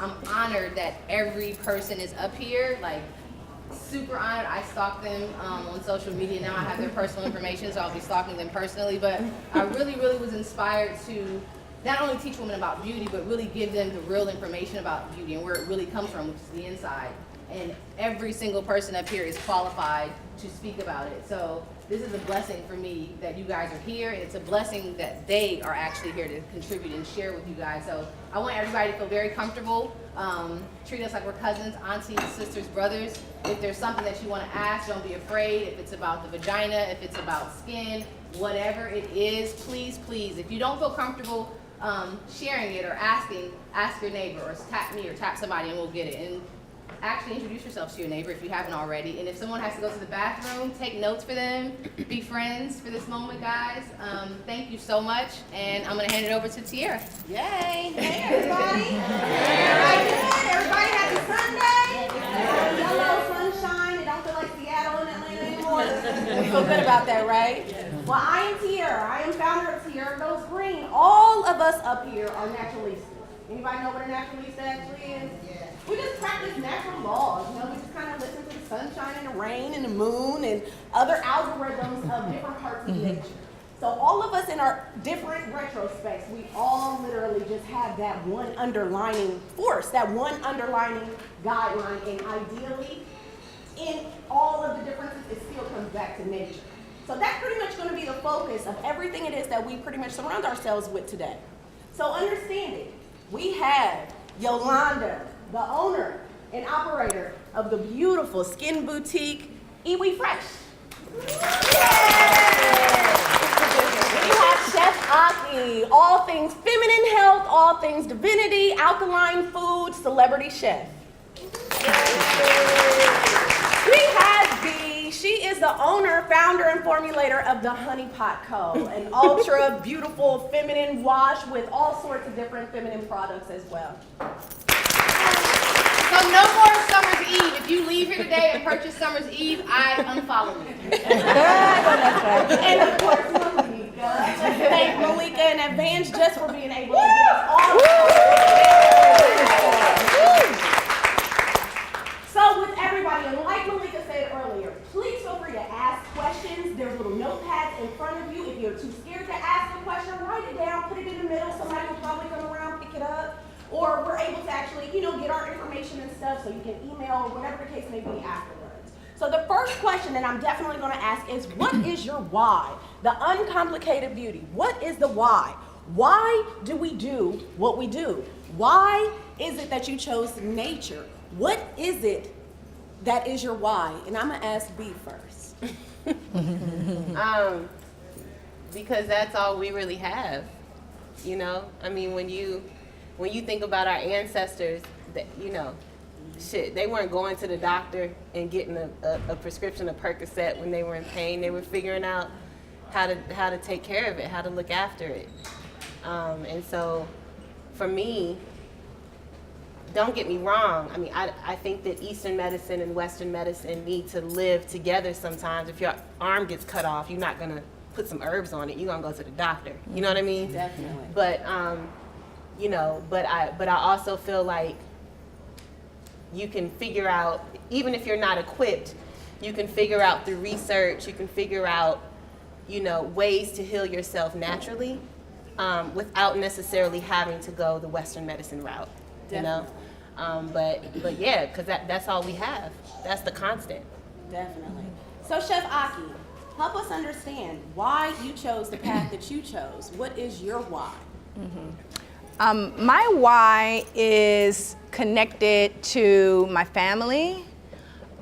I'm honored that every person is up here, like super honored. I stalk them on social media now. I have their personal information, so I'll be stalking them personally. But I really, really was inspired to not only teach women about beauty, but really give them the real information about beauty and where it really comes from, which is the inside. And every single person up here is qualified to speak about it. So this is a blessing for me that you guys are here, and it's a blessing that they are actually here to contribute and share with you guys. So I want everybody to feel very comfortable. Treat us like we're cousins, aunties, sisters, brothers. If there's something that you want to ask, don't be afraid. If it's about the vagina, if it's about skin, whatever it is, please, please. If you don't feel comfortable sharing it or asking, ask your neighbor or tap me or tap somebody and we'll get it. And actually introduce yourself to your neighbor if you haven't already. And if someone has to go to the bathroom, take notes for them. Be friends for this moment, guys. Thank you so much. And I'm going to hand it over to Tiara. Yay! Hey, everybody. Everybody good? Everybody happy Sunday? Yellow sunshine. It don't feel like Seattle and Atlanta anymore. You feel good about that, right? Well, I am Tiara. I am founder of Tiara Goes Green. All of us up here are naturalistas. Anybody know what a naturalista actually is? Yeah. We just practice natural laws. You know, we just kind of listen to the sunshine and the rain and the moon and other algorithms of different parts of nature. So all of us in our different retrospects, we all literally just have that one underlining force, that one underlining guideline, and ideally, in all of the differences, it still comes back to nature. So that's pretty much going to be the focus of everything it is that we pretty much surround ourselves with today. So understand it. We have Yolanda, the owner and operator of the beautiful skin boutique, Iwi Fresh. We have Chef Aki, all things feminine health, all things divinity, alkaline food, celebrity chef. We have Bee. She is the owner, founder, and formulator of the Honey Pot Co., an ultra beautiful feminine wash with all sorts of different feminine products as well. So no more Summer's Eve. If you leave here today and purchase Summer's Eve, I unfollow you. And of course, Malika. Thank Malika in advance just for being able to give us all. So with everybody, and like Malika said earlier, please feel free to ask questions. There's little notepads in front of you. If you're too scared to ask a question, write it down, put it in the middle. Somebody will probably come around, pick it up. Or we're able to actually, get our information and stuff so you can email or whatever the case may be afterwards. So the first question that I'm definitely going to ask is, what is your why? The uncomplicated beauty. What is the why? Why do we do what we do? Why is it that you chose nature? What is it that is your why? And I'm going to ask B first. Because that's all we really have, I mean, when you think about our ancestors, they weren't going to the doctor and getting a prescription of Percocet when they were in pain. They were figuring out how to take care of it, how to look after it. And so for me, don't get me wrong. I mean, I think that Eastern medicine and Western medicine need to live together sometimes. If your arm gets cut off, you're not going to put some herbs on it. You're going to go to the doctor. You know what I mean? Definitely. But, but I also feel like you can figure out, even if you're not equipped, you can figure out through research, you can figure out, ways to heal yourself naturally without necessarily having to go the Western medicine route, But yeah, because that's all we have. That's the constant. Definitely. So Chef Aki, help us understand why you chose the path that you chose. What is your why? My why is connected to my family.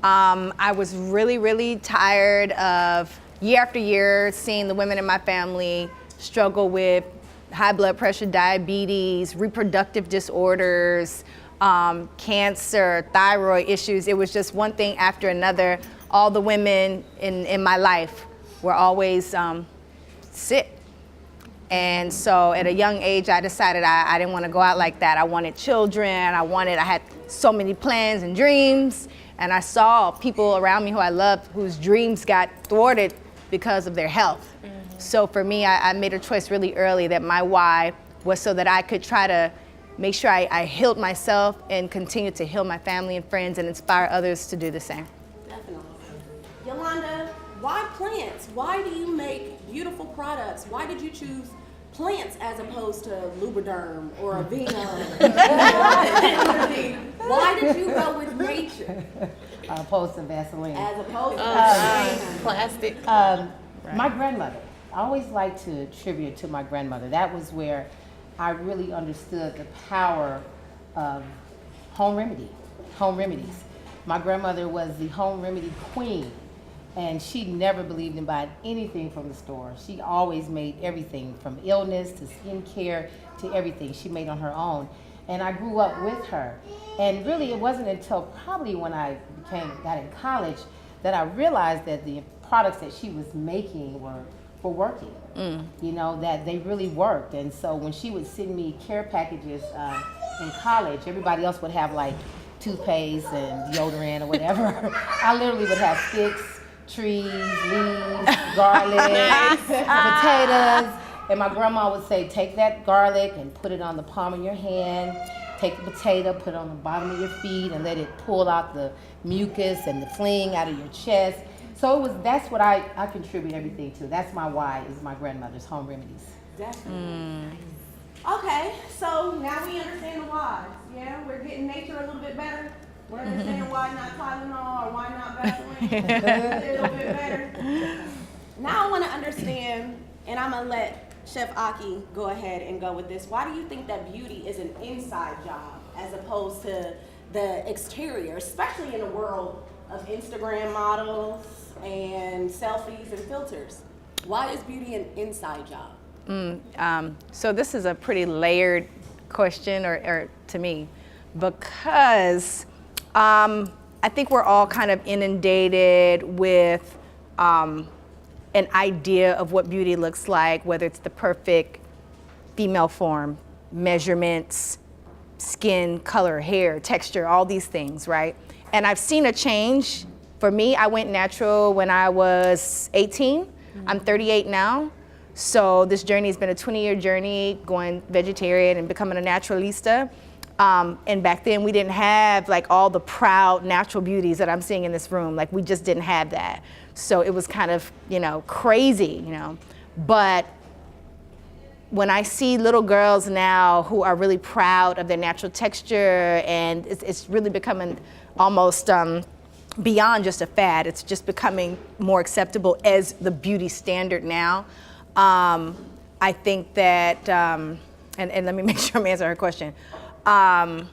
I was really, really tired of year after year seeing the women in my family struggle with high blood pressure, diabetes, reproductive disorders, cancer, thyroid issues. It was just one thing after another. All the women in my life were always sick. And so at a young age, I decided I didn't want to go out like that. I wanted children. I had so many plans and dreams. And I saw people around me who I loved whose dreams got thwarted because of their health. So for me, I made a choice really early that my why was so that I could try to make sure I healed myself and continue to heal my family and friends and inspire others to do the same. Definitely. Yolanda, why plants? Why do you make beautiful products? Why did you choose plants as opposed to Lubriderm or Aveeno? Why did you go with nature Opposed to Vaseline. as opposed to Plastic. My grandmother. I always like to tribute to my grandmother. That was where I really understood the power of home remedies. My grandmother was the home remedy queen, and she never believed in buying anything from the store. She always made everything from illness to skincare to everything she made on her own. And I grew up with her. And really it wasn't until probably when I got in college that I realized that the products that she was making were working. You know, that they really worked. And so when she would send me care packages in college, everybody else would have like toothpaste and deodorant or whatever. I literally would have sticks, trees, leaves, garlic, potatoes. And my grandma would say, take that garlic and put it on the palm of your hand. Take the potato, put it on the bottom of your feet, and let it pull out the mucus and the fling out of your chest. So that's what I contribute everything to. That's my why, is my grandmother's home remedies. Definitely. Okay, so now we understand the why. Yeah, we're getting nature a little bit better. We're understanding why not Tylenol or why not Vaseline. A little bit better. Now I want to understand, and I'm gonna let Chef Aki go ahead and go with this. Why do you think that beauty is an inside job as opposed to the exterior, especially in a world of Instagram models and selfies and filters? Why is beauty an inside job? So this is a pretty layered question, or to me, because I think we're all kind of inundated with an idea of what beauty looks like, whether it's the perfect female form, measurements, skin color, hair, texture, all these things, right? And I've seen a change. For me, I went natural when I was 18. I'm 38 now. So this journey has been a 20-year journey, going vegetarian and becoming a naturalista. And back then we didn't have like all the proud natural beauties that I'm seeing in this room. Like we just didn't have that. So it was kind of, crazy, But when I see little girls now who are really proud of their natural texture, and it's really becoming almost beyond just a fad, it's just becoming more acceptable as the beauty standard now. I think that, and let me make sure I'm answering her question. I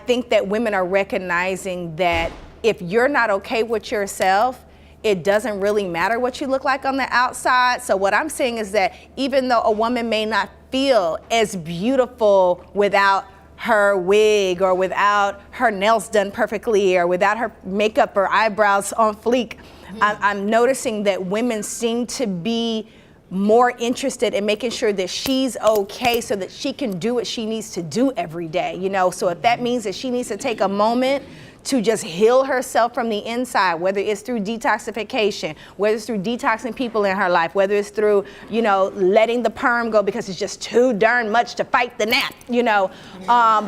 think that women are recognizing that if you're not okay with yourself, it doesn't really matter what you look like on the outside. So what I'm saying is that even though a woman may not feel as beautiful without her wig or without her nails done perfectly or without her makeup or eyebrows on fleek, I'm noticing that women seem to be more interested in making sure that she's okay so that she can do what she needs to do every day, So if that means that she needs to take a moment to just heal herself from the inside, whether it's through detoxification, whether it's through detoxing people in her life, whether it's through, letting the perm go because it's just too darn much to fight the nap,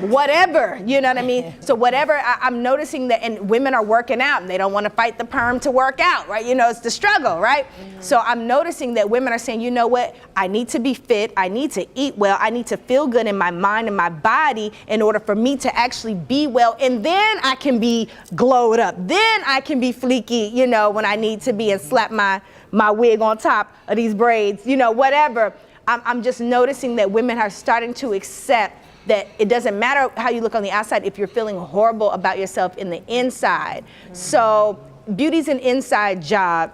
whatever, you know what I mean? So whatever, I'm noticing that, and women are working out and they don't want to fight the perm to work out, right? It's the struggle, right? So I'm noticing that women are saying, you know what? I need to be fit. I need to eat well. I need to feel good in my mind and my body in order for me to actually be well. And then I can be glowed up. Then I can be fleeky, when I need to be, and slap my wig on top of these braids, whatever. I'm just noticing that women are starting to accept that it doesn't matter how you look on the outside if you're feeling horrible about yourself in the inside. So beauty's an inside job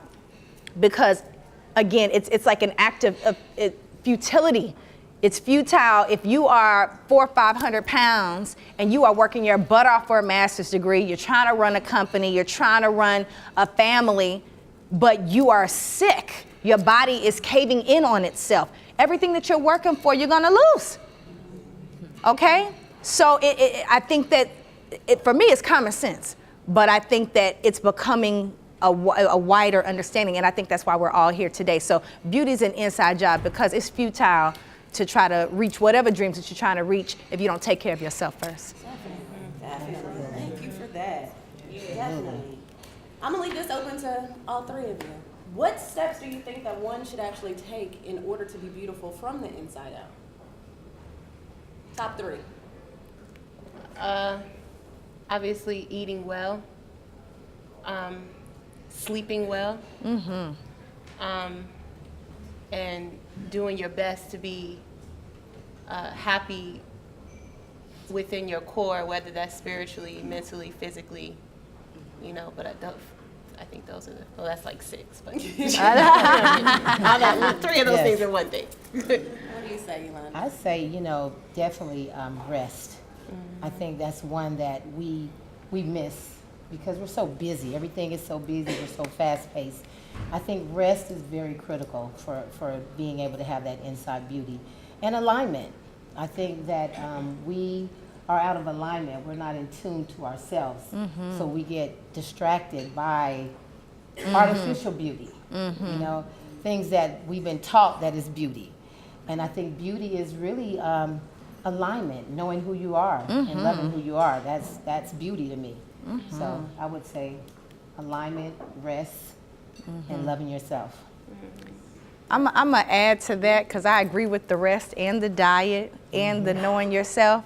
because, again, it's like an act of futility. It's futile if you are 400 or 500 pounds and you are working your butt off for a master's degree, you're trying to run a company, you're trying to run a family, but you are sick. Your body is caving in on itself. Everything that you're working for, you're gonna lose. Okay? So I think that, for me, it's common sense, but I think that it's becoming a wider understanding, and I think that's why we're all here today. So beauty is an inside job because it's futile to try to reach whatever dreams that you're trying to reach if you don't take care of yourself first. Definitely. Thank you for that. Definitely. I'm gonna leave this open to all three of you. What steps do you think that one should actually take in order to be beautiful from the inside out? Top three. Obviously eating well, sleeping well, and doing your best to be happy within your core, whether that's spiritually, mentally, physically, you know. But I think those are well, that's like 6, but all that, 3 of those things are one thing. What do you say, Elon? I say, definitely rest. I think that's one that we miss because we're so busy. Everything is so busy. We're so fast-paced. I think rest is very critical for being able to have that inside beauty. And alignment. I think that we are out of alignment. We're not in tune to ourselves. So we get distracted by artificial beauty, things that we've been taught that is beauty. And I think beauty is really alignment, knowing who you are and loving who you are. That's beauty to me. So I would say alignment, rest, and loving yourself. I'm gonna add to that because I agree with the rest and the diet and the knowing yourself.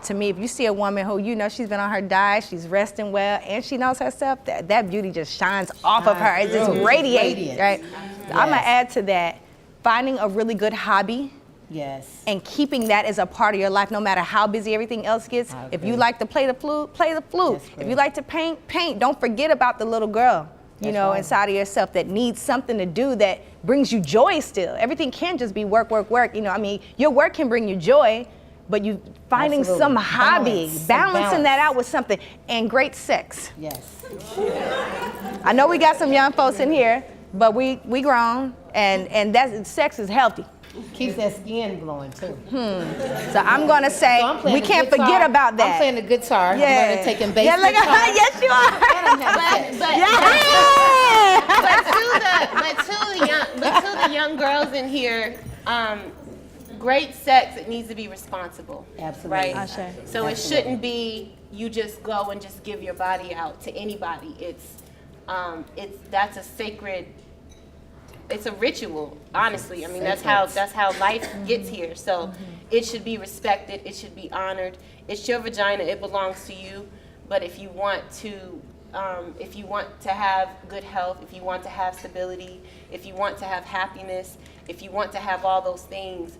To me, if you see a woman who she's been on her diet, she's resting well, and she knows herself, that beauty just shines off of her. It just radiates, right? So I'm gonna add to that, finding a really good hobby. Yes. And keeping that as a part of your life, no matter how busy everything else gets. If you like to play the flute, play the flute. If you like to paint, paint. Don't forget about the little girl, inside of yourself that needs something to do that brings you joy still. Everything can't just be work, work, work. Your work can bring you joy, but you finding some hobby, balancing that out with something, and great sex. Yes. I know we got some young folks in here, but we grown, and that sex is healthy. Keeps that skin glowing too. So I'm gonna say we can't forget about that. I'm playing the guitar. Yeah. I'm learning taking bass guitar. Yes, you are. But to the young girls in here, great sex, it needs to be responsible. Absolutely. Right? Ashe. So it shouldn't be you just go and just give your body out to anybody. That's a sacred. It's a ritual, honestly. I mean, that's how life gets here. So it should be respected. It should be honored. It's your vagina. It belongs to you. But if you want to have good health, if you want to have stability, if you want to have happiness, if you want to have all those things,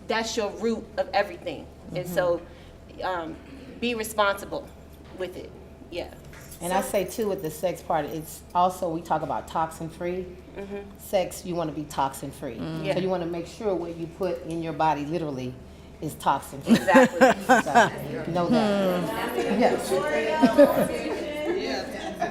that's your root of everything. And so, be responsible with it. Yeah. And I say too, with the sex part, it's also, we talk about toxin free. Sex, you want to be toxin free. Yeah. So you want to make sure what you put in your body literally is toxin free. Exactly. So, know that. Yes.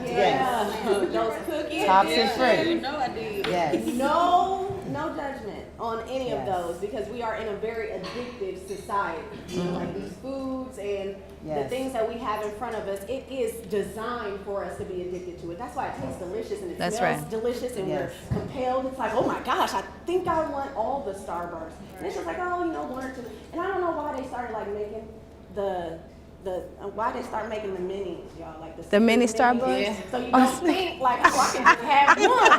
Yeah. Those cookies. Toxin free. No, I did. Yes. No judgment on any of those because we are in a very addictive society. Like these foods and the things that we have in front of us, it is designed for us to be addicted to it. That's why it tastes delicious and it smells delicious and we're compelled. It's like, oh my gosh, I think I want all the Starbursts. And it's just like, 1 or 2. And I don't know why they started like making why they start making the minis, y'all, like the mini minis. Starbursts? Yeah. So you don't think like, I can just have one.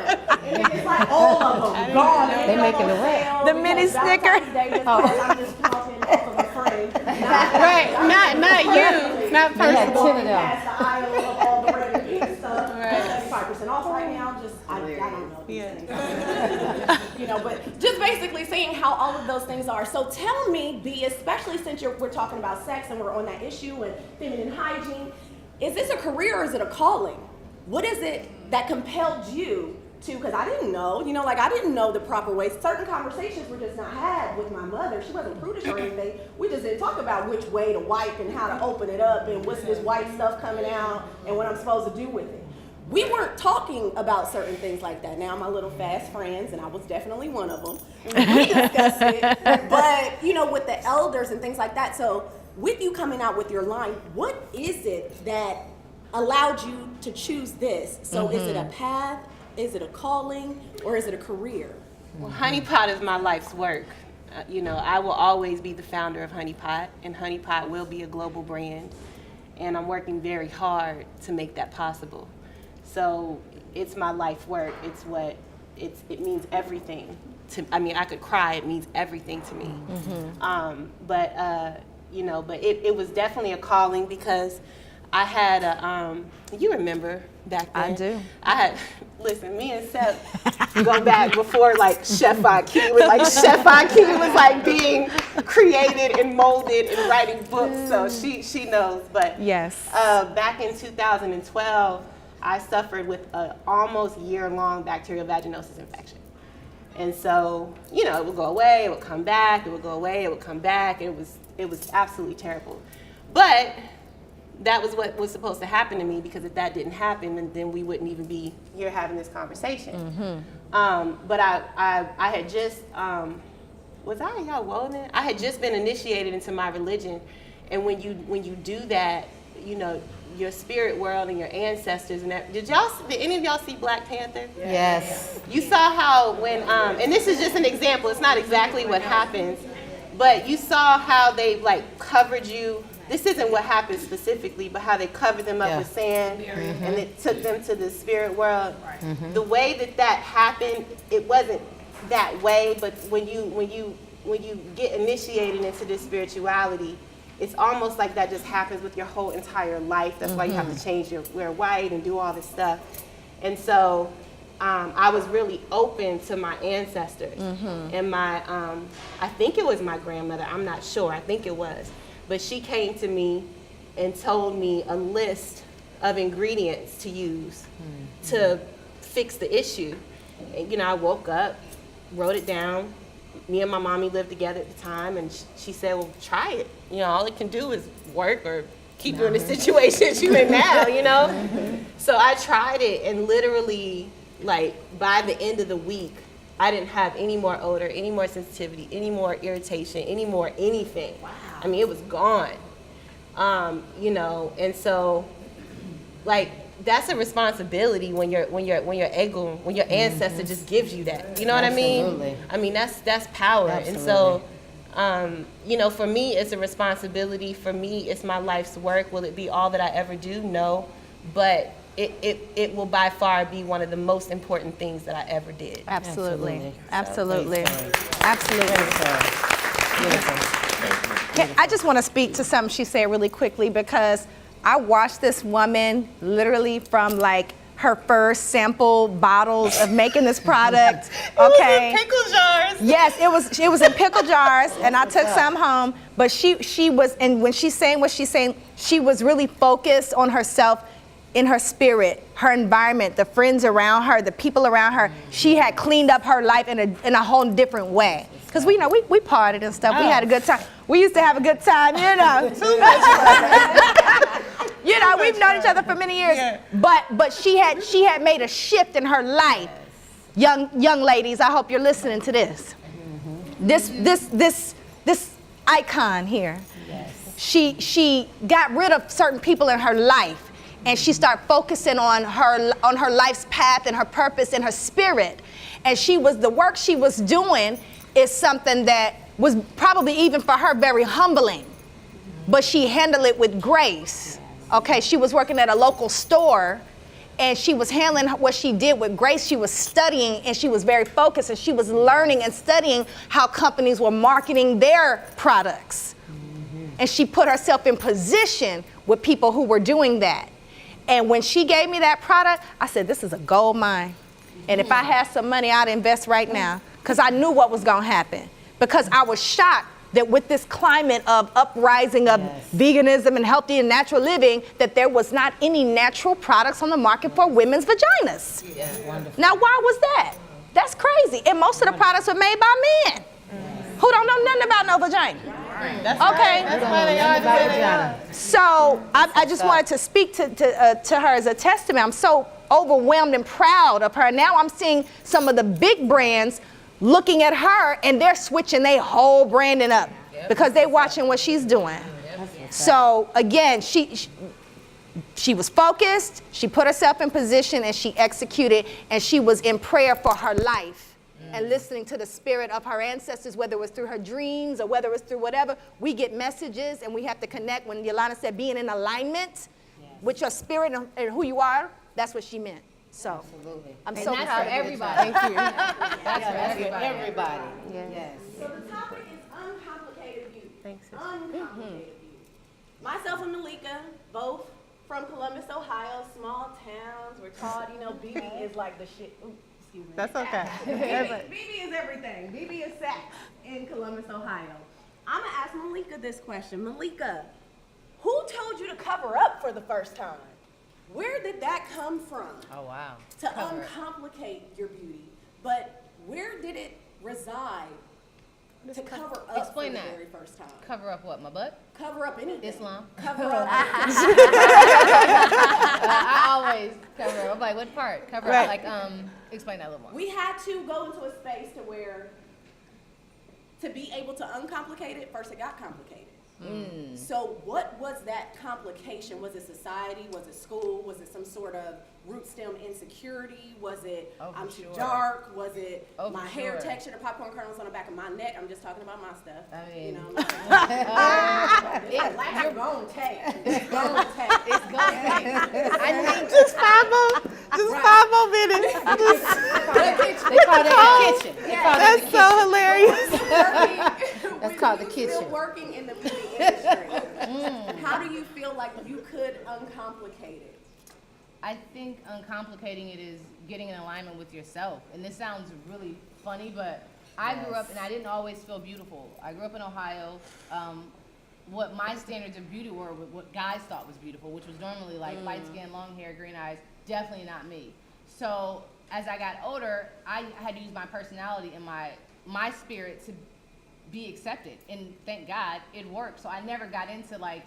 And it's like all of them gone. They making the way. The mini Snicker. I'm just talking off of a friend. Right. Not you. Not They had personal. 10 of them. Past the aisle of all the red and pink stuff. 75% off right now. I don't know these things. But just basically seeing how all of those things are. So tell me, B, especially since we're talking about sex and we're on that issue and feminine hygiene, is this a career or is it a calling? What is it that compelled you to, because I didn't know, I didn't know the proper ways. Certain conversations were just not had with my mother. She wasn't prudish or anything. We just didn't talk about which way to wipe and how to open it up and what's this white stuff coming out and what I'm supposed to do with it. We weren't talking about certain things like that. Now, my little fast friends, and I was definitely one of them, we discussed it. But, with the elders and things like that. So with you coming out with your line, what is it that allowed you to choose this? So is it a path? Is it a calling? Or is it a career? Well, Honey Pot is my life's work. You know, I will always be the founder of Honey Pot, and Honey Pot will be a global brand. And I'm working very hard to make that possible. So it's my life work. It means everything to, I mean, I could cry, it means everything to me. You know, but it was definitely a calling because I had you remember back then? I do. Listen, me and Seth go back before like Chef IQ was like, Chef IQ was like being created and molded and writing books, so she knows. But Yes. back in 2012, I suffered with an almost year-long bacterial vaginosis infection. And so, you know, it would go away, it would come back, it would go away, it would come back. It was absolutely terrible. But that was what was supposed to happen to me, because if that didn't happen, then we wouldn't even be here having this conversation. But I had just, was I y'all woven? I had just been initiated into my religion. And when you do that, you know, your spirit world and your ancestors and that. Did any of y'all see Black Panther? Yes. You saw how when, and this is just an example, it's not exactly what happens, but you saw how they like covered you. This isn't what happened specifically, but how they covered them up with sand and it took them to the spirit world. The way that happened, it wasn't that way, but when you get initiated into this spirituality, it's almost like that just happens with your whole entire life. That's why you have to change wear white and do all this stuff. And so I was really open to my ancestors. And my, I think it was my grandmother, I'm not sure, I think it was. But she came to me and told me a list of ingredients to use to fix the issue. And, you know, I woke up, wrote it down. Me and my mommy lived together at the time, and she said, well, try it. You know, all it can do is work or keep you in the situation you're in now, you know? So I tried it, and literally, like, by the end of the week, I didn't have any more odor, any more sensitivity, any more irritation, any more anything. Wow. I mean, it was gone. You know, and so, like, that's a responsibility when your ancestor just gives you that. You know what Absolutely. I mean? I mean, that's power. Absolutely. And so, you know, for me, it's a responsibility. For me, it's my life's work. Will it be all that I ever do? No. But it will by far be one of the most important things that I ever did. Absolutely. Absolutely. Absolutely. Absolutely. I just want to speak to something she said really quickly, because I watched this woman literally from like her first sample bottles of making this product. Okay. It was in pickle jars. Yes, it was in pickle jars, and I took some home. But she was, and when she's saying what she's saying, she was really focused on herself, in her spirit, her environment, the friends around her, the people around her. She had cleaned up her life in a whole different way. Because we partied and stuff. We had a good time. We used to have a good time, you know. Too much fun. You know, we've known each other for many years. Yeah. But she had made a shift in her life. Young ladies, I hope you're listening to this. This icon here. Yes. She got rid of certain people in her life, and she started focusing on her life's path and her purpose and her spirit. And the work she was doing is something that was probably even for her very humbling, but she handled it with grace. Okay, she was working at a local store, and she was handling what she did with grace. She was studying, and she was very focused, and she was learning and studying how companies were marketing their products. And she put herself in position with people who were doing that. And when she gave me that product, I said, this is a gold mine. And if I had some money, I'd invest right now, because I knew what was going to happen. Because I was shocked that with this climate of uprising of veganism and healthy and natural living, that there was not any natural products on the market for women's vaginas. Yeah, wonderful. Now, why was that? That's crazy. And most of the products were made by men who don't know nothing about no vagina. That's Okay. Right. That's why they are the way they are. So I just wanted to speak to her as a testament. I'm so overwhelmed and proud of her. Now I'm seeing some of the big brands looking at her, and they're switching their whole branding up because they're watching what she's doing. So again, she was focused, she put herself in position, and she executed, and she was in prayer for her life and listening to the spirit of her ancestors, whether it was through her dreams or whether it was through whatever. We get messages and we have to connect. When Yolanda said being in alignment with your spirit and who you are, that's what she meant. So Absolutely. I'm And so that's proud for of you. everybody. Thank you. That's for everybody. Everybody. Yeah. Yes. So the topic is uncomplicated beauty. Thanks, sis. Uncomplicated beauty. Myself and Malika, both from Columbus, Ohio, small towns. We're taught, BB is like the shit. Ooh, excuse me. That's okay. BB is everything. BB is sex in Columbus, Ohio. I'm gonna ask Malika this question. Malika, who told you to cover up for the first time? Where did that come from? Oh, wow. To uncomplicate your beauty, but where did it reside to cover up Explain for the that. very first time? Cover up what? My butt? Cover up anything. Islam. Cover up. I always cover up. I'm like, what part? Cover up. Like, explain that a little more. We had to go into a space to where, to be able to uncomplicate it, first it got complicated. So what was that complication? Was it society? Was it school? Was it some sort of root stem insecurity? Was it I'm too dark? Was it my hair texture, the popcorn kernels on the back of my neck? I'm just talking about my stuff. I mean, It's like you're gonna take. It's gonna take. it's going I think just 5 more minutes. They call that the kitchen. They call that That's so hilarious. That's called the Still kitchen. working in the beauty industry. How do you feel like you could uncomplicate it? I think uncomplicating it is getting in alignment with yourself. And this sounds really funny, but I grew up and I didn't always feel beautiful. I grew up in Ohio. What my standards of beauty were what guys thought was beautiful, which was normally like light skin, long hair, green eyes. Definitely not me. So as I got older, I had to use my personality and my spirit to be accepted. And thank God it worked. So I never got into like,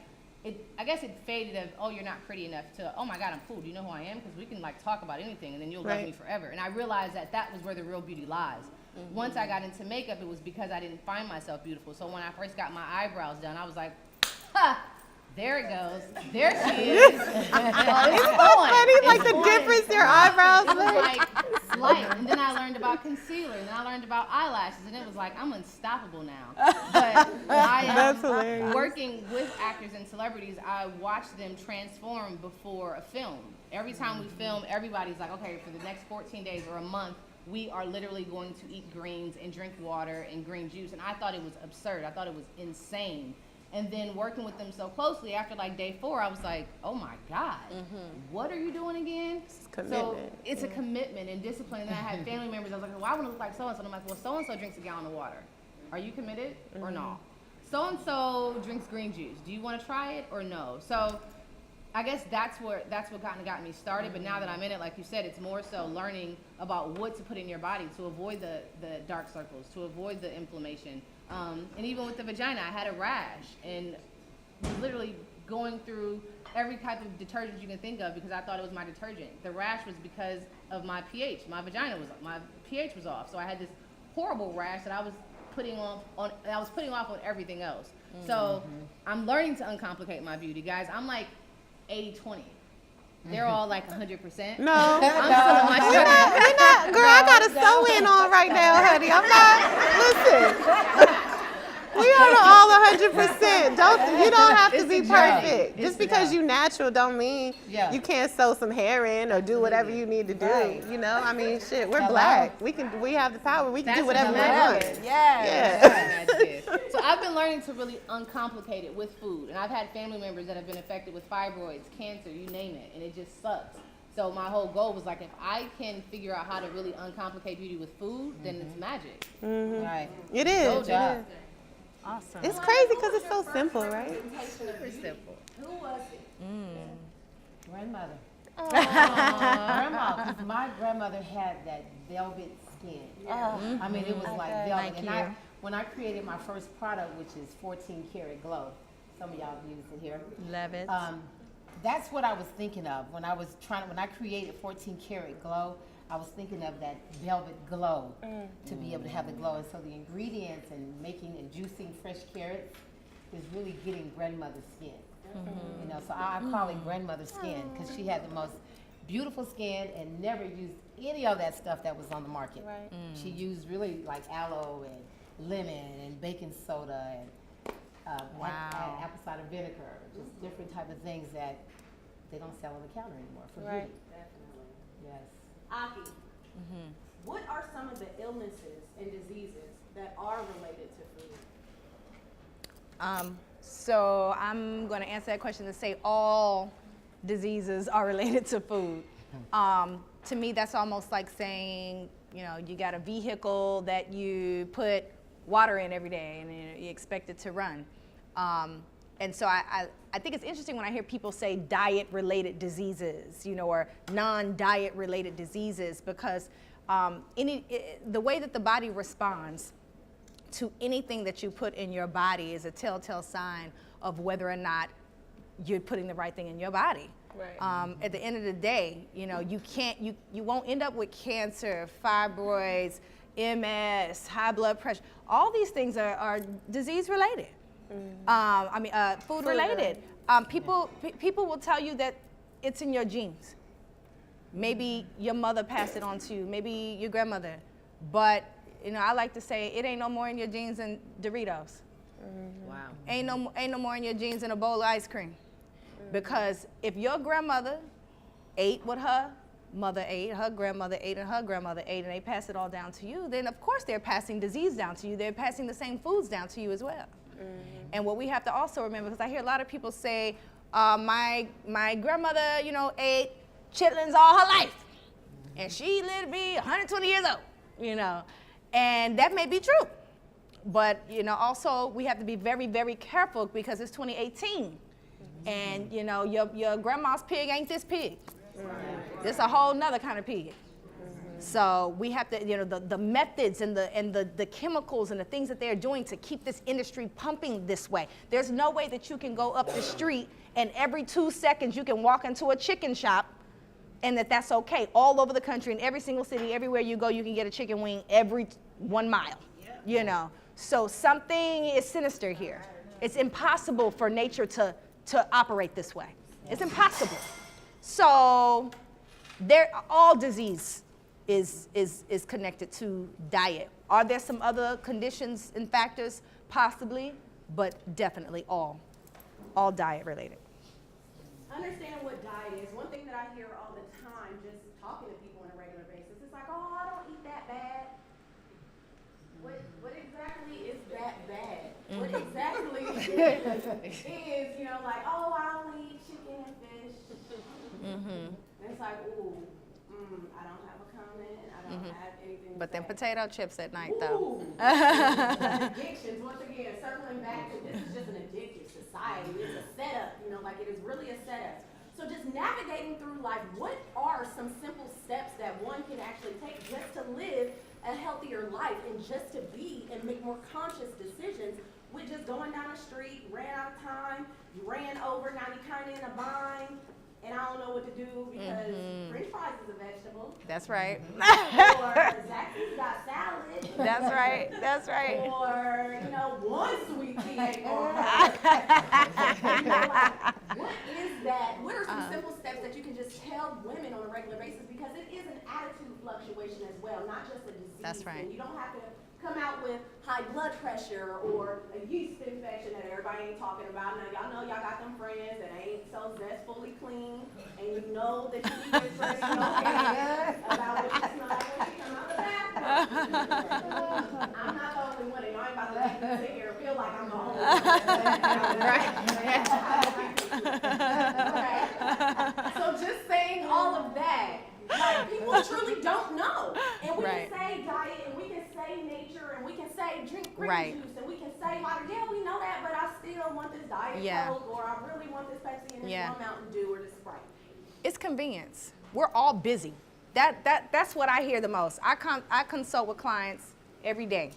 I guess it faded of, oh, you're not pretty enough to, oh my God, I'm cool. Do you know who I am? Because we can like talk about anything and then you'll love me forever. And I realized that that was where the real beauty lies. Once I got into makeup, it was because I didn't find myself beautiful. So when I first got my eyebrows done, I was like, ha, there it goes. There she is. It's Funny, like the difference your eyebrows it was make. like slight. And then I learned about concealer, and then I learned about eyelashes, and it was like, I'm unstoppable now. But That's hilarious. working with actors and celebrities, I watched them transform before a film. Every time we film, everybody's like, okay, for the next 14 days or a month, we are literally going to eat greens and drink water and green juice. And I thought it was absurd. I thought it was insane. And then working with them so closely, after like day 4, I was like, oh my God, what are you doing again? commitment. So it's a commitment and discipline. And then I had family members, I was like, well, I want to look like so-and-so. And I'm like, well, so-and-so drinks a gallon of water. Are you committed or no? So-and-so drinks green juice. Do you want to try it or no? So I guess that's what kind of got me started. But now that I'm in it, like you said, it's more so learning about what to put in your body to avoid the dark circles, to avoid the inflammation. And even with the vagina, I had a rash and was literally going through every type of detergent you can think of because I thought it was my detergent. The rash was because of my pH. My pH was off. So I had this horrible rash that I was putting off on everything else. So I'm learning to uncomplicate my beauty, guys. I'm like 80-20. They're all like 100%. No. I'm still in my struggle. Girl, I got a sew-in on right now, honey. I'm not, listen. We are all 100%. You don't have to It's be a job. perfect. It's Just a because job. you natural don't mean Yeah. you can't sew some hair in or do whatever you need to do. You know, I mean, shit, we're black. We have the power. We can do whatever we want. Yeah. So I've been learning to really uncomplicate it with food. And I've had family members that have been affected with fibroids, cancer, you name it. And it just sucks. So my whole goal was like, if I can figure out how to really uncomplicate beauty with food, then it's magic. Right. It is. No It doubt. is. Awesome. It's crazy because it's so simple, right? Super simple. Who was it? Grandmother. Grandma, because my grandmother had that velvet skin. I mean, it was like velvet. And when I created my first product, which is 14 Karat Glow, some of y'all use it here. Love it. That's what I was thinking of when I created 14 Karat Glow. I was thinking of that velvet glow to be able to have the glow. And so the ingredients and making and juicing fresh carrots is really getting grandmother's skin. You know, so I call it grandmother skin because she had the most beautiful skin and never used any of that stuff that was on the market. Right. She used really like aloe and lemon and baking soda and Wow. apple cider vinegar, just different type of things that they don't sell on the counter anymore for Right. beauty. Yes. Aki, what are some of the illnesses and diseases that are related to food? So I'm going to answer that question and say all diseases are related to food. To me, that's almost like saying, you know, you got a vehicle that you put water in every day and you expect it to run. And so I think it's interesting when I hear people say diet-related diseases, you know, or non-diet related diseases, because the way that the body responds to anything that you put in your body is a telltale sign of whether or not you're putting the right thing in your body. Right. At the end of the day, you know, you won't end up with cancer, fibroids, MS, high blood pressure. All these things are disease related. Food related. People will tell you that it's in your genes. Maybe your mother passed it on to you, maybe your grandmother, but you know, I like to say it ain't no more in your genes than Doritos. Wow. Ain't no more in your genes than a bowl of ice cream. Because if your grandmother ate what her mother ate, her grandmother ate, and her grandmother ate, and they pass it all down to you, then of course they're passing disease down to you. They're passing the same foods down to you as well. And what we have to also remember, because I hear a lot of people say, my grandmother, you know, ate chitlins all her life, and she lived to be 120 years old, you know. And that may be true, but you know, also we have to be very, very careful because it's 2018, and you know, your grandma's pig ain't this pig. This a whole nother kind of pig. So we have to, you know, the methods and the chemicals and the things that they're doing to keep this industry pumping this way. There's no way that you can go up the street and every 2 seconds you can walk into a chicken shop and that's okay. All over the country, in every single city, everywhere you go, you can get a chicken wing every 1 mile, you know. So something is sinister here. It's impossible for nature to operate this way. It's impossible. So all disease is connected to diet. Are there some other conditions and factors? Possibly, but definitely all diet related. Understand what diet is. One thing that I hear all the time, just talking to people on a regular basis, it's like, oh, I don't eat that bad. What exactly is that bad? What exactly is, you know, like, oh, I only eat chicken and fish. And it's like, ooh, I don't have a comment. I don't have anything. But to then say. potato chips at night, though. Ooh, addictions. Once again, circling back to this is just an addictive society. It's a setup, you know, like it is really a setup. So just navigating through life, what are some simple steps that one can actually take just to live a healthier life and just to be and make more conscious decisions with just going down the street, ran out of time, you ran over, now you're kind of in a bind, and I don't know what to do because French fries is a vegetable. That's right. Or Zaxby's got salad. That's right. That's right. Or, you know, one sweet tea ain't gonna hurt. You know, like, what is that? What are some simple steps that you can just tell women on a regular basis? Because it is an attitude fluctuation as well, not just a disease. That's right. And you don't have to come out with high blood pressure or a yeast infection that everybody ain't talking about. Now, y'all know y'all got them friends that ain't so zestfully clean, and you know that you need to dress okay about what you smell like when you come out the bathroom. I'm not the only one, and y'all ain't about to let me sit here and feel like I'm the only one. Right. So just saying all of that, like, people truly don't know. And we Right. can say diet, and we can say nature, and we can say drink green Right. juice, and we can say water. Yeah, we know that, but I still want this Diet Yeah. Coke, or I really want this Pepsi and this Yeah. one Mountain Dew or this Sprite. It's convenience. We're all busy. That's what I hear the most. I consult with clients every day.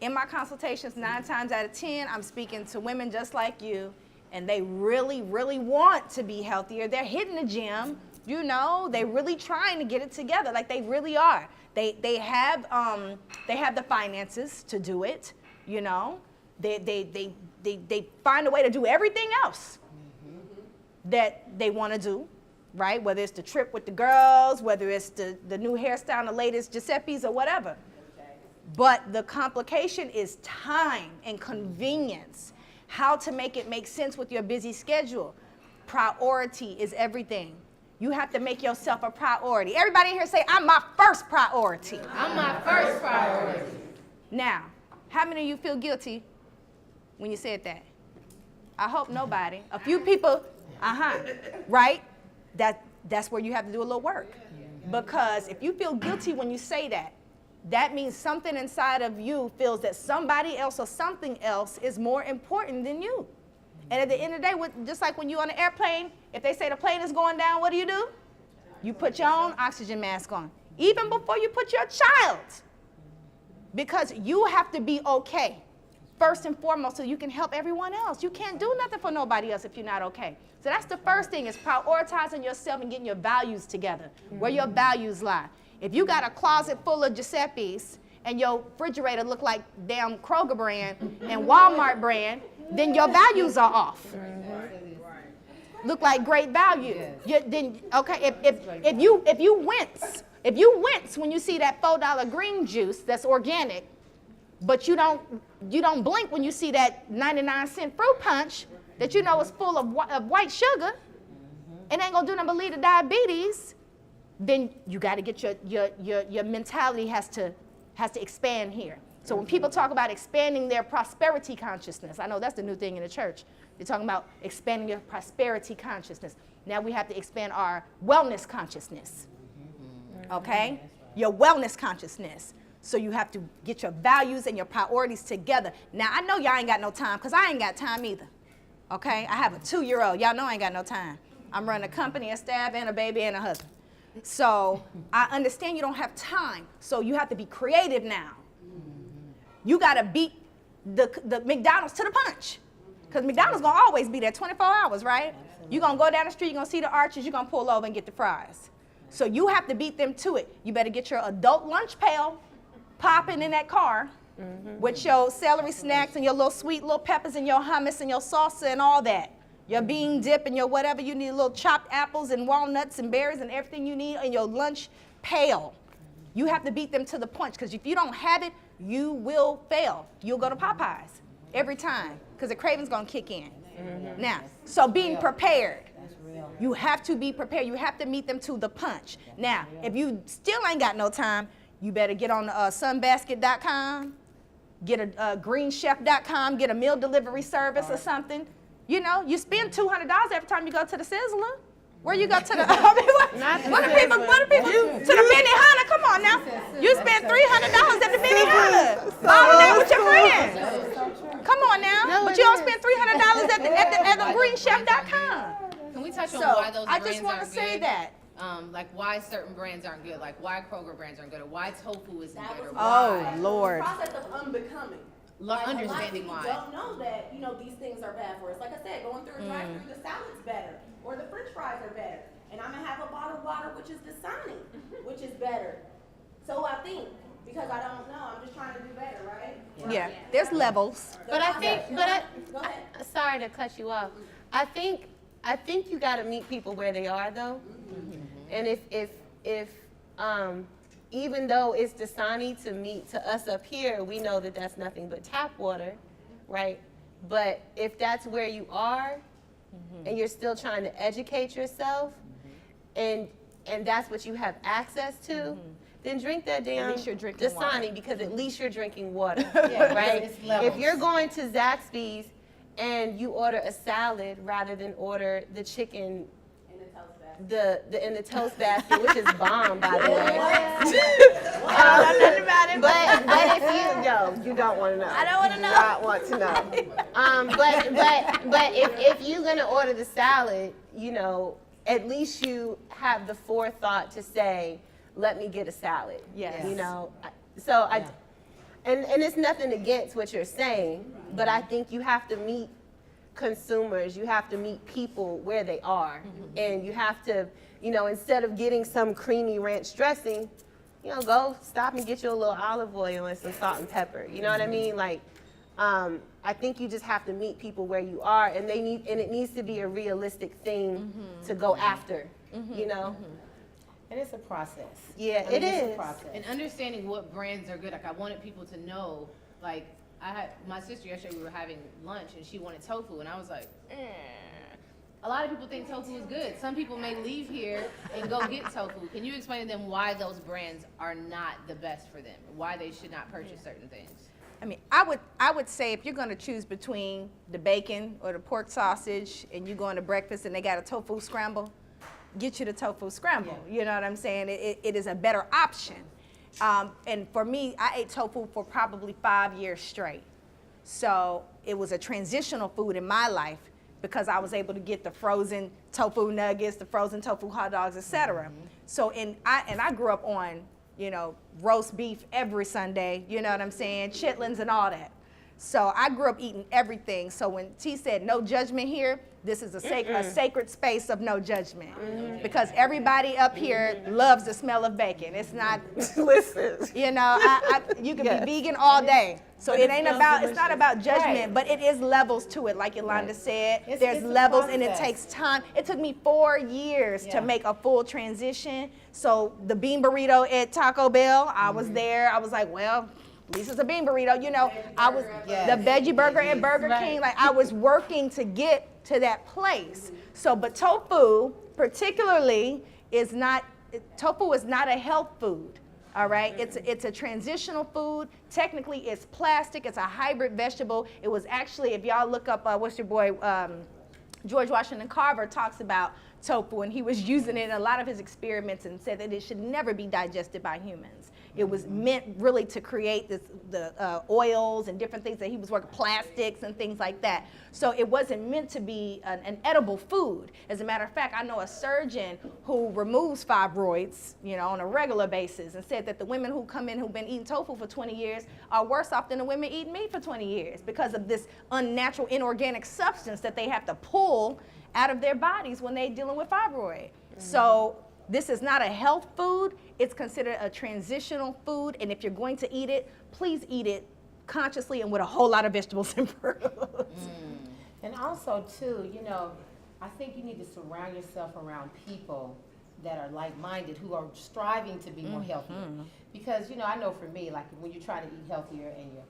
In my consultations, 9 times out of 10, I'm speaking to women just like you, and they really, really want to be healthier. They're hitting the gym, you know, they really trying to get it together, like they really are. They have the finances to do it, you know. They find a way to do everything else that they want to do, right? Whether it's the trip with the girls, whether it's the new hairstyle, the latest Giuseppe's or whatever. But the complication is time and convenience. How to make it make sense with your busy schedule. Priority is everything. You have to make yourself a priority. Everybody in here say, I'm my first priority. I'm my first priority. Now, how many of you feel guilty when you said that? I hope nobody. A few people, right? That's where you have to do a little work. Because if you feel guilty when you say that, that means something inside of you feels that somebody else or something else is more important than you. And at the end of the day, just like when you're on an airplane, if they say the plane is going down, what do? You put your own oxygen mask on, even before you put your child. Because you have to be okay, first and foremost, so you can help everyone else. You can't do nothing for nobody else if you're not okay. So that's the first thing, is prioritizing yourself and getting your values together, where your values lie. If you got a closet full of Giuseppe's and your refrigerator look like damn Kroger brand and Walmart brand, then your values are off. Look like great value. If you wince when you see that $4 green juice that's organic, but you don't blink when you see that 99-cent fruit punch that you know is full of white sugar, and ain't gonna do nothing but lead to diabetes, then you got to get your mentality has to expand here. So when people talk about expanding their prosperity consciousness, I know that's the new thing in the church. They're talking about expanding your prosperity consciousness. Now we have to expand our wellness consciousness. Okay? Your wellness consciousness. So you have to get your values and your priorities together. Now I know y'all ain't got no time, because I ain't got time either. Okay? I have a 2-year-old. Y'all know I ain't got no time. I'm running a company, a staff, and a baby, and a husband. So I understand you don't have time. So you have to be creative now. You got to beat the McDonald's to the punch. Because McDonald's going to always be there 24 hours, right? You're going to go down the street, you're going to see the arches, you're going to pull over and get the fries. So you have to beat them to it. You better get your adult lunch pail popping in that car with your celery snacks and your little sweet little peppers and your hummus and your salsa and all that. Your bean dip and your whatever you need, little chopped apples and walnuts and berries and everything you need in your lunch pail. You have to beat them to the punch, because if you don't have it, you will fail. You'll go to Popeyes every time, because the craving's going to kick in. Now, so being prepared. You have to be prepared. You have to meet them to the punch. Now, if you still ain't got no time, you better get on sunbasket.com, get a greenchef.com, get a meal delivery service or something. You know, you spend $200 every time you go to the Sizzler. Where you go to the, what do people, to the Benihana, come on now. You spend $300 at the Benihana. All day with your friends. Come on now. But you don't spend $300 at the greenchef.com. Can we touch on So why those brands I just want to aren't say good? that. Like why certain brands aren't good, like why Kroger brands aren't good, or why tofu isn't good, or Oh, why Lord. The process of unbecoming. understanding a lot of why. people don't know that, these things are bad for us. Like I said, going through a drive-thru, the salad's better, or the french fries are better. And I'm gonna have a bottle of water, which is Dasani, which is better. So I think, because I don't know, I'm just trying to do better, right? Yeah, there's levels. But I think, Go ahead. sorry to cut you off. I think you got to meet people where they are, though. And if even though it's Dasani to us up here, we know that that's nothing but tap water, right? But if that's where you are, and you're still trying to educate yourself, and that's what you have access to, then drink that damn least you're drinking Dasani, water. because at least you're drinking water, Yeah, right? it's levels. If you're going to Zaxby's and you order a salad rather than order the chicken, in the toast basket, which is bomb, by the way. I don't know nothing about it. But if you don't want to know. I don't want to know. I want to know. But if you're gonna order the salad, at least you have the forethought to say, let me get a salad. Yes. And it's nothing against what you're saying, but I think you have to meet consumers, you have to meet people where they are, and you have to, instead of getting some creamy ranch dressing, go stop and get you a little olive oil and some salt and pepper. You know what I mean? Like, I think you just have to meet people where you are, and it needs to be a realistic thing to go after. you know? And it's a process. Yeah, I mean, it it's a is. process. And understanding what brands are good. Like I wanted people to know, like I had my sister yesterday, we were having lunch and she wanted tofu and I was like, A lot of people think tofu is good. Some people may leave here and go get tofu. Can you explain to them why those brands are not the best for them? Why they should not purchase certain things? I mean, I would say if you're going to choose between the bacon or the pork sausage and you going to breakfast and they got a tofu scramble, get you the tofu scramble. Yeah. You know what I'm saying? It is a better option. And for me, I ate tofu for probably 5 years straight. So it was a transitional food in my life because I was able to get the frozen tofu nuggets, the frozen tofu hot dogs, etc. So I grew up on, you know, roast beef every Sunday, you know what I'm saying, chitlins and all that. So I grew up eating everything. So when T said no judgment here, this is a sacred space of no judgment. Because everybody up here loves the smell of bacon. It's not, Listen. you know, you can be vegan all day. So it ain't about, it's not about judgment, but it is levels to it. Like Yolanda said, there's it's a levels and it process. takes time. It took me 4 years Yeah. to make a full transition. So the bean burrito at Taco Bell, I was there. I was like, well, at least it's a bean burrito. You know, I was Yes. the veggie burger at Burger Right. King. Like I was working to get to that place. So, but tofu particularly is not, tofu is not a health food. All right, it's a transitional food. Technically, it's plastic. It's a hybrid vegetable. It was actually, if y'all look up, what's your boy, George Washington Carver talks about tofu, and he was using it in a lot of his experiments and said that it should never be digested by humans. It was meant really to create the oils and different things that he was working, plastics and things like that. So it wasn't meant to be an edible food. As a matter of fact, I know a surgeon who removes fibroids, you know, on a regular basis, and said that the women who come in who've been eating tofu for 20 years are worse off than the women eating meat for 20 years because of this unnatural inorganic substance that they have to pull out of their bodies when they're dealing with fibroid. So this is not a health food. It's considered a transitional food. And if you're going to eat it, please eat it consciously and with a whole lot of vegetables and fruits. And also, too, you know, I think you need to surround yourself around people that are like-minded, who are striving to be more healthier. Because, you know, I know for me, like when you're trying to eat healthier and your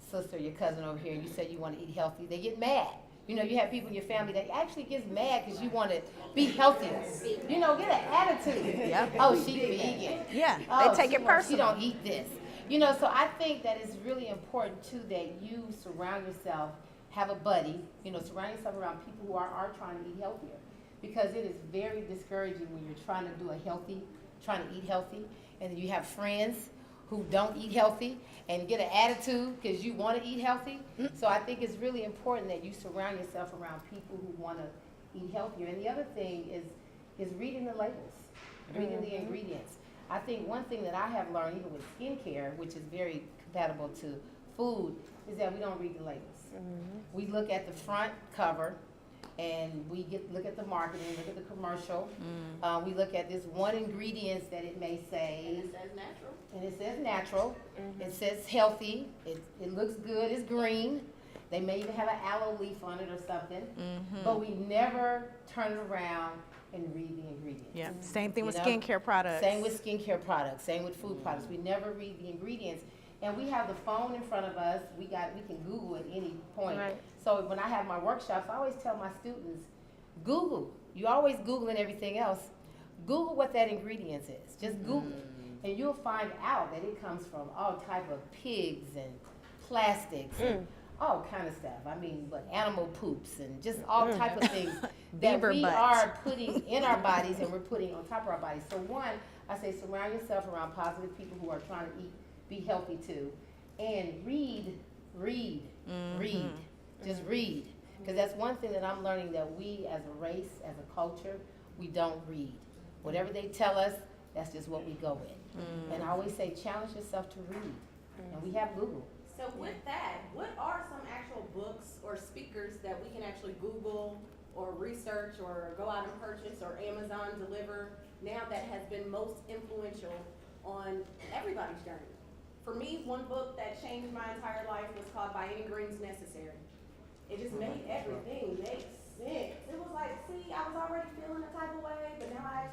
sister, your cousin over here, and you say you want to eat healthy, they get mad. You know, you have people in your family that actually gets mad because you want to be healthier. You know, get an attitude. Yep. Oh, she vegan. Yeah, Oh, they take it She personal. don't eat this. You know, so I think that it's really important too that you surround yourself, have a buddy, you know, surround yourself around people who are trying to eat healthier. Because it is very discouraging when you're trying to trying to eat healthy, and then you have friends who don't eat healthy and get an attitude because you want to eat healthy. So I think it's really important that you surround yourself around people who want to eat healthier. And the other thing is reading the labels, reading the ingredients. I think one thing that I have learned, even with skincare, which is very compatible to food, is that we don't read the labels. We look at the front cover, and we look at the marketing, look at the commercial. We look at this one ingredient that it may say. It says natural. And it says natural. It says healthy. It looks good. It's green. They may even have an aloe leaf on it or something. But we never turn it around and read the ingredients. Yeah, same thing with You know? skincare products. Same with skincare products. Same with food products. We never read the ingredients. And we have the phone in front of us. We can Google at any point. Right. So when I have my workshops, I always tell my students, Google. You're always Googling everything else. Google what that ingredient is. Just Google it. And you'll find out that it comes from all type of pigs and plastics and all kind of stuff. I mean, but animal poops and just all type of things that Beaver we butts. are putting in our bodies and we're putting on top of our bodies. So one, I say surround yourself around positive people who are trying to be healthy too. And read. Just read. Because that's one thing that I'm learning, that we as a race, as a culture, we don't read. Whatever they tell us, that's just what we go with. And I always say, challenge yourself to read. And we have Google. So with that, what are some actual books or speakers that we can actually Google or research or go out and purchase or Amazon deliver now that has been most influential on everybody's journey? For me, one book that changed my entire life was called By Any Means Necessary. It just made everything make sense. It was like, see, I was already feeling a type of way, but now I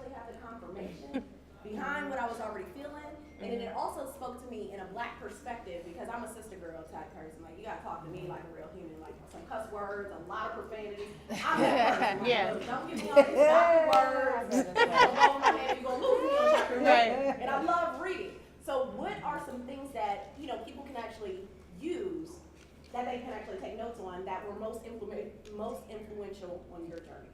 behind what I was already feeling. And then it also spoke to me in a black perspective because I'm a sister girl type person. Like, you gotta talk to me like a real human, like some cuss words, a lot of profanity. I'm that person. Like, Yeah. look, don't give me all these sloppy words. Don't go on my head, you're gonna lose me on chapter one. Right. And I love reading. So what are some things that, you know, people can actually use that they can actually take notes on that were most influential on your journeys?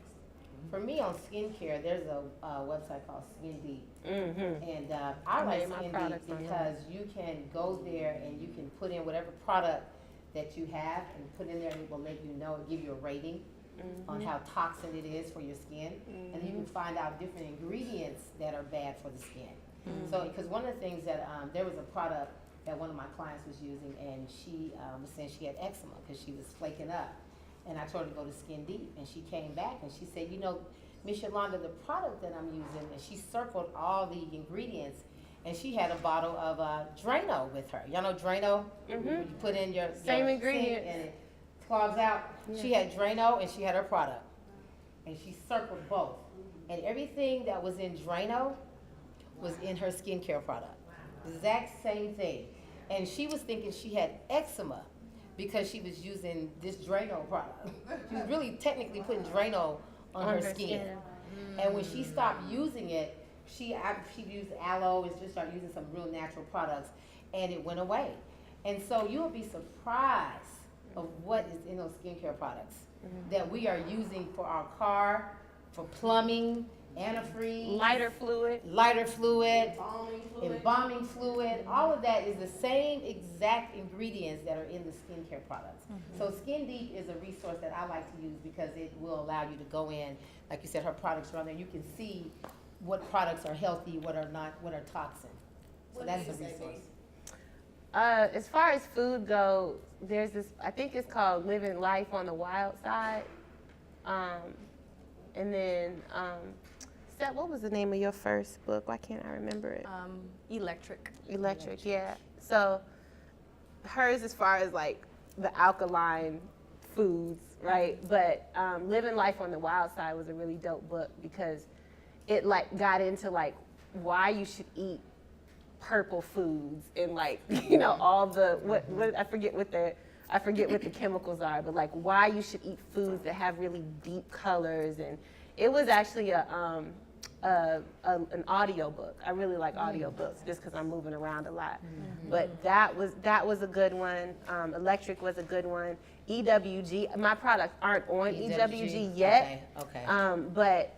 For me on skincare, there's a website called Skin Deep. Mm-hmm. And I like made my Skin products Deep on because you can go there and you can put in whatever product that you have and put in there, and it will let you know, give you a rating on how toxin it is for your skin. And you can find out different ingredients that are bad for the skin. So, because one of the things that, there was a product that one of my clients was using, and she was saying she had eczema because she was flaking up. And I told her to go to Skin Deep, and she came back and she said, you know, Miss Yolanda, the product that I'm using, and she circled all the ingredients, and she had a bottle of Drano with her. Y'all know Drano? You put in your Same your ingredients. sink and it clogs out. She had Drano and she had her product, and she circled both. And everything that was in Drano was in her skincare product. Exact same thing. And she was thinking she had eczema because she was using this Drano product. She was really technically putting Drano on her skin. And when she stopped using it, she used aloe and just started using some real natural products, and it went away. And so you'll be surprised of what is in those skincare products that we are using for our car, for plumbing, antifreeze, Lighter fluid. embalming fluid, all of that is the same exact ingredients that are in the skincare products. So Skin Deep is a resource that I like to use because it will allow you to go in, like you said, her products are on there. You can see what products are healthy, what are not, what are toxin. So that's a resource. As far as food go, there's this, I think it's called Living Life on the Wild Side. And then, Steph, what was the name of your first book? Why can't I remember it? Electric. Electric, yeah. So hers as far as like the alkaline foods, right? But Living Life on the Wild Side was a really dope book because it like got into like why you should eat purple foods and like, you know, all the, what I forget what the chemicals are, but like why you should eat foods that have really deep colors. And it was actually an audio book. I really like audiobooks just because I'm moving around a lot. But that was a good one. Electric was a good one. EWG, my products aren't on EWG yet. Okay. But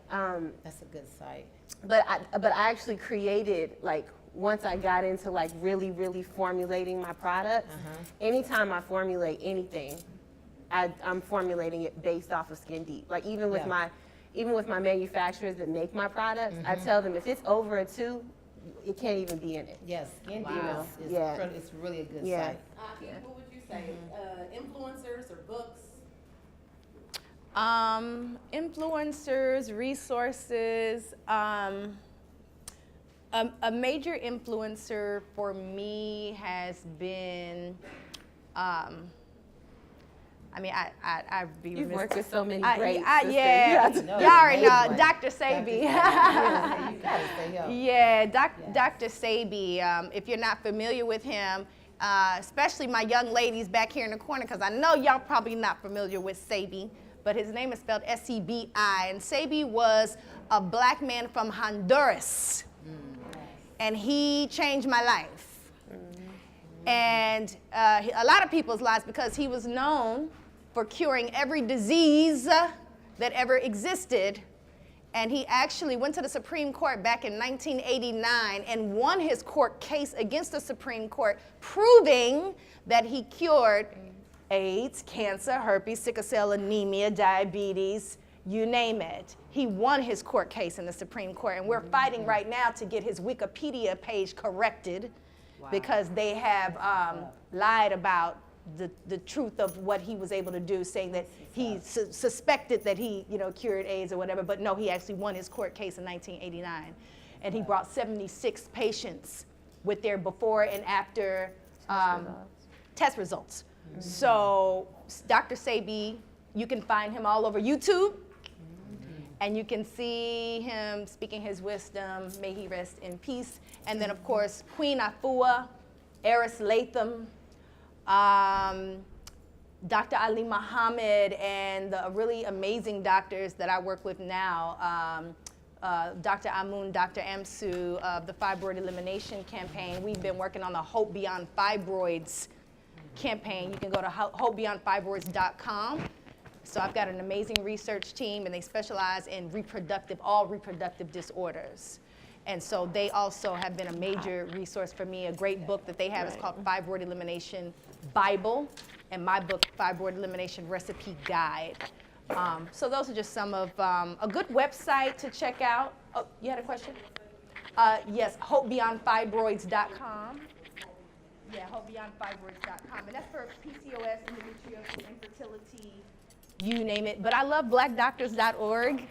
That's a good site. but I actually created, like, once I got into like really formulating my products, anytime I formulate anything, I'm formulating it based off of Skin Deep. Like even with my manufacturers that make my products, I tell them if it's over a 2, it can't even be in it. Yes, Skin Deep Wow. is Yeah. it's really a good Yeah. site. What would you say? Influencers or books? Influencers, resources. A major influencer for me has been, I mean, I'd be You've remiss worked to- with so many I- greats. I- sister. yeah, You know, y'all already know, amazing. Dr. Sabi. You gotta stay up. Yeah, Yes. Dr. Sabi, if you're not familiar with him, especially my young ladies back here in the corner, because I know y'all probably not familiar with Sabi, but his name is spelled S-E-B-I, and Sabi was a black man from Honduras, and he changed my life. And a lot of people's lives, because he was known for curing every disease that ever existed. And he actually went to the Supreme Court back in 1989 and won his court case against the Supreme Court, proving that he cured AIDS, cancer, herpes, sickle cell anemia, diabetes, you name it. He won his court case in the Supreme Court, and we're fighting right now to get his Wikipedia page corrected because they have lied about the truth of what he was able to do, saying that he suspected that he, cured AIDS or whatever, but no, he actually won his court case in 1989. And he brought 76 patients with their before and after test results. So Dr. Sabi, you can find him all over YouTube. And you can see him speaking his wisdom. May he rest in peace. And then, of course, Queen Afua, Eris Latham, Dr. Ali Muhammad, and the really amazing doctors that I work with now, Dr. Amun, Dr. Amsu of the Fibroid Elimination Campaign. We've been working on the Hope Beyond Fibroids campaign. You can go to hopebeyondfibroids.com. So I've got an amazing research team, and they specialize in all reproductive disorders. And so they also have been a major resource for me. A great book that they have is called Fibroid Elimination Bible, and my book, Fibroid Elimination Recipe Guide. So those are just some of a good website to check out. Oh, you had a question? Yes, hopebeyondfibroids.com. Yeah, hopebeyondfibroids.com. And that's for PCOS, endometriosis, infertility, you name it. But I love blackdoctors.org.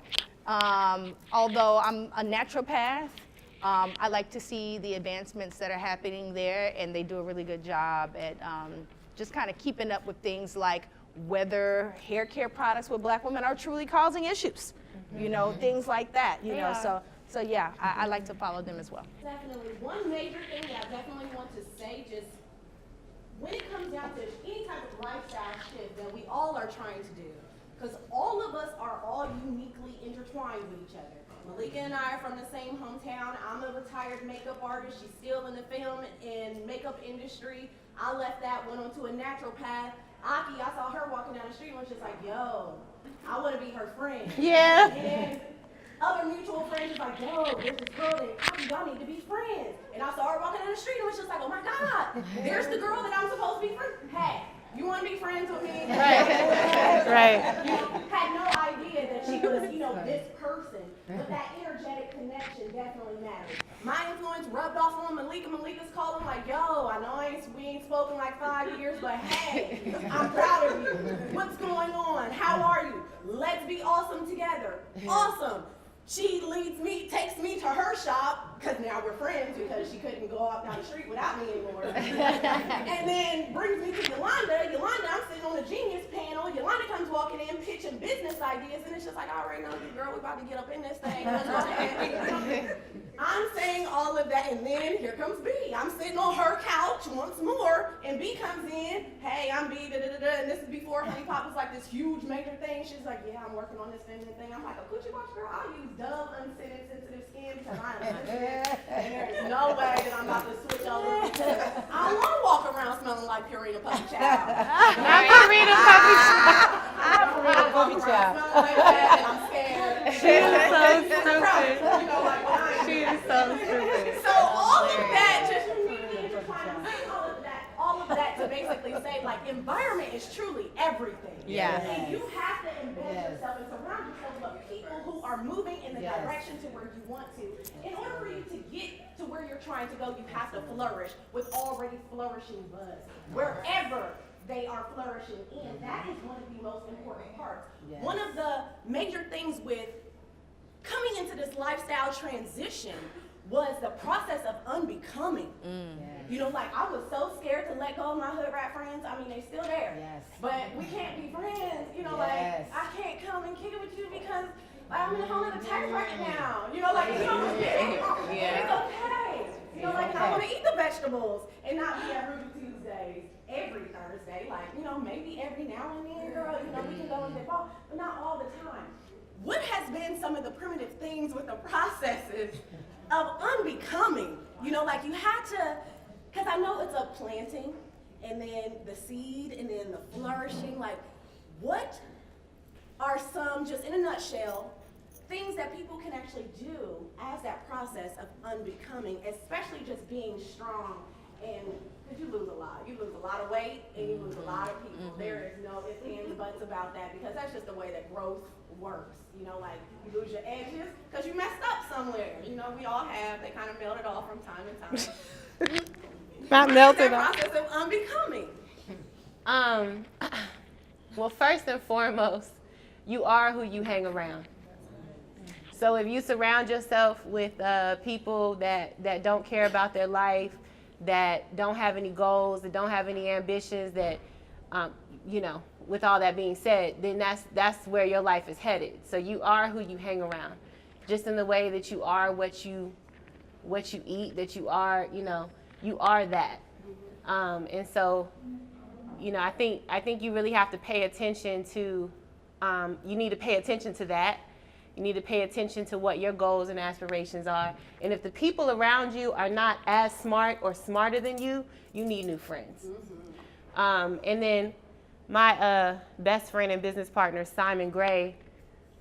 Although I'm a naturopath, I like to see the advancements that are happening there, and they do a really good job at just kind of keeping up with things like whether hair care products with black women are truly causing issues, you know, things like that, you know. So yeah, I like to follow them as well. Definitely. One major thing that I definitely want to say, just when it comes down to any type of lifestyle shift that we all are trying to do, because all of us are all uniquely intertwined with each other. Malika and I are from the same hometown. I'm a retired makeup artist. She's still in the film and makeup industry. I left that, went on to a naturopath. Aki, I saw her walking down the street and was just like, yo, I want to be her friend. Yeah. And other mutual friends was like, yo, there's this girl named Aki, y'all need to be friends. And I saw her walking down the street and was just like, oh my God, there's the girl that I'm supposed to be friends with. Hey, you want to be friends with me? Right. You had no idea that she was, you know, this person. But that energetic connection definitely matters. My influence rubbed off on Malika. Malika's calling like, yo, I know we ain't spoken like 5 years, but hey, I'm proud of you. What's going on? How are you? Let's be awesome together. Awesome. She takes me to her shop, because now we're friends because she couldn't go out down the street without me anymore. And then brings me to Yolanda. Yolanda, I'm sitting on the Genius panel. Yolanda comes walking in, pitching business ideas, and it's just like, I already know you, girl, we're about to get up in this thing. I'm saying all of that, and then here comes B. I'm sitting on her couch once more, and B comes in, hey, I'm B, and this is before Honey Pop was like this huge major thing. She's like, yeah, I'm working on this feminine thing. I'm like, a coochie wash girl, I'll use Dove Unscented Sensitive Skin because I'm sensitive, and there's no way that I'm about to switch over because I don't want to walk around smelling like Purina Puppy Chow. Not Purina Puppy Chow. Purina Puppy Chow. Smelling like that, and I'm scared. She is so stupid. You know, like, She is so stupid. so all of that, just all of that to basically say, like, environment is truly everything. Yeah. And you have to embed yourself and surround yourself with people who are moving in the direction to where you want to. In order for you to get to where you're trying to go, you have to flourish with already flourishing buds. Wherever they are flourishing in, that is one of the most important parts. Yes. One of the major things with coming into this lifestyle transition was the process of unbecoming. You know, like, I was so scared to let go of my hood rat friends. I mean, they still there. Yes. But we can't be friends. You know, Yes. like, I can't come and kick it with you because I'm in a whole other tax bracket now. You know, like, you know, it's okay. You know, like, I want to eat the vegetables and not be at Ruby Tuesdays every Thursday. Like, you know, maybe every now and then, girl, you know, we can go and dip off, but not all the time. What has been some of the primitive things with the processes of unbecoming? You know, like, you had to, because I know it's a planting, and then the seed, and then the flourishing. Like, what are some, just in a nutshell, things that people can actually do as that process of unbecoming, especially just being strong? And because you lose a lot. You lose a lot of weight, and you lose a lot of people. There is no ifs, ands, buts about that, because that's just the way that growth works. You know, like, you lose your edges because you messed up somewhere. You know, we all have. They kind of melted off from time to time. Not melted off. Process of unbecoming. Well, first and foremost, you are who you hang around. So if you surround yourself with people that don't care about their life, that don't have any goals, that don't have any ambitions, that, you know, with all that being said, then that's where your life is headed. So you are who you hang around, just in the way that you are what you eat, that you are, you are that. And so, I think you really have to pay attention to, you need to pay attention to that. You need to pay attention to what your goals and aspirations are. And if the people around you are not as smart or smarter than you, you need new friends. And then my best friend and business partner, Simon Gray,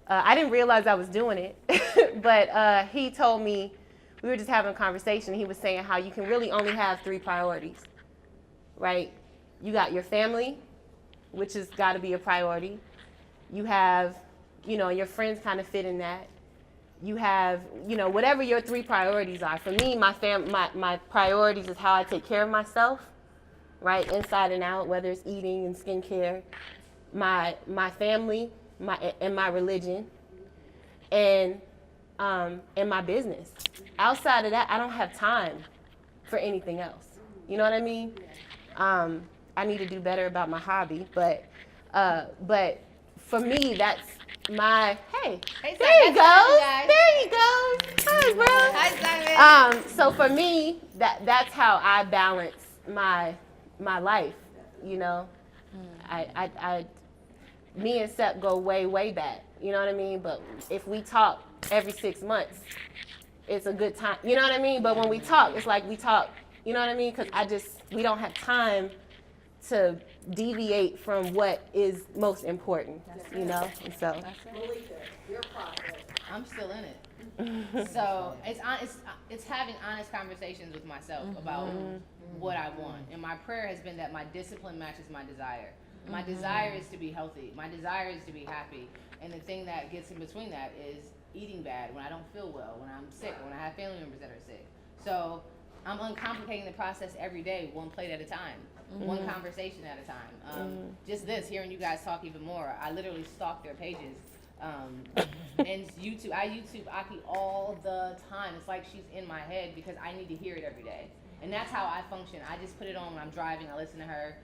I didn't realize I was doing it, but he told me, we were just having a conversation. He was saying how you can really only have 3 priorities, right? You got your family, which has got to be a priority. You have, your friends kind of fit in that. You have, whatever your 3 priorities are. For me, my priorities is how I take care of myself, right, inside and out, whether it's eating and skincare, my family, and my religion, and my business. Outside of that, I don't have time for anything else. You know what I mean? I need to do better about my hobby, but for me, that's my, hey, there you go, there you go. Hi, bro. Hi, Simon. So for me, that's how I balance my life. Me and Sep go way back. You know what I mean? But if we talk every 6 months, it's a good time. You know what I mean? But when we talk, it's like we talk. You know what I mean? Because we don't have time to deviate from what is most important. And so. Malika, your process. I'm still in it. So it's having honest conversations with myself about what I want. And my prayer has been that my discipline matches my desire. My desire is to be healthy. My desire is to be happy. And the thing that gets in between that is eating bad when I don't feel well, when I'm sick, when I have family members that are sick. So I'm uncomplicating the process every day, one plate at a time, one conversation at a time. Just this, hearing you guys talk even more, I literally stalk their pages. And YouTube, I YouTube Aki all the time. It's like she's in my head because I need to hear it every day. And that's how I function. I just put it on when I'm driving, I listen to her.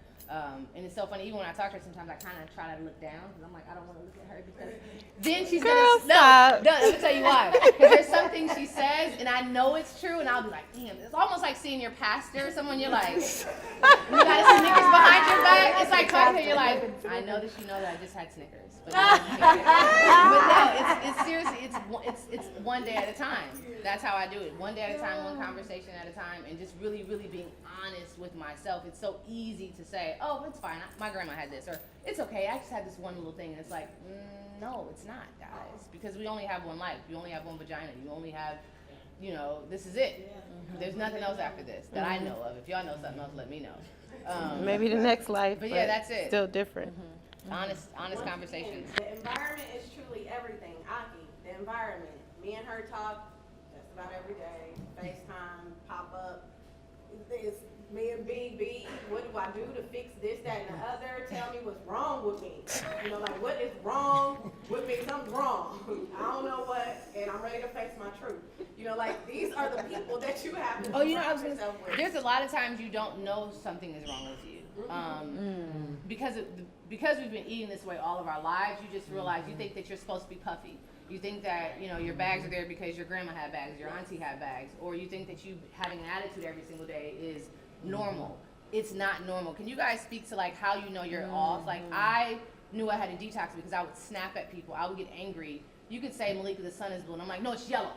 And it's so funny, even when I talk to her, sometimes I kind of try to look down because I'm like, I don't want to look at her because then she's gonna stop. No, let me tell you why. Because there's something she says, and I know it's true, and I'll be like, damn. It's almost like seeing your pastor or someone. You're like, you got Snickers behind your back. It's like talking to her. You're like, I know that you know that I just had Snickers, but no, it's seriously, it's one day at a time. That's how I do it. One day at a time, one conversation at a time, and just really being honest with myself. It's so easy to say, oh, it's fine. My grandma had this, or it's okay. I just had this one little thing, and it's like, no, it's not, guys, because we only have one life. You only have one vagina. You only have, this is it. There's nothing else after this that I know of. If y'all know something else, let me know. Maybe the next life, but yeah, that's it. Still different. Honest conversations. The environment is truly everything. Aki, the environment. Me and her talk just about every day. FaceTime, pop up. It's me and BB. What do I do to fix this, that, and the other? Tell me what's wrong with me. What is wrong with me? Something's wrong. I don't know what, and I'm ready to face my truth. These are the people that you have to surround yourself with. There's a lot of times you don't know something is wrong with you. Because we've been eating this way all of our lives, you just realize you think that you're supposed to be puffy. You think that, your bags are there because your grandma had bags, your auntie had bags, or you think that you having an attitude every single day is normal. It's not normal. Can you guys speak to how you know you're off? I knew I had a detox because I would snap at people. I would get angry. You could say, Malika, the sun is blue, and I'm like, no, it's yellow.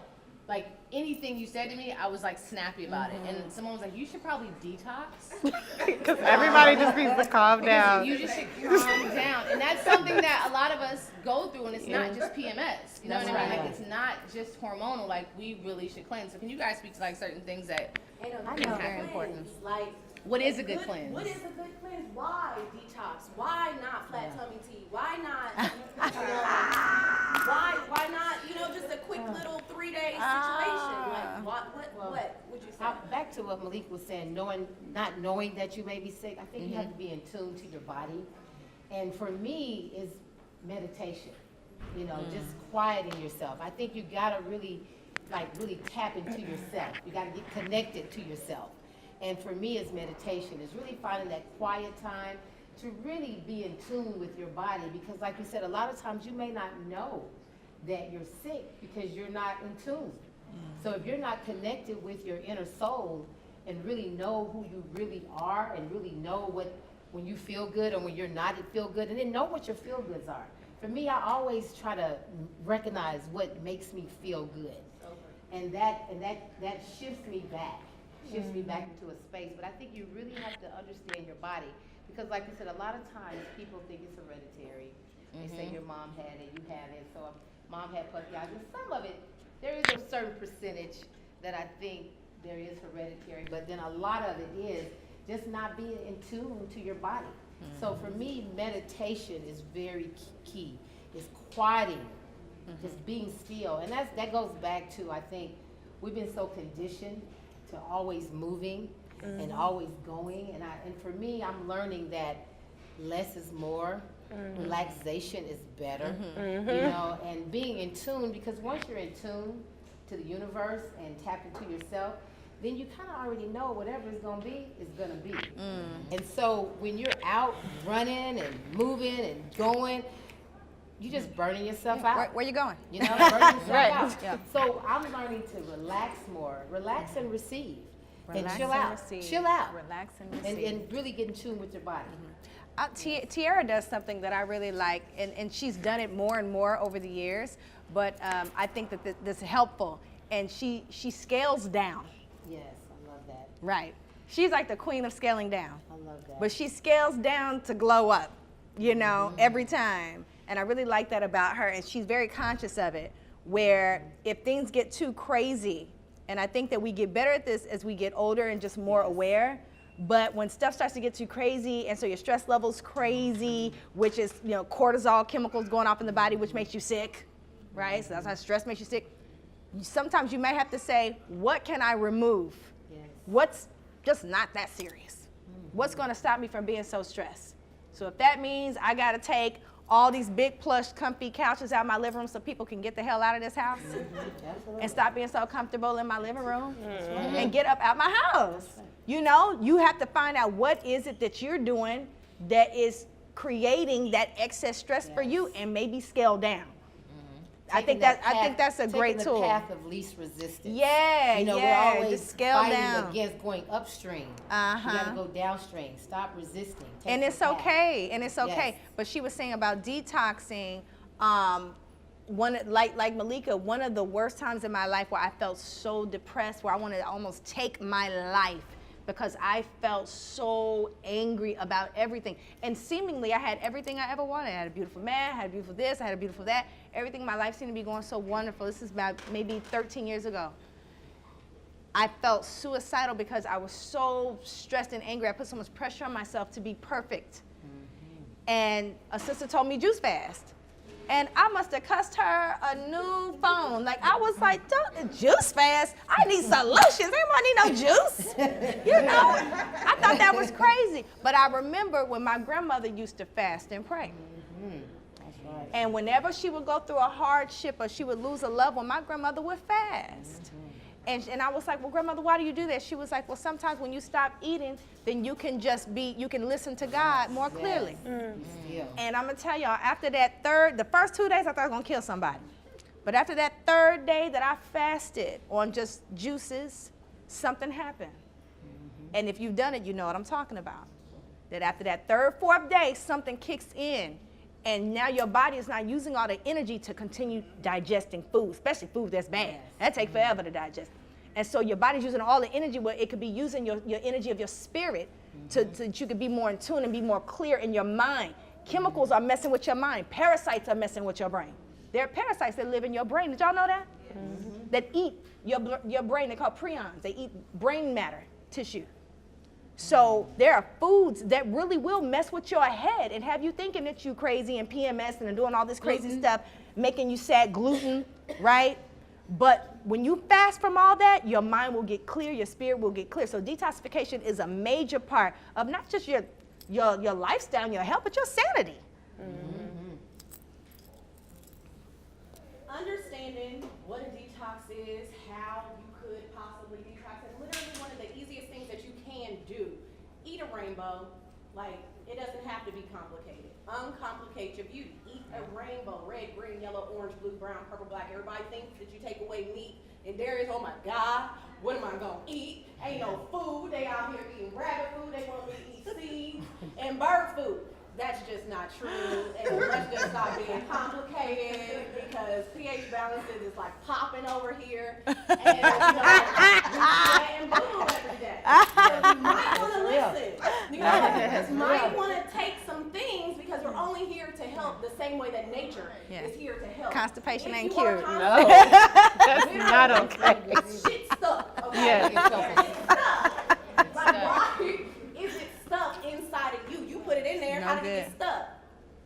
Anything you said to me, I was snappy about it. And someone was like, you should probably detox. Because everybody just needs to calm down. You just should calm down. And that's something that a lot of us go through, and it's not just PMS. You know what I mean? It's not just hormonal. We really should cleanse. So can you guys speak to very things that I know very important. What is a good cleanse? What is a good cleanse? Why detox? Why not flat tummy tea? Why not? Why not? Just a quick little 3-day situation. What would you say? Back to what Malik was saying, not knowing that you may be sick. I think you have to be in tune to your body, and for me, is meditation. Just quieting yourself. I think you gotta really tap into yourself. You gotta get connected to yourself. And for me, it's meditation. It's really finding that quiet time to really be in tune with your body, because like you said, a lot of times you may not know that you're sick because you're not in tune. So if you're not connected with your inner soul and really know who you really are and really know what, when you feel good or when you're not, it feel good, and then know what your feel goods are. For me, I always try to recognize what makes me feel good. And that shifts me back into a space. But I think you really have to understand your body, because like you said, a lot of times people think it's hereditary. They say your mom had it, you have it. So if mom had puffy eyes, and some of it, there is a certain percentage that I think there is hereditary, but then a lot of it is just not being in tune to your body. So for me, meditation is very key. It's quieting, just being still. And that goes back to, I think, we've been so conditioned to always moving and always going. And for me, I'm learning that less is more. Relaxation is better, you know, and being in tune, because once you're in tune to the universe and tap into yourself, then you kind of already know whatever it's going to be is going to be. And so when you're out running and moving and going, you're just burning yourself out. Where you going? You know, burning yourself Right. out. Yeah. So I'm learning to relax more, relax and receive, and Relax chill and out, receive. chill out, Relax and receive. and really get in tune with your body. Tiara does something that I really like, and she's done it more and more over the years, but I think that this is helpful, and she scales down. Yes, I love that. Right. She's like the queen of scaling down. I love that. But she scales down to glow up, you know, every time. And I really like that about her, and she's very conscious of it, where if things get too crazy, and I think that we get better at this as we get older and just more aware, but when stuff starts to get too crazy, and so your stress level's crazy, which is, you know, cortisol chemicals going off in the body, which makes you sick, right? So that's how stress makes you sick. Sometimes you might have to say, what can I remove? Yes. What's just not that serious? What's going to stop me from being so stressed? So if that means I got to take all these big plush comfy couches out of my living room so people can get the hell out of this house and stop being so comfortable in my living room and get up out my house. You know, you have to find out what is it that you're doing that is creating that excess stress for you, and maybe scale down. I think that's a great tool. Taking the path of least resistance. Yeah, you know, yeah, we're always just scale fighting down. against going upstream. You gotta go downstream. Stop resisting. Take And the it's path. okay, and it's okay. Yes. But she was saying about detoxing. Like Malika, one of the worst times in my life where I felt so depressed, where I wanted to almost take my life, because I felt so angry about everything. And seemingly I had everything I ever wanted. I had a beautiful man, I had a beautiful this, I had a beautiful that. Everything in my life seemed to be going so wonderful. This is about maybe 13 years ago. I felt suicidal because I was so stressed and angry. I put so much pressure on myself to be perfect. And a sister told me juice fast. And I must have cussed her a new phone. Like, I was like, don't juice fast. I need solutions. Everybody need no juice. You know, I thought that was crazy. But I remember when my grandmother used to fast and pray. That's right. And whenever she would go through a hardship or she would lose a loved one, my grandmother would fast. And I was like, well, grandmother, why do you do that? She was like, well, sometimes when you stop eating, then you can you can listen to God more clearly. Still. And I'm gonna tell y'all, after that the first 2 days I thought I was gonna kill somebody. But after that third day that I fasted on just juices, something happened. And if you've done it, you know what I'm talking about. That after that third, fourth day, something kicks in. And now your body is not using all the energy to continue digesting food, especially food that's bad. That takes forever to digest. And so your body's using all the energy, where it could be using your energy of your spirit so that you could be more in tune and be more clear in your mind. Chemicals are messing with your mind. Parasites are messing with your brain. There are parasites that live in your brain. Did y'all know that? That eat your brain. They're called prions. They eat brain matter, tissue. So there are foods that really will mess with your head and have you thinking that you crazy and PMS and doing all this crazy stuff, making you sad, gluten, right? But when you fast from all that, your mind will get clear, your spirit will get clear. So detoxification is a major part of not just your lifestyle and your health, but your sanity. Understanding what a detox is, how you could possibly detox, and literally one of the easiest things that you can do. Eat a rainbow. Like, It doesn't have to be complicated. Uncomplicate your beauty. Eat a rainbow, red, green, yellow, orange, blue, brown, purple, black. Everybody thinks that you take away meat and dairy. Oh my God, what am I gonna eat? Ain't no food. They out here eating rabbit food. They want me to eat seeds and bird food. That's just not true. And let's just stop being complicated because pH balances is like popping over here. And you know, and boo every day. So you might want to listen. You guys might want to take some things because we're only here to help the same way that nature is here to help. Constipation If ain't you are cute. constipated, That's not okay. shit stuck. Okay? Yeah. It's stuck. Like, why is it stuck inside of you? You put it in there. No How did it good. get stuck?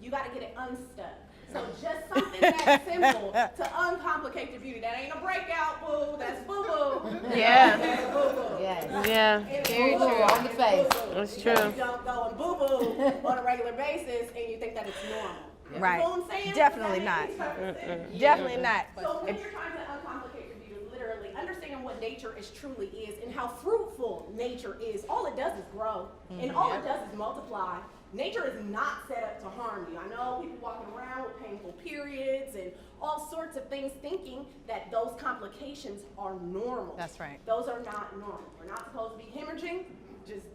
You got to get it unstuck. So just something that simple to uncomplicate the beauty. That ain't a breakout, boo. That's boo boo. Yeah. That's boo boo. Yes. Yeah. It's Very boo-boo. true. On the face. Boo-boo. That's Because true. You don't go and boo boo on a regular basis and you think that it's normal. Right. You know what I'm saying? Definitely That not. makes perfect sense. Definitely not. So when you're trying to uncomplicate your beauty, literally understanding what nature is truly is and how fruitful nature is, all it does is grow. And all it does is multiply. Nature is not set up to harm you. I know people walking around with painful periods and all sorts of things thinking that those complications are normal. That's right. Those are not normal. We're not supposed to be hemorrhaging. Just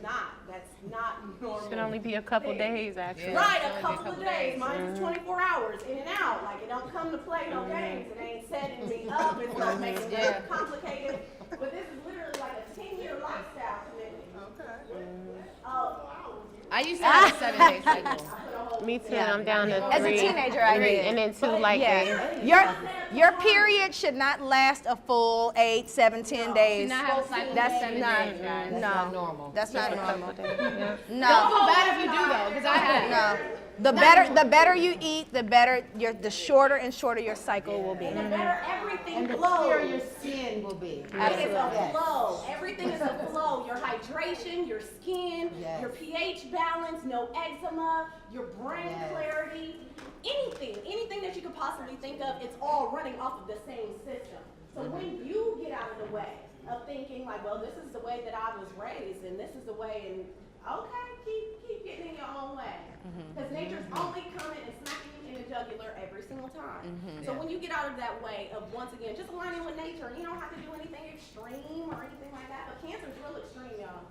not. That's not normal. Should only be a couple days, actually. Right, Only a be a couple couple of days. days. Mine is 24 hours in and out. Like it don't come to play no games. It ain't setting me up. It's not making it complicated. But this is literally like a 10-year lifestyle commitment. Okay. Oh, I used to have a 7-day cycle. Me too. I'm down to As a 3. teenager, I 3, did. and then 2 like Yeah. Your period should not last a full 8, 7, 10 days. Should not have a cycle That's of 7 not days, guys. no not normal. That's not normal. Don't No. feel bad if you do though, because I have. No. The better you eat, the shorter and shorter your cycle will be. and the better everything And the flows. clearer your skin will be. It's a flow. Everything is a flow. Your hydration, your skin, Yes. your pH balance, no eczema, your brain Yes. clarity, anything that you could possibly think of, it's all running off of the same system. So when you get out of the way of thinking like, well, this is the way that I was raised and this is the way, and okay, keep getting in your own way. Because nature's only coming and smacking you in the jugular every single time. So when you get out of that way of, once again, just aligning with nature, and you don't have to do anything extreme or anything like that, but cancer's real extreme, y'all.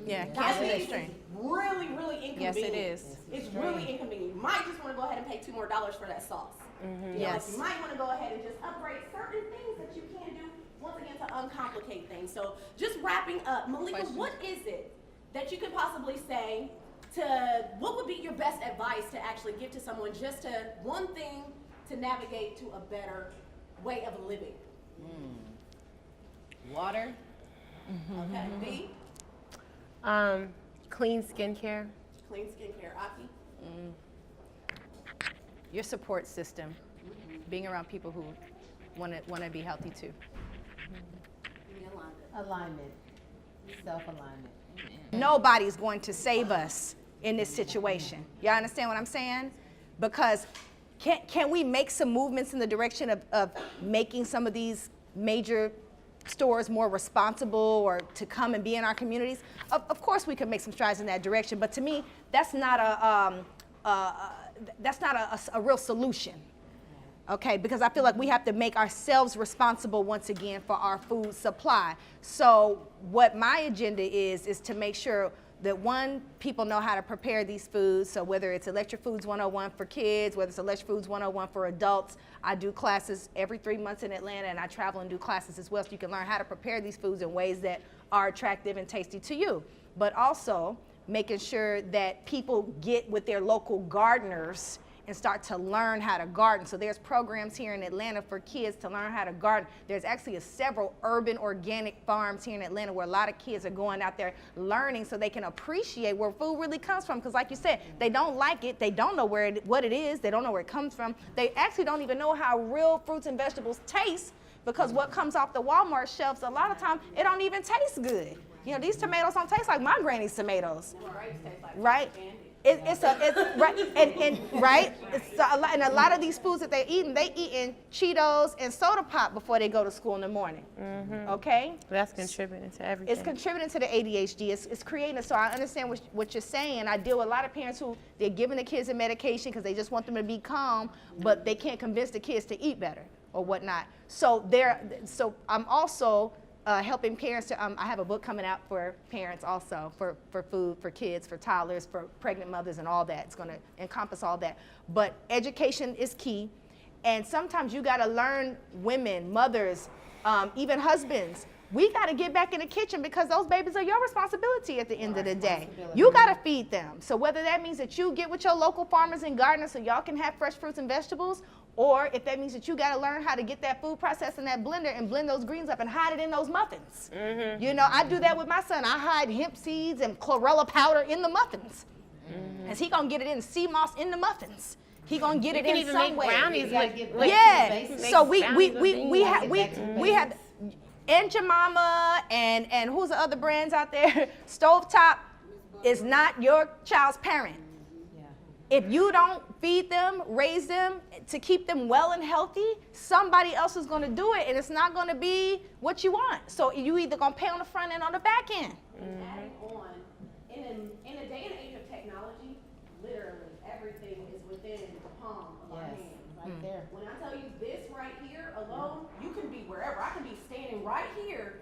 Yeah, cancer is Diabetes extreme. really, really inconvenient. Yes, it is. It's really inconvenient. You might just want to go ahead and pay $2 more for that sauce. You know, Yes. you might want to go ahead and just upgrade certain things that you can do, once again, to uncomplicate things. So just wrapping up, Malika, what is it that you could possibly say what would be your best advice to actually give to someone, just to one thing to navigate to a better way of living? Water. Okay, B, clean skincare. clean skincare. Aki? Your support system, being around people who want to be healthy too. Yolanda. Alignment. Self-alignment. Nobody's going to save us in this situation. Y'all understand what I'm saying? Because can we make some movements in the direction of making some of these major stores more responsible or to come and be in our communities? Of course we can make some strides in that direction, but to me, that's not a real solution. Okay, because I feel like we have to make ourselves responsible once again for our food supply. So what my agenda is to make sure that, one, people know how to prepare these foods. So whether it's Electric Foods 101 for kids, whether it's Electric Foods 101 for adults, I do classes every 3 months in Atlanta, and I travel and do classes as well, so you can learn how to prepare these foods in ways that are attractive and tasty to you. But also making sure that people get with their local gardeners and start to learn how to garden. So there's programs here in Atlanta for kids to learn how to garden. There's actually several urban organic farms here in Atlanta where a lot of kids are going out there learning so they can appreciate where food really comes from. Because like you said, they don't like it, they don't know what it is, they don't know where it comes from. They actually don't even know how real fruits and vegetables taste, because what comes off the Walmart shelves, a lot of times, it don't even taste good. You know, these tomatoes don't taste like my granny's tomatoes, Grapes taste like right? candy. It's right, and right. And a lot of these foods that they eating Cheetos and soda pop before they go to school in the morning. Okay. That's contributing to everything. It's contributing to the ADHD. It's creating it. So I understand what you're saying. I deal with a lot of parents who they're giving the kids a medication because they just want them to be calm, but they can't convince the kids to eat better or whatnot. So I'm also helping parents to. I have a book coming out for parents also for food for kids, for toddlers, for pregnant mothers, and all that. It's going to encompass all that. But education is key, and sometimes you got to learn women, mothers, even husbands. We got to get back in the kitchen because those babies are your responsibility at the end of the day. You got to feed them. So whether that means that you get with your local farmers and gardeners so y'all can have fresh fruits and vegetables, or if that means that you got to learn how to get that food processed in that blender and blend those greens up and hide it in those muffins. You know, I do that with my son. I hide hemp seeds and chlorella powder in the muffins. Because he going to get it in sea moss in the muffins. He going to get it in some way. You can even make brownies with Yeah. So we we have Aunt Jemima and who's the other brands out there? Stovetop is not your child's parent. If you don't feed them, raise them to keep them well and healthy, somebody else is going to do it, and it's not going to be what you want. So you either going to pay on the front end or the back end. Adding on, in a day and age of technology, literally everything is within the palm of our hands. Right there. When I tell you this right here alone, you can be wherever. I can be standing right here,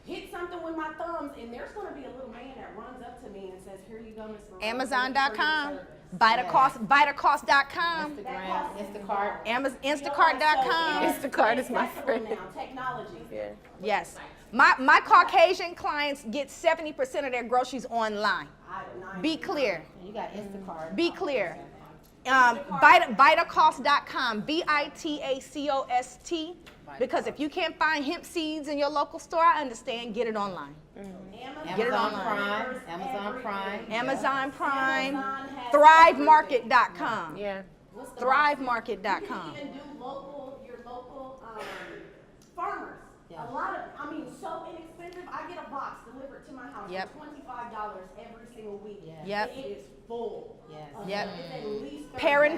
hit something with my thumbs, and there's going to be a little man that runs up to me and says, "Here you go, Miss Morales." Amazon.com, Vitacost.com, Instagram, Instacart. Instacart.com. Instacart is my friend. Now, technology. Yes. My Caucasian clients get 70% of their groceries online. Be clear. You got Instacart. Be clear. Vitacost.com, Vitacost. Because if you can't find hemp seeds in your local store, I understand, get it online. Get it online. Amazon Prime. Amazon Prime, ThriveMarket.com. Yeah. ThriveMarket.com. Even do your local farmers. A lot of, so inexpensive. I get a box delivered to my house Yep. for $25 every single week. Yep. And it is full. Yes. Yep. It's at least 30 Perrin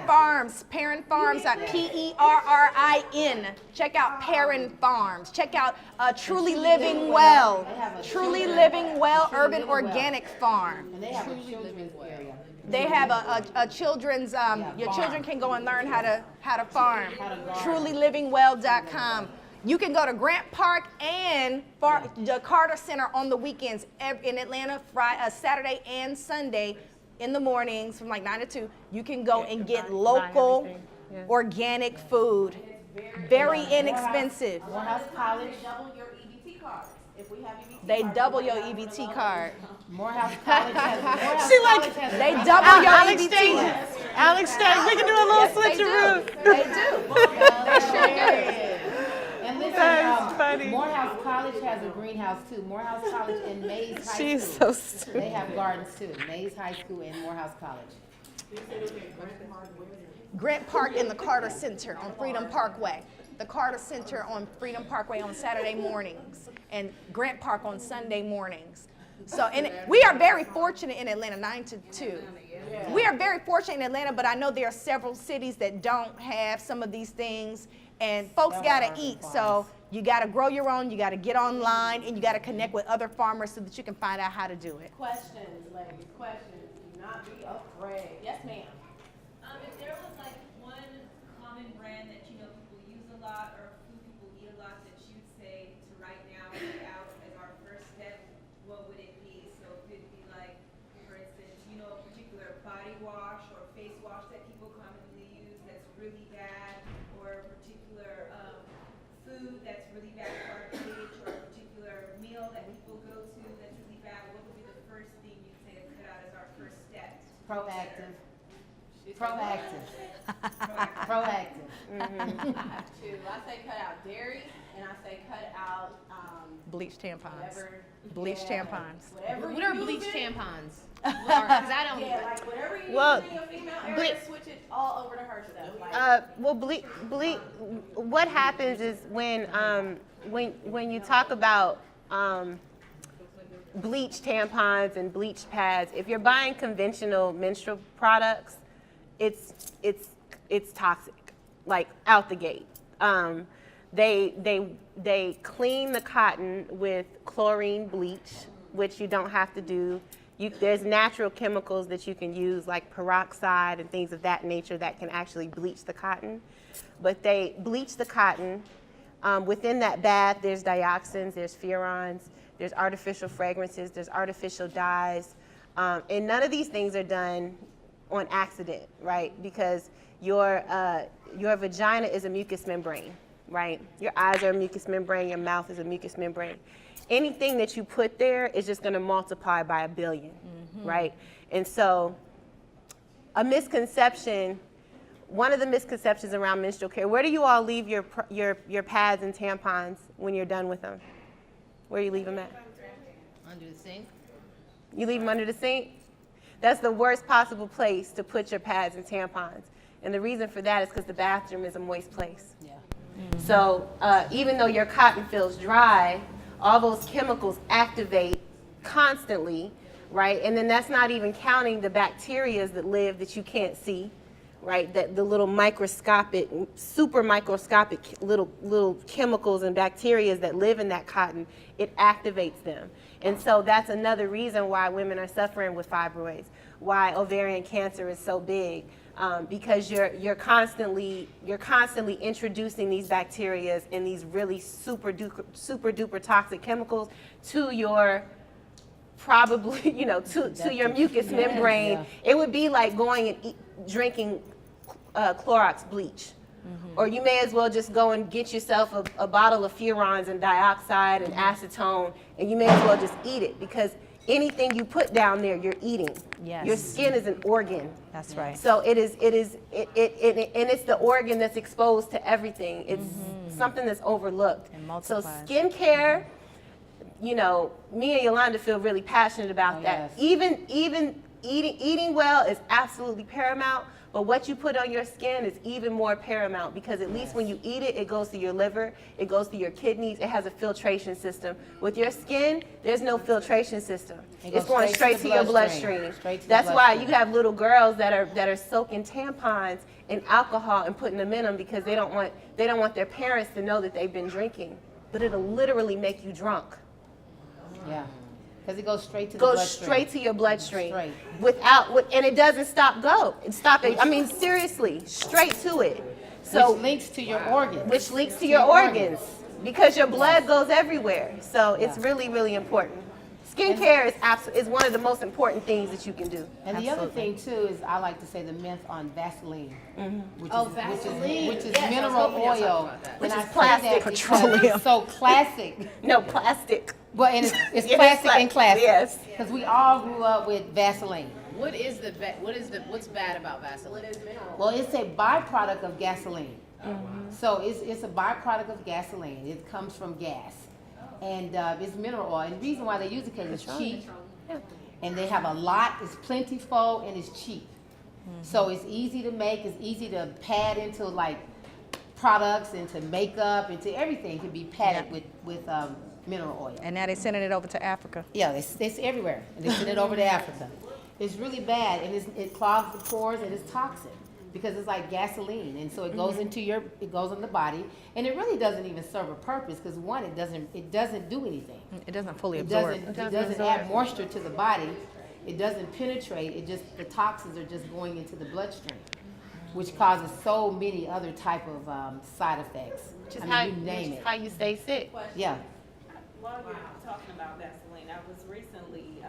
Farms at PERRIN. Check out Perrin Farms. Check out Truly Living Well. Truly Living Well Urban Organic Farm. And they have a children's area. They have a children's, your children can go and learn how to farm. TrulyLivingWell.com. You can go to Grant Park and the Carter Center on the weekends in Atlanta, Saturday and Sunday in the mornings from like 9 to 2. You can go and get local organic food. Very inexpensive. Morehouse College. double your EBT cards. If we have EBT They cards, double we your have EBT card. Morehouse College has. They double your Alex EBT. Changes. Alex Changes. We can do a little switcheroo. They do. They sure do. And listen, That's funny. Morehouse College has a greenhouse too. Morehouse College and Mays High She's School. so stupid. They have gardens too. Mays High School and Morehouse College. Grant Park and the Carter Center on Freedom Parkway. The Carter Center on Freedom Parkway on Saturday mornings, and Grant Park on Sunday mornings. So, and we are very fortunate in Atlanta, 9 to 2. We are very fortunate in Atlanta, but I know there are several cities that don't have some of these things, and folks gotta eat. So you gotta grow your own, you gotta get online, and you gotta connect with other farmers so that you can find out how to do it. Questions, ladies, questions. Do not be afraid. Yes, ma'am. If there was like one common brand that you know people use a lot or food people eat a lot that you'd say to right now put out as our first step, what would it be? So it could be like, for instance, you know, a particular body wash or face wash that people commonly use that's really bad, or a particular food that's really bad for our age, or a particular meal that people go to that's really bad. What would be the first thing you'd say to put out as our first step? Proactive. Proactive. Proactive. I have two. I say cut out dairy, and I say cut out Bleach tampons. whatever. Bleach yeah, tampons. Whatever What you are use bleach it, tampons? Because I don't. Yeah, like whatever you Well, use in your female area, switch it all over to her stuff. Like, What happens is when you talk about bleach tampons and bleach pads. If you're buying conventional menstrual products, it's toxic, like out the gate. They clean the cotton with chlorine bleach, which you don't have to do. There's natural chemicals that you can use, like peroxide and things of that nature, that can actually bleach the cotton. But they bleach the cotton. Within that bath, there's dioxins, there's furans, there's artificial fragrances, there's artificial dyes. And none of these things are done on accident, right? Because your vagina is a mucous membrane, right? Your eyes are a mucous membrane, your mouth is a mucous membrane. Anything that you put there is just gonna multiply by 1 billion, right? And so a misconception, one of the misconceptions around menstrual care, where do you all leave your pads and tampons when you're done with them? Where do you leave them at? Under the sink. You leave them under the sink? That's the worst possible place to put your pads and tampons. And the reason for that is because the bathroom is a moist place. Yeah. So even though your cotton feels dry, all those chemicals activate constantly, right? And then that's not even counting the bacteria that you can't see, right? That the little microscopic, super microscopic little chemicals and bacteria that live in that cotton, it activates them. And so that's another reason why women are suffering with fibroids, why ovarian cancer is so big. Because you're constantly introducing these bacteria and these really super duper toxic chemicals to your probably to your mucous membrane. Yeah. It would be like going and drinking Clorox bleach. Or you may as well just go and get yourself a bottle of furans and dioxide and acetone, and you may as well just eat it, because anything you put down there, you're eating. Yes. Your skin is an organ. That's right. So and it's the organ that's exposed to everything. It's something that's overlooked. And So multiplies. skincare, me and Yolanda feel really passionate about that. yes. Even eating well is absolutely paramount, but what you put on your skin is even more paramount, because at least when you eat it, it goes to your liver, it goes to your kidneys, it has a filtration system. With your skin, there's no filtration system. It goes It's going straight to to the your bloodstream. bloodstream. Straight to the That's why bloodstream. you have little girls that are soaking tampons in alcohol and putting them in them, because they don't want their parents to know that they've been drinking. But it'll literally make you drunk. Yeah. Because it goes straight to the Goes bloodstream. straight to your bloodstream. Straight. And it doesn't stop it. I mean, seriously, straight to it. So Which links to your organs. which leaks to your organs, because your blood goes everywhere. So it's Yeah. really, really important. Skincare is one of the most important things that you can do. And the other thing too is, I like to say, the myth on Vaseline, which Oh, is, Vaseline. which is Yes, I was mineral hoping y'all talked oil, about that. Which and is I say plastic. that because Petroleum. it's so classic. No, plastic. Well, and it's Yeah, plastic and classic. Yes. Because we all grew up with Vaseline. What's bad about Vaseline? Well, it's a byproduct of gasoline. So it's a byproduct of gasoline. It comes from gas, and it's mineral oil. And the reason why they use it because it's cheap, and they have a lot. It's plentiful and it's cheap. So it's easy to make. It's easy to pad into like products, into makeup, into everything can be padded with mineral oil. And now they're sending it over to Africa. Yeah, it's everywhere, and they send it over to Africa. It's really bad, and it clogs the pores, and it's toxic because it's like gasoline, and so it goes into it goes in the body, and it really doesn't even serve a purpose, because one, it doesn't do anything. It doesn't fully It absorb. doesn't add moisture to the body. It doesn't penetrate. The toxins are just going into the bloodstream, which causes so many other type of side effects. Which is you name it. how you stay sick. Yeah. While you're talking about Vaseline, I was recently,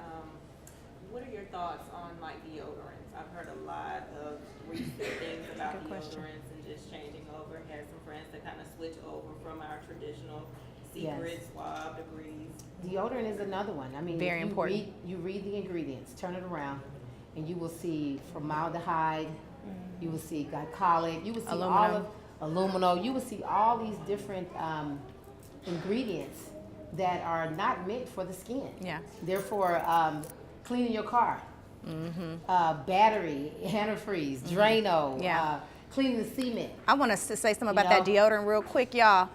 what are your thoughts on like deodorants? I've heard a lot of recent things about Good question. deodorants and just changing over. Had some friends that kind of switch over from our traditional Yes. secret swab degrees. Deodorant is another one. I mean, Very if important. you read the ingredients, turn it around, and you will see formaldehyde, you will see glycolic, you will see all of aluminum, you will see all these different ingredients that are not meant for the skin. Yeah. Therefore, cleaning your car, battery, antifreeze, Drano, Yeah. cleaning the cement. I want to say something about You that know? deodorant real quick, y'all.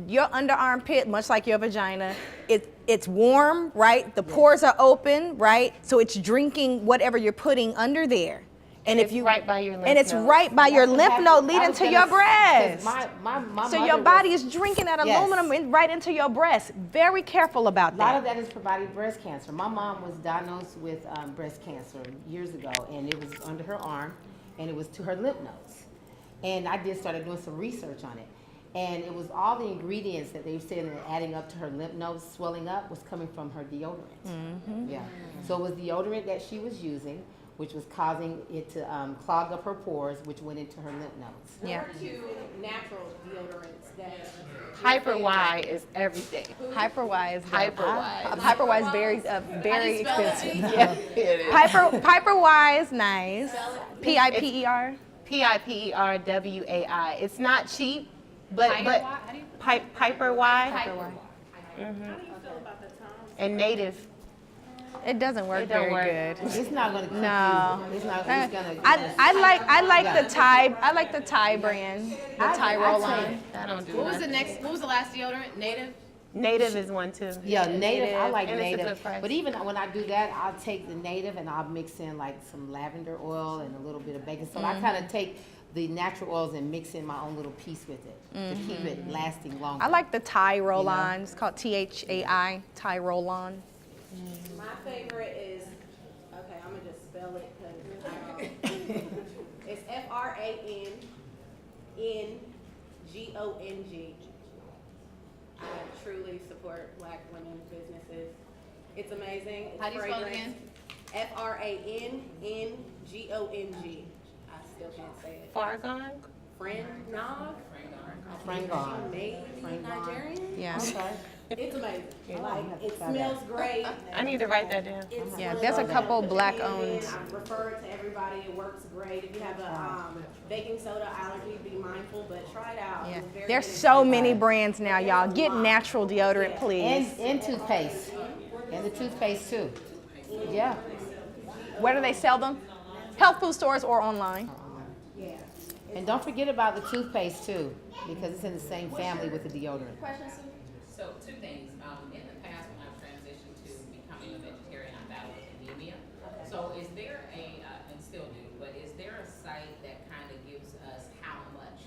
your underarm pit, much like your vagina, it's warm, right? The pores are open, right? So it's drinking whatever you're putting under there. And if it's you right by your lymph and it's node. right by your That's what lymph happened. node I leading was to gonna your s- 'cause breast. My So mother your body was- is drinking that Yes. aluminum right into your breast. Very careful about A lot that. of that is providing breast cancer. My mom was diagnosed with breast cancer years ago, and it was under her arm, and it was to her lymph nodes. And I started doing some research on it. And it was all the ingredients that they said that adding up to her lymph nodes swelling up was coming from her deodorant. Yeah. So it was deodorant that she was using, which was causing it to clog up her pores, which went into her lymph nodes. Yeah. What are two natural deodorants that? Hyper Y is everything. Hyper-Y is Hyper-Y. Hyper-Y is very very How do you spell it? expensive. Yeah, it is. Hyper-Y is nice. P-I-P-E-R. Piperwai. It's not cheap, but Piper Y How do you feel about the Tom's? and Native. It doesn't work It don't very work. good. It's not gonna keep No. you. It's not. It's gonna. I like the Thai brand, the Thai roll-on. I don't do What was that. the last deodorant? Native? Native is one too. Yeah, native. I like and it's a native. good price. But even when I do that, I'll take the native and I'll mix in like some lavender oil and a little bit of baking soda. I kind of take the natural oils and mix in my own little piece with it to keep it lasting longer. I like the Thai roll-on. It's called THAI, Thai roll-on. My favorite is, okay, I'm gonna just spell it because it's FRANNGONG. I truly support Black women's businesses. It's amazing. It's How do you spell it fragrance. FRANNGONG. I still can't say it. Fargon? Frangong? Frangon. Maybe Nigerian? Yeah. I'm sorry. It's amazing. Yeah, Like, you have to it spell smells great. I need to write that down. It's Yeah, one of there's a those couple that Black-owned. I refer it to everybody. It works great. If you have a baking soda allergy, be mindful, but try it out. Yeah. It's very There's good. so many brands now, y'all. Get natural deodorant, please. And toothpaste. And the toothpaste too. Yeah. Where do they sell them? Health food stores or online. And don't forget about the toothpaste too, because it's in the same family with the deodorant. So two things. In the past, when I've transitioned to becoming a vegetarian, I battled with anemia. So is there and still do, but is there a site that kind of gives us how much,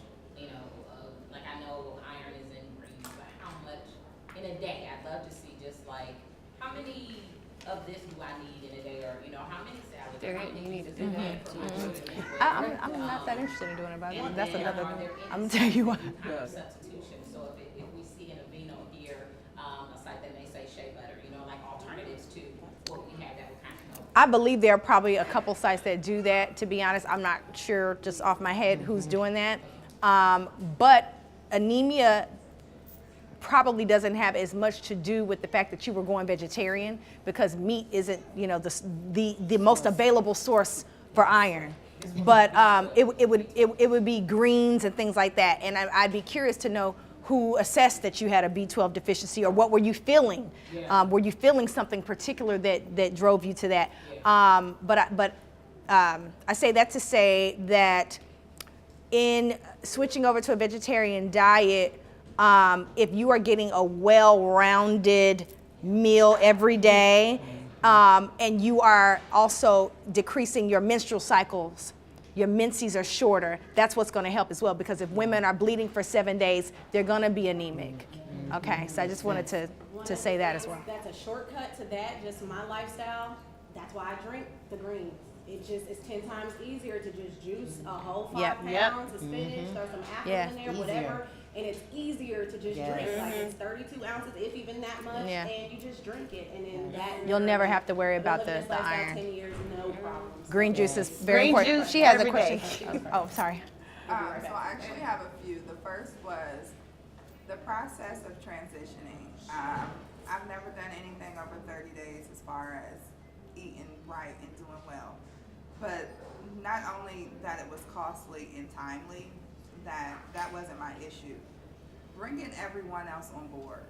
like I know iron is in greens, but how much in a day? I'd love to see just like, how many of this do I need in a day, or, how many salads? There, how you many need to pieces do that. for my children as well? I'm not that interested in doing it, but And that's then another are thing. there I'm any gonna tell you what. kind of substitution? So if we see in a vino here, a site that may say shea butter, like alternatives to what we have that would kind of help. I believe there are probably a couple sites that do that. To be honest, I'm not sure just off my head who's doing that. But anemia probably doesn't have as much to do with the fact that you were going vegetarian, because meat isn't, the most available source for iron. But it would be greens and things like that. And I'd be curious to know who assessed that you had a B12 deficiency, or what were you feeling? Were you feeling something particular that drove you to that? But I say that to say that in switching over to a vegetarian diet, if you are getting a well-rounded meal every day, and you are also decreasing your menstrual cycles, your menses are shorter, that's what's going to help as well, because if women are bleeding for 7 days, they're going to be anemic. Okay, so I just wanted to say that as well. That's a shortcut to that, just my lifestyle. That's why I drink the greens. It's 10 times easier to just juice a whole 5 Yep. pounds of spinach, throw some apple Yeah. in there, whatever. And it's easier to just Yes. drink. Like, it's 32 ounces, if even that much, Yeah. and you just drink it. And then that. You'll never have to worry I've been about living the this lifestyle iron. 10 years, no problems. Green juice is very Green important. juice She has a every day. question. Oh, sorry. So I actually have a few. The first was the process of transitioning. I've never done anything over 30 days as far as eating right and doing well. But not only that it was costly and timely, that wasn't my issue. Bringing everyone else on board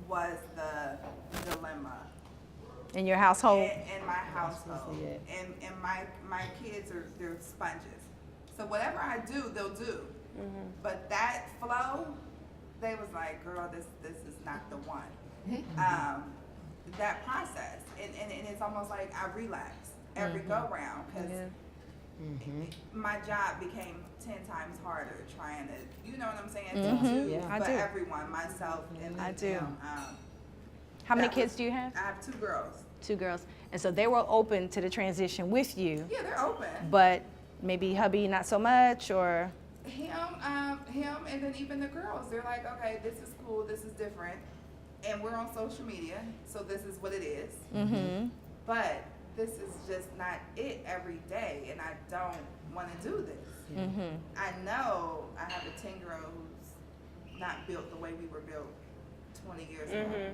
was the dilemma. In your household? In my household. And my kids they're sponges. So whatever I do, they'll do. But that flow they was like, girl, this is not the one. That process, and it's almost like I relapse every go round because my job became 10 times harder trying to, you know what I'm saying, to I for do. everyone, myself and I do. them. How many that kids was- do you have? I have 2 girls. 2 girls. And so they were open to the transition with you, Yeah, they're open. but maybe hubby not so much, or Him, and then even the girls, they're like, okay, this is cool, this is different, and we're on social media, so this is what it is. But this is just not it every day, and I don't want to do this. I know I have a 10-year-old who's not built the way we were built 20 years ago.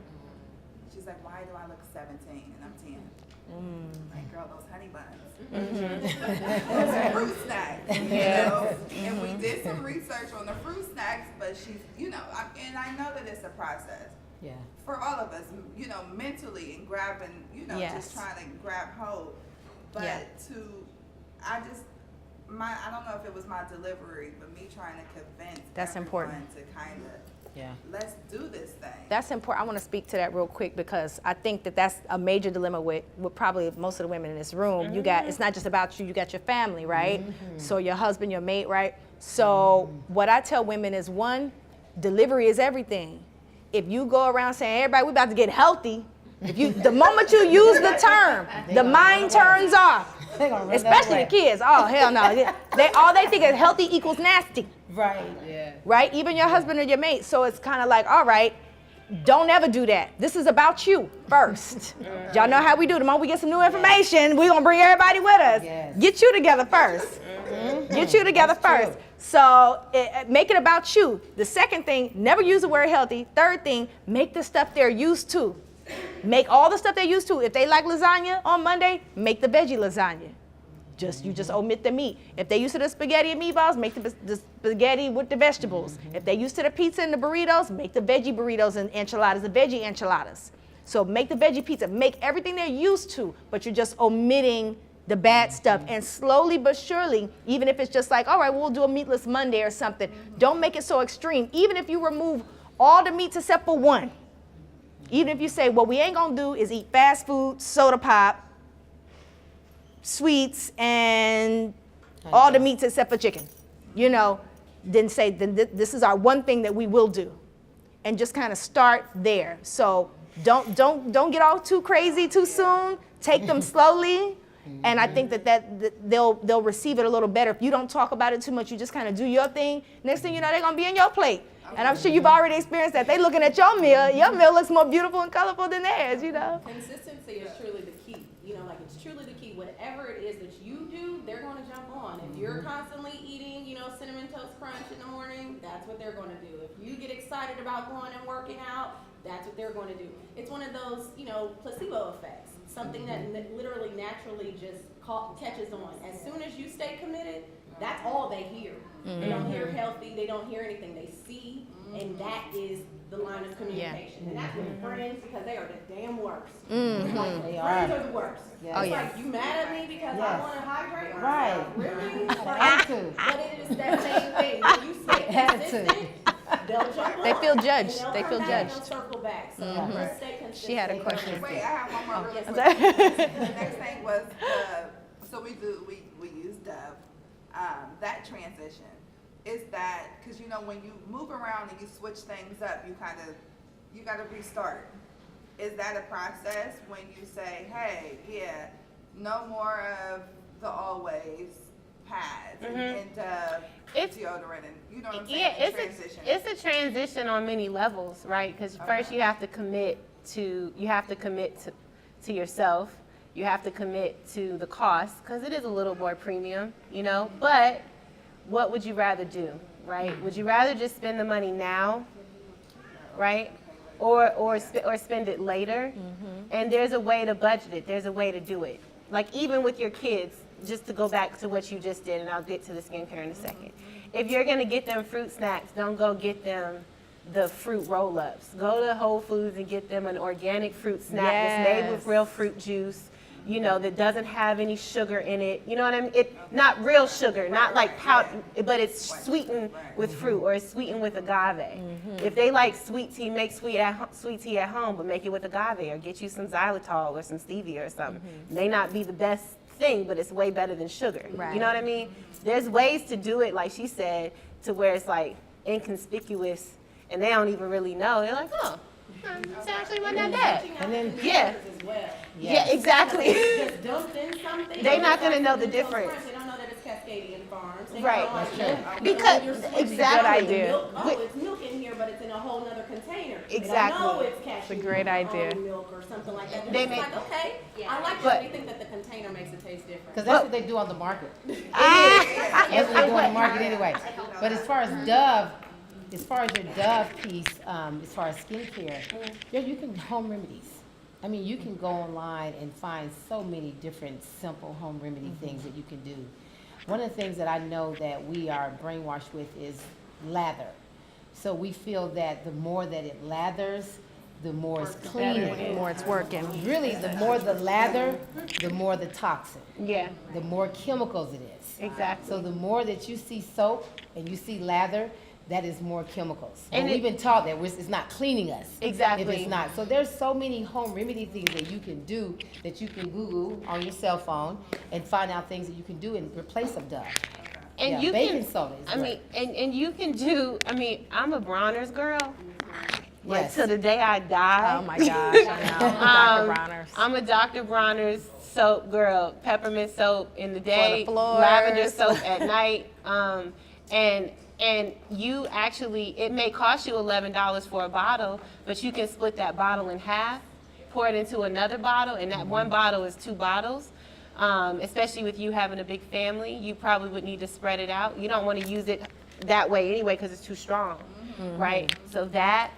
She's like, why do I look 17 and I'm 10? Like, girl, those honey buns. Those fruit snacks, you know? And we did some research on the fruit snacks, but she's, you know, and I know that it's a process. Yeah. For all of us, you know, mentally and grabbing, you know, Yes. just trying to grab hold. But Yeah. I don't know if it was my delivery, but me trying to convince That's everyone important. to kind of, Yeah. let's do this thing. that's important. I want to speak to that real quick because I think that that's a major dilemma with probably most of the women in this room. You got, it's not just about you, you got your family, right? So your husband, your mate, right? So what I tell women is, one, delivery is everything. If you go around saying, everybody, we about to get healthy, the moment you use the term, the mind turns off. They gonna run that Especially way. the kids. Oh, hell no. All they think is healthy equals nasty. Right. Right? Even your husband or your mate. So it's kind of like, all right, don't ever do that. This is about you first. Y'all know how we do. The moment we get some new information, we're going to bring everybody with us. Yes. Get you together first. Get you together first. So make it about you. The second thing, never use the word healthy. Third thing, make the stuff they're used to. Make all the stuff they're used to. If they like lasagna on Monday, make the veggie lasagna. You just omit the meat. If they used to the spaghetti and meatballs, make the spaghetti with the vegetables. If they used to the pizza and the burritos, make the veggie burritos and enchiladas, the veggie enchiladas. So make the veggie pizza. Make everything they're used to, but you're just omitting the bad stuff. And slowly but surely, even if it's just like, all right, we'll do a meatless Monday or something, don't make it so extreme. Even if you remove all the meats except for one. Even if you say, what we ain't gonna do is eat fast food, soda pop, sweets, and all the meats except for chicken, you know, then say, this is our one thing that we will do. And just kind of start there. So don't get all too crazy too soon. Take them slowly. And I think that they'll receive it a little better. If you don't talk about it too much, you just kind of do your thing. Next thing you know, they're gonna be in your plate. And I'm sure you've already experienced that. They looking at your meal. Your meal looks more beautiful and colorful than theirs, you know. Consistency is truly the key. You know, like it's truly the key. Whatever it is that you do, they're going to jump on. If you're constantly eating, you know, Cinnamon Toast Crunch in the morning, that's what they're going to do. If you get excited about going and working out, that's what they're going to do. It's one of those, you know, placebo effects. Something that literally naturally just catches on. As soon as you stay committed, that's all they hear. They don't hear healthy. They don't hear anything. They see, and that is the line of communication. And that's with friends, because they are the damn worst. Like, They friends are. are the worst. Yes. Oh, It's yeah. like, you mad at me because I Yes. want to hydrate myself? Right. Really? Attitude. But it is that same thing. When you stay consistent, they'll jump They on. feel judged. And they'll They come feel back and judged. they'll circle back. So Yeah. let's stay consistent. She had a question. Wait, I have one more really I'm quick. sorry. The next thing was so we use Dove. That transition is that, because you know when you move around and you switch things up, you got to restart. Is that a process when you say, hey, yeah, no more of the always pads and It's- deodorant and you know what I'm saying? Yeah, and transition. it's a transition on many levels, right? Because first you have to commit to yourself. You have to commit to the cost, because it is a little more premium, you know. But what would you rather do, right? Would you rather just spend the money now, right? Or spend it later? And there's a way to budget it. There's a way to do it. Like even with your kids, just to go back to what you just did, and I'll get to the skincare in a second. If you're gonna get them fruit snacks, don't go get them the fruit roll-ups. Go to Whole Foods and get them an organic fruit snack that's made with Yes. real fruit juice. you know, that doesn't have any sugar in it. You know what I mean? Not real sugar, not like powder, but it's sweetened with fruit or it's sweetened with agave. If they like sweet tea, make sweet tea at home, but make it with agave or get you some xylitol or some stevia or something. May not be the best thing, but it's way better than sugar. Right. You know what I mean? There's ways to do it, like she said, to where it's like inconspicuous and they don't even really know. They're like, oh, it's actually not that bad. And then, Yeah. As well. Yeah, exactly. Just dumped in something. They're not gonna know the It's so difference. fresh, they don't know that it's Cascadian Farms. They Right. don't know That's that- Because- you're switching exactly. from Good idea. milk. Oh, it's milk in here, but it's in a whole nother container. Exactly. They don't know it's cashew a great idea. milk or something like that. They It's make- like, okay, I like But- that. They think that the container makes it taste different. because that's what they do on the market. It That's is. what they do on the market anyway. But as far as Dove, as far as your Dove piece, as far as skincare, you can home remedies. I mean, you can go online and find so many different simple home remedy things that you can do. One of the things that I know that we are brainwashed with is lather. So we feel that the more that it lathers, the more it's The cleaning. more it's working. Really, the more the lather, the more the toxin, Yeah, the more chemicals it is. exactly. So the more that you see soap and you see lather, that is more chemicals. And And we've been taught that it's not cleaning us. Exactly. If it's not. So there's so many home remedy things that you can do that you can Google on your cell phone and find out things that you can do in replace of Dove. And Yeah, you baking can, soda is I mean, and you can do, I mean, I'm a Bronner's girl. Like Yes. till the day I die. Oh my gosh, I know. Dr. Bronner's. I'm a Dr. Bronner's soap girl. Peppermint soap in the day, floors. lavender soap at night. And you actually, it may cost you $11 for a bottle, but you can split that bottle in half, pour it into another bottle, and that one bottle is 2 bottles. Especially with you having a big family, you probably would need to spread it out. You don't want to use it that way anyway because it's too strong, right? So that,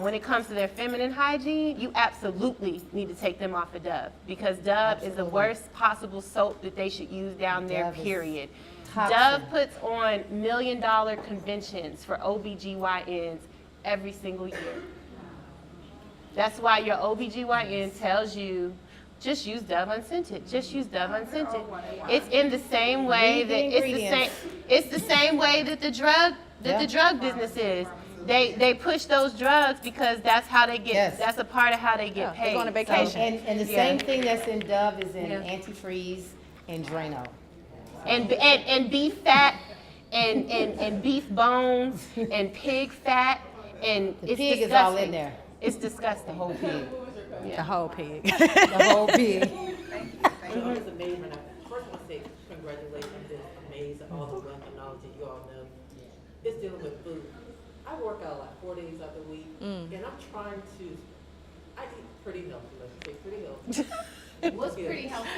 when it comes to their feminine hygiene, you absolutely need to take them off of Dove because Dove is the worst possible soap that they should use down there, Dove is period. toxic. Dove puts on $1 million conventions for OBGYNs every single year. That's why your OBGYN tells you, just use Dove Unscented. Just use Dove Unscented. It's in the same way Read the that ingredients. it's the same way that the drug business is. They push those drugs because that's how they get. Yes. That's a part of how they get Yeah, paid. they go on a So- vacation. And the Yeah. same thing that's in Dove is in Yeah. antifreeze and Drano. and beef fat and beef bones and pig fat and The it's pig is disgusting. all in there. It's disgusting. The whole pig. The whole pig. The whole pig. So it's amazing. I first want to say congratulations. It's amazing all the wealth of knowledge that you all know. It's dealing with food. I work out like 4 days out the week, and I'm trying to. I eat pretty healthy. Let's say pretty healthy. What's pretty Yeah. healthy?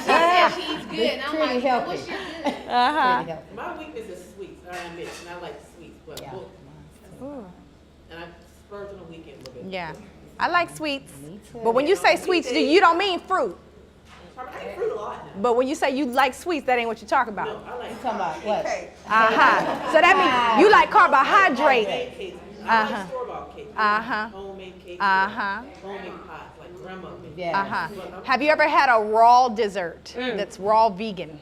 She said she's good. And I'm Pretty like, healthy. what's your good? Uh-huh. Pretty healthy. My weakness is sweets. I admit, and I like sweets, but Yeah. and I splurge on the weekend a little bit. Yeah. I like sweets. Me too. But when you say sweets, you don't mean fruit. I eat fruit a lot now. But when you say you like sweets, that ain't what you're talking about. No, I like You talking about what? Okay. Uh-huh. So that means you like carbohydrate. homemade cakes. I Uh-huh. like store-bought cakes. Uh-huh. Homemade cakes. Uh-huh. Homemade pies, like grandma made. Yeah. Uh-huh. Have you ever had a raw dessert that's raw vegan?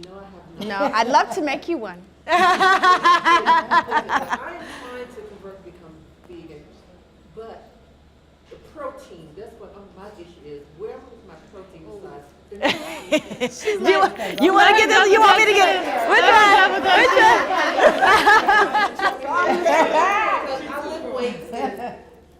No, I have not. No, I'd love to make you one. I am trying to convert to become vegan, but the protein, that's what my issue is. Where is my protein besides? You want to get this? You want me to get it? Which one? Which I lift weights and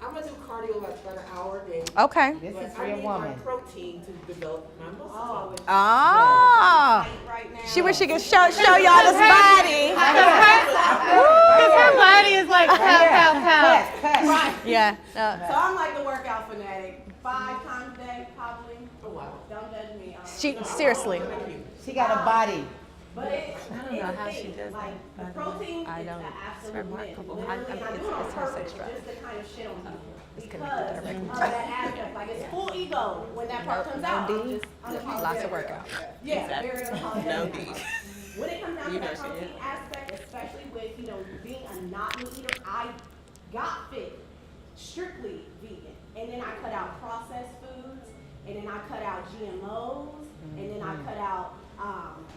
I'm gonna do cardio like about an hour a day. one? Okay. This But is I real need my woman. protein to develop my muscles. Oh. Right now. She wish she could show y'all this body. Because her body is like pow, pow, pow. Right. Yeah. So I'm like the workout fanatic. 5 times a day, probably. Oh, wow. Don't judge me. She seriously. She got a body. But it, I don't know how she does like, that. the protein I is don't. the It's absolute remarkable. myth. I- Literally, I- I do it's- it on it's her purpose, sex drive. just to kind of shit on people. It's Because connected of directly. that aspect, like it's full ego when that part comes out. I'm just unapologetic. Lots of workout. Yeah, very unapologetic. No. When it comes down You to know that she protein is. aspect, especially with, being a not meat eater, I got fit strictly vegan. And then I cut out processed foods and then I cut out GMOs, and then I cut out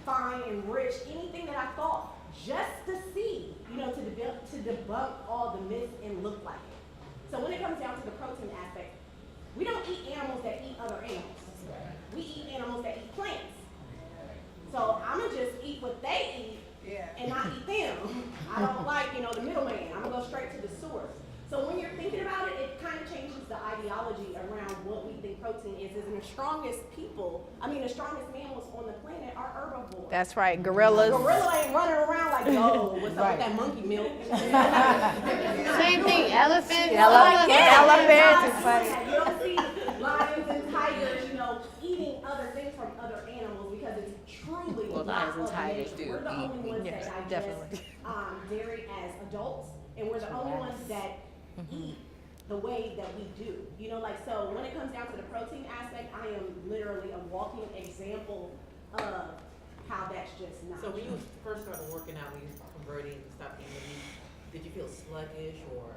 fine, enriched, anything that I thought, just to see, to debunk all the myths and look like it. So when it comes down to the protein aspect, we don't eat animals that eat other animals. We eat animals that eat plants. So I'm gonna just eat what they eat and not eat them. I don't like, the middleman. I'm gonna go straight to the source. So when you're thinking about it, it kind of changes the ideology around what we think protein is. And the strongest mammals on the planet are herbivores. That's right, gorillas. Gorilla ain't running around like, yo, what's up with that monkey milk? Same thing, elephants. Elephants. It's funny. You don't see lions and tigers, eating other things from other animals because it's truly Well, lions and tigers do We're the only ones Yes, that digest definitely. dairy as adults, and we're the only ones that eat the way that we do. So when it comes down to the protein aspect, I am literally a walking example of how that's just not So when true. you first started working out, when you converting and stopped eating the meat, did you feel sluggish or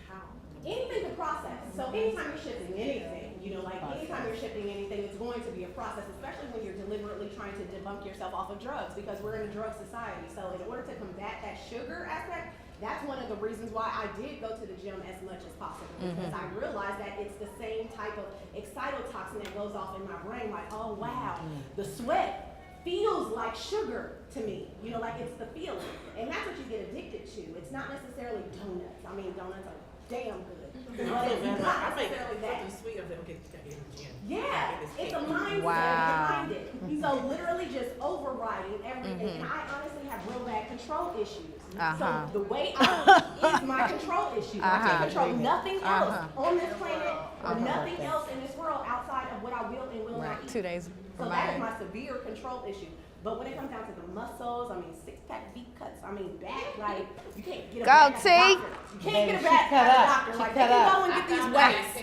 how? Anything to process. So anytime you're shifting anything, anytime you're shifting anything, it's going to be a process, especially when you're deliberately trying to debunk yourself off of drugs, because we're in a drug society. So in order to combat that sugar aspect, that's one of the reasons why I did go to the gym as much as possible, because I realized that it's the same type of excitotoxin that goes off in my brain, like, oh wow, the sweat feels like sugar to me, like it's the feeling. And that's what you get addicted to. It's not necessarily donuts. I mean, donuts are damn good. But it's not I make necessarily that. something sweet. I said, okay, just gotta get in the gym. Yeah, it's a mindset Wow. behind it. So literally just overriding everything. And I honestly have real bad control issues. So the way I eat is my control issue. I can't control nothing else on this planet or nothing else in this world outside of what I will and will not eat. 2 days So for that is mine. my severe control issue. But when it comes down to the muscles, six-pack, V cuts, back, like, you can't get a Go, back at the T. doctor. You can't get a back at the doctor. Like, they can go and get these weights.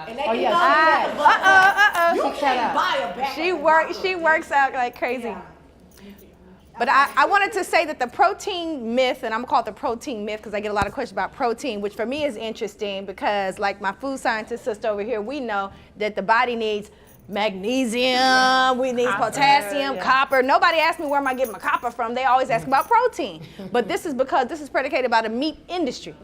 And they can go and get the butt. You can't buy a back. She works out like crazy. Yeah. But I wanted to say that the protein myth, and I'm gonna call it the protein myth because I get a lot of questions about protein, which for me is interesting because, like my food scientist sister over here, we know that the body needs magnesium, we need potassium, copper. Nobody asked me where am I getting my copper from. They always ask about protein. But this is because this is predicated by the meat industry.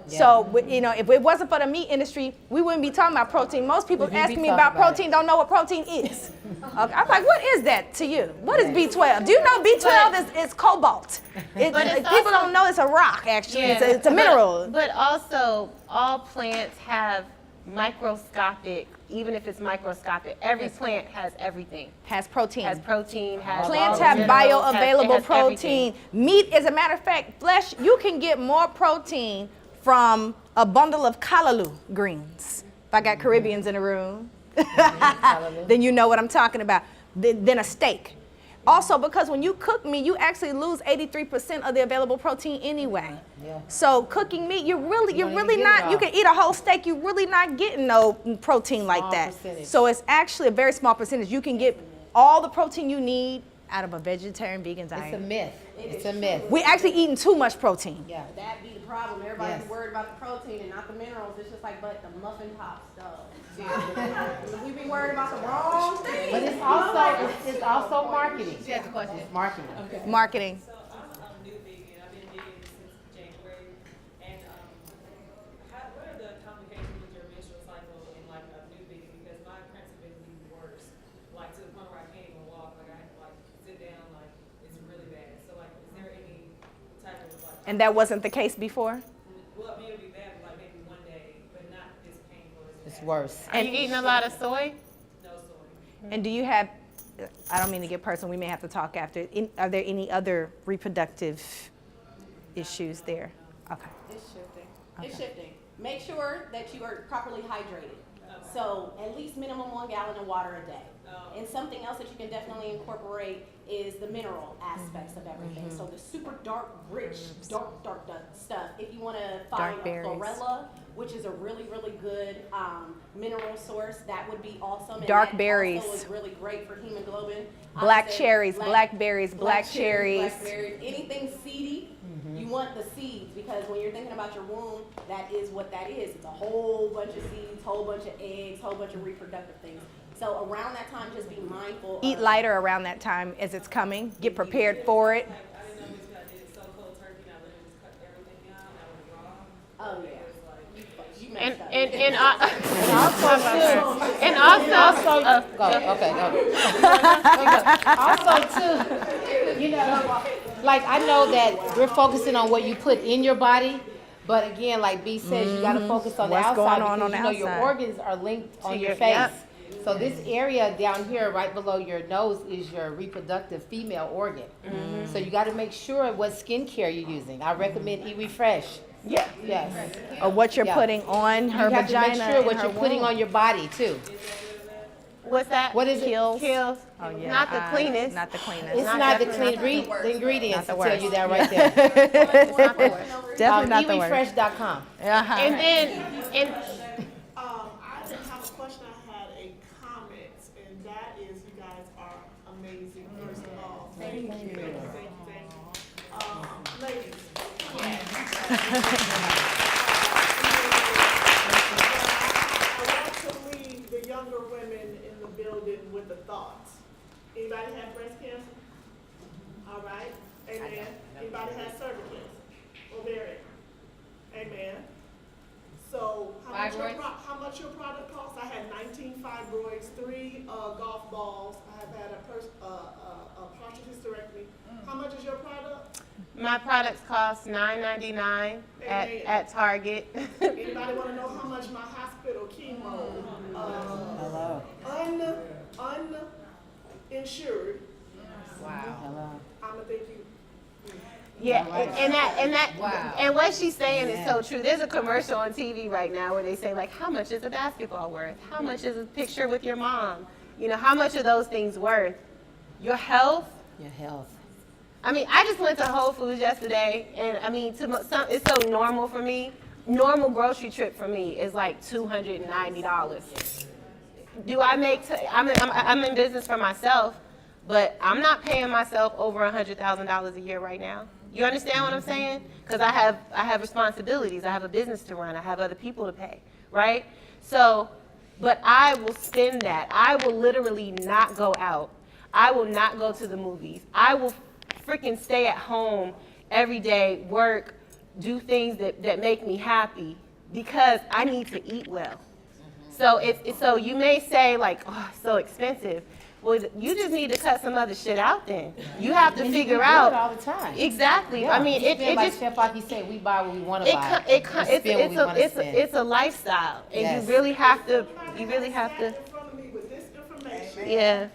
So, if it wasn't for the meat industry, we wouldn't be talking about protein. Most people asking me about protein don't know what protein is. Okay. I'm like, what is that to you? What is B12? Do you know B12 is cobalt? People don't know it's a rock, actually. Yeah, It's a mineral. But also, all plants have microscopic, even if it's microscopic, every plant has everything. Has protein. Has protein, has Plants all have the minerals, bioavailable has everything. protein. Meat, as a matter of fact, flesh, you can get more protein from a bundle of callaloo greens. If I got Caribbeans in the room, then you know what I'm talking about, than a steak. Also, because when you cook meat, you actually lose 83% of the available protein anyway. So cooking meat, you're really not, you can eat a whole steak, you're really not getting no protein like that. So it's actually a very small percentage. You can get all the protein you need out of a vegetarian vegan diet. It's a myth. It's a myth. We actually eating too much protein. Yeah. That be the problem. Everybody's worried about the protein and not the minerals. It's just like, but the muffin top stuff. We be worried about the wrong thing. But it's also marketing. She has a question. It's marketing. Marketing. So I'm new vegan. I've been vegan since January. And what are the complications with your menstrual cycle in like a new vegan? Because my cramps have been even worse, like to the point where I can't even walk. Like I have to like sit down. Like it's really bad. So like, is there any type of like? And that wasn't the case before? Well, it would be bad, but like maybe one day, but not this painful. It's worse. Are you eating a lot of soy? No soy. And do you have, I don't mean to get personal, we may have to talk after. Are there any other reproductive issues there? Okay. It's shifting. It's shifting. Make sure that you are properly hydrated. So at least minimum 1 gallon of water a day. And something else that you can definitely incorporate is the mineral aspects of everything. So the super dark, rich, dark stuff. If you want to find a berries. chlorella, which is a really, really good mineral source, that would be awesome. And Dark that berries. also is really great for hemoglobin. Black I'd say cherries, blackberries, black cherries. blackberries, anything seedy. You want the seeds because when you're thinking about your womb, that is what that is. It's a whole bunch of seeds, whole bunch of eggs, whole bunch of reproductive things. So around that time, just be mindful. Eat of, lighter around that time as it's coming. Get prepared for it. I didn't know we was gonna do it so cold turkey, now let me just cut everything out, that was raw. Oh yeah. You And messed up. and also Also, too, you know, like I know that we're focusing on what you put in your body, but again, like B says, you got to focus on What's the going outside on because the you know your outside. organs are linked on your your- face. yep. So this area down here, right below your nose, is your reproductive female organ. So you got to make sure what skincare you're using. I recommend E-Refresh. Yeah. Yes. Or what you're Yeah. putting on her You have to vagina. make sure what and her you're putting womb. on your body too. What's that? What is it? Kills. Kills. Oh, yeah. Not the cleanest. Not the cleanest. It's Not not the definitely clean not the ingredients Not to the tell worst. you that right there. Definitely not the worst. E-refresh.com. Uh-huh. And then and I didn't have a question, I had a comment, and that is you guys are amazing, first of all. Thank you. Thank you. Ladies. I want to leave the younger women in the building with a thought. Anybody have breast cancer? All right, amen. Anybody have cervix? Ovarian? Amen. So how much your product costs? I had 19 fibroids, 3 golf balls. I have had a partial hysterectomy. How much is your product? my products cost $9.99 at Target. Anybody want to know how much my hospital chemo? Hello. Uninsured. Hello. I'm gonna thank you. Yeah, and what she's saying is so true. There's a commercial on TV right now where they say like, how much is a basketball worth? How much is a picture with your mom? You know, how much are those things worth? Your health. Your health. I mean, I just went to Whole Foods yesterday, and I mean, it's so normal for me. Normal grocery trip for me is like $290. Do I make? I'm in business for myself, but I'm not paying myself over $100,000 a year right now. You understand what I'm saying? Because I have responsibilities. I have a business to run. I have other people to pay, right? So, but I will spend that. I will literally not go out. I will not go to the movies. I will freaking stay at home every day, work, do things that make me happy because I need to eat well. So so you may say like, oh, it's so expensive. Well, you just need to cut some other shit out then. You have to figure do out. it all the time. Exactly. Yeah. I mean, it like just, Chef Aki said, we buy what we want to buy. it's a lifestyle. And Yes. you really have to, In front of me with this information. yeah.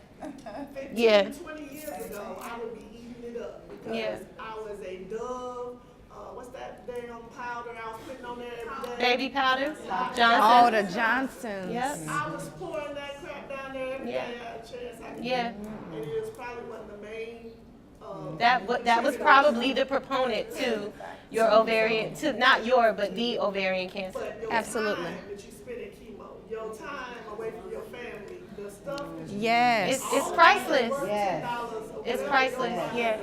15, Yeah. 20 years ago, I would be eating it up because Yeah. I was a Dove. What's that damn powder I was putting on there every day? Baby powder, Oh, Johnson. the Johnsons. Yep. I was pouring that crap down there every day. I had a chance I could. Yeah. And it was probably one of the main. That was probably the proponent to your ovarian, to not your, but the ovarian cancer. But your Absolutely. time that you spend in chemo, your time away from your family, the stuff that you Yes. It's priceless. Yes. It's priceless. Yeah.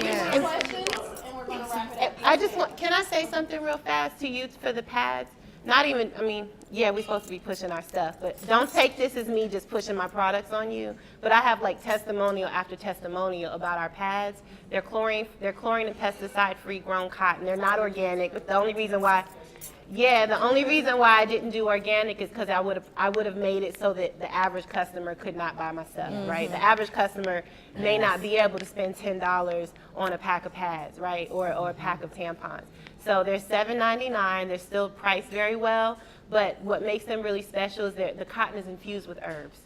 Yes. And Questions, and we're gonna wrap it up. I just want, can I say something real fast to you for the pads? Not even, I mean, yeah, we're supposed to be pushing our stuff, but don't take this as me just pushing my products on you. But I have like testimonial after testimonial about our pads. They're chlorine and pesticide-free grown cotton. They're not organic, but the only reason why I didn't do organic is because I would have made it so that the average customer could not buy my stuff, right? The average customer may not be able to spend $10 on a pack of pads, right, or a pack of tampons. So they're $7.99. They're still priced very well, but what makes them really special is that the cotton is infused with herbs,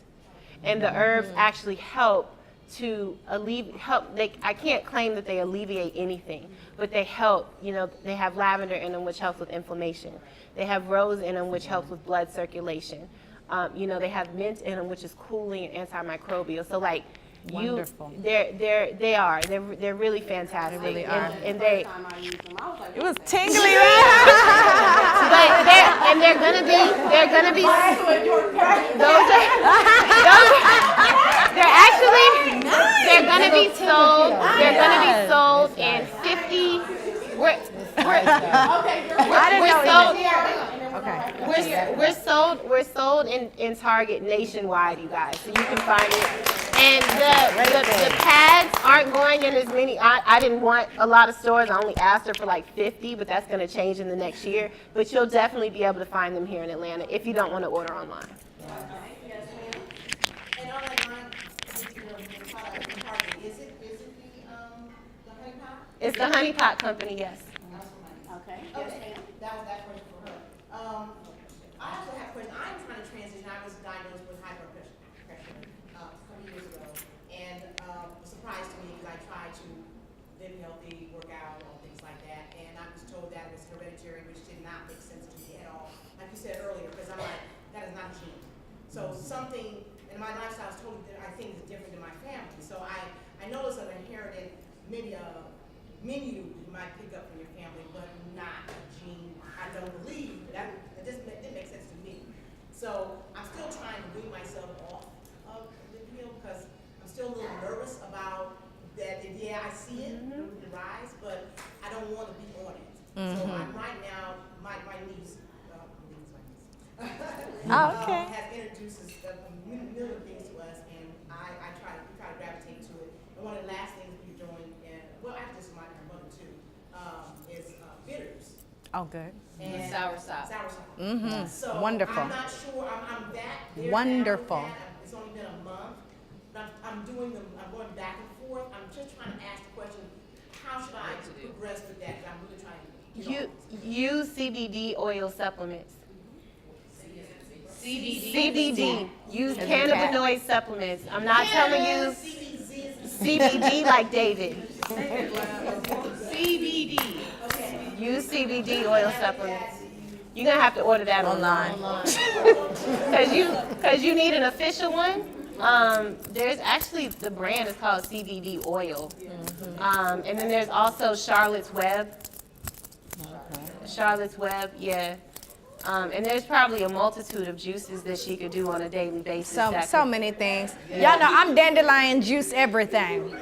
and the herbs actually help to I can't claim that they alleviate anything, but they help. You know, they have lavender in them, which helps with inflammation. They have rose in them, which helps with blood circulation. You know, they have mint in them, which is cooling and antimicrobial. So like, Wonderful. they're really fantastic. They really are. And they, Time I used them, I was like, It was tingly, right? but they're gonna be they're gonna be sold in 50. I didn't know We're sold. and then Okay. We're sold in Target nationwide, you guys, so you can find it. And the pads aren't going in as many. I didn't want a lot of stores. I only asked her for like 50, but that's going to change in the next year. But you'll definitely be able to find them here in Atlanta if you don't want to order online. Yes, ma'am. And on that line, the product in Target, is it the honey pot? It's the Honey Pot Company, yes. Okay. Yes, ma'am. That was that question for her. I also have a question. I'm trying to transition. I was diagnosed with high blood pressure a couple years ago, and it surprised to me because I tried to live healthy, work out, all things like that, and I was told that it was hereditary, which did not make sense to me at all. Like you said earlier, because I'm like, that is not a gene. So something in my lifestyle is totally different. I think is different than my family. So I noticed an inherited maybe a menu you might pick up from your family, but not a gene. I don't believe that. It just didn't make sense to me. So I'm still trying to wean myself off of the pill because I'm still a little nervous about that. Yeah, I see it, the rise, but I don't want to be on it. So I'm right now, my niece, has introduced a million things to us, and we try to gravitate to it. And one of the last things we're doing, actually this is my mother too, is bitters. Oh, good. And Sour sop. Sour sop. Mm-hmm. So Wonderful. I'm not sure. I'm there Wonderful. now with that. It's only been a month. But I'm going back and forth. I'm just trying to ask the question, how should I progress with that? 'Cause I'm really trying to. Use CBD oil supplements. CBD. CBD. Use cannabinoid supplements. I'm not telling you CBD like David. CBD. Use CBD oil supplements. You're gonna have to order that online. Cause you need an official one. There's actually, the brand is called CBD oil. And then there's also Charlotte's Web. Charlotte's Web, yeah. And there's probably a multitude of juices that she could do on a daily basis. So many things. Y'all know I'm dandelion juice everything.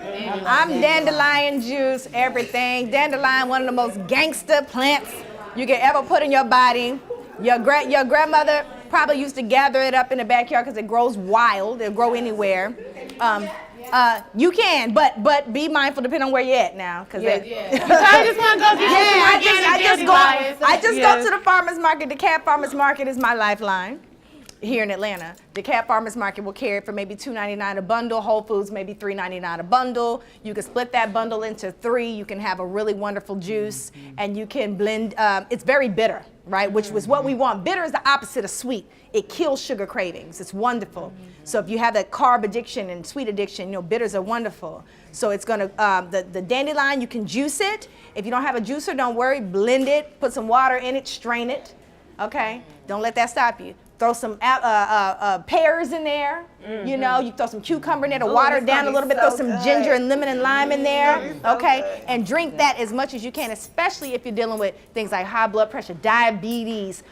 I'm dandelion juice everything. Dandelion, one of the most gangster plants you can ever put in your body. Your grandmother probably used to gather it up in the backyard because it grows wild. It'll grow anywhere. You can, but be mindful depending on where you're at now. Cause I just want to go to I just go to the farmer's market. The Cat Farmer's Market is my lifeline here in Atlanta. The Cat Farmer's Market will carry it for maybe $2.99 a bundle. Whole Foods maybe $3.99 a bundle. You can split that bundle into 3. You can have a really wonderful juice, and you can blend. It's very bitter, right? Which was what we want. Bitter is the opposite of sweet. It kills sugar cravings. It's wonderful. So if you have that carb addiction and sweet addiction, bitters are wonderful. So it's gonna, the dandelion, you can juice it. If you don't have a juicer, don't worry, blend it, put some water in it, strain it, okay? Don't let that stop you. Throw some pears in there, you throw some cucumber in there to water it down a little bit, throw some ginger and lemon and lime in there, okay? And drink that as much as you can, especially if you're dealing with things like high blood pressure, diabetes,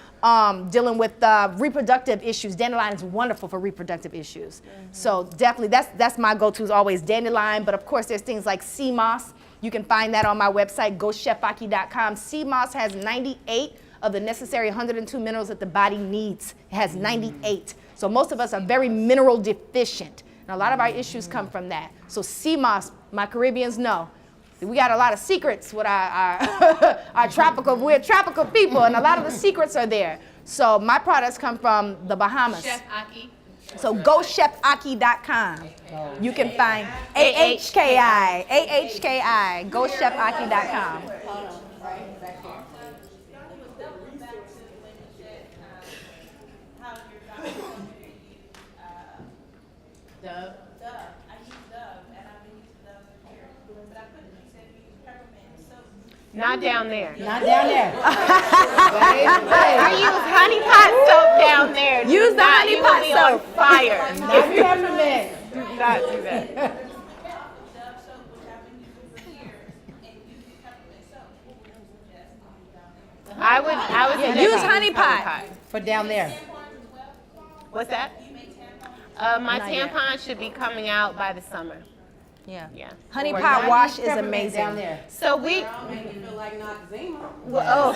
dealing with reproductive issues. Dandelion is wonderful for reproductive issues. So definitely, that's my go-to is always dandelion, but of course there's things like sea moss. You can find that on my website, GoChefAki.com. Sea moss has 98 of the necessary 102 minerals that the body needs. It has 98. So most of us are very mineral deficient. And a lot of our issues come from that. So sea moss, my Caribbeans know. We got a lot of secrets with our tropical, we're tropical people, and a lot of the secrets are there. So my products come from the Bahamas. Chef Aki. So GoChefAki.com. You can find AHKI, GoChefAki.com. Dove. I use Dove, and I've been using Dove for years. But I put it, you said you use peppermint soap. Not down there. Not down there. I use honey pot soap down there. Use the honey pot soap. On fire. Not peppermint. Do not do that. Dove soap, which I've been using for years, and using peppermint soap. What would you suggest down there? I would suggest Use using honey pot. For down there. What's that? You make tampons? My Not yet. tampon should be coming out by the summer. Yeah. Yeah. Honey Or pot not. wash is Peppermint amazing. down there. So we, Make you feel like Noxzema.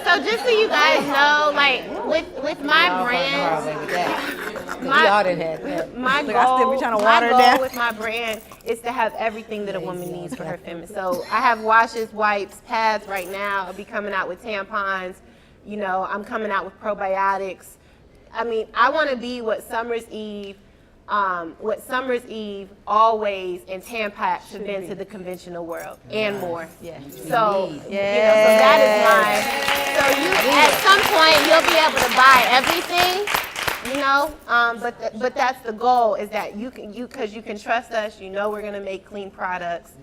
so just so you guys know, like with my brand, We all done had. my Look, I still be goal, trying to my water it goal down. with my brand is to have everything that a woman needs for her feminine. So I have washes, wipes, pads right now. I'll be coming out with tampons. You know, I'm coming out with probiotics. I mean, I want to be what Summer's Eve always and Tampax have been to the conventional world and more. Yeah. So, you know, so that is so you, at some point, you'll be able to buy everything, you know, but that's the goal, is that because you can trust us, you know we're going to make clean products,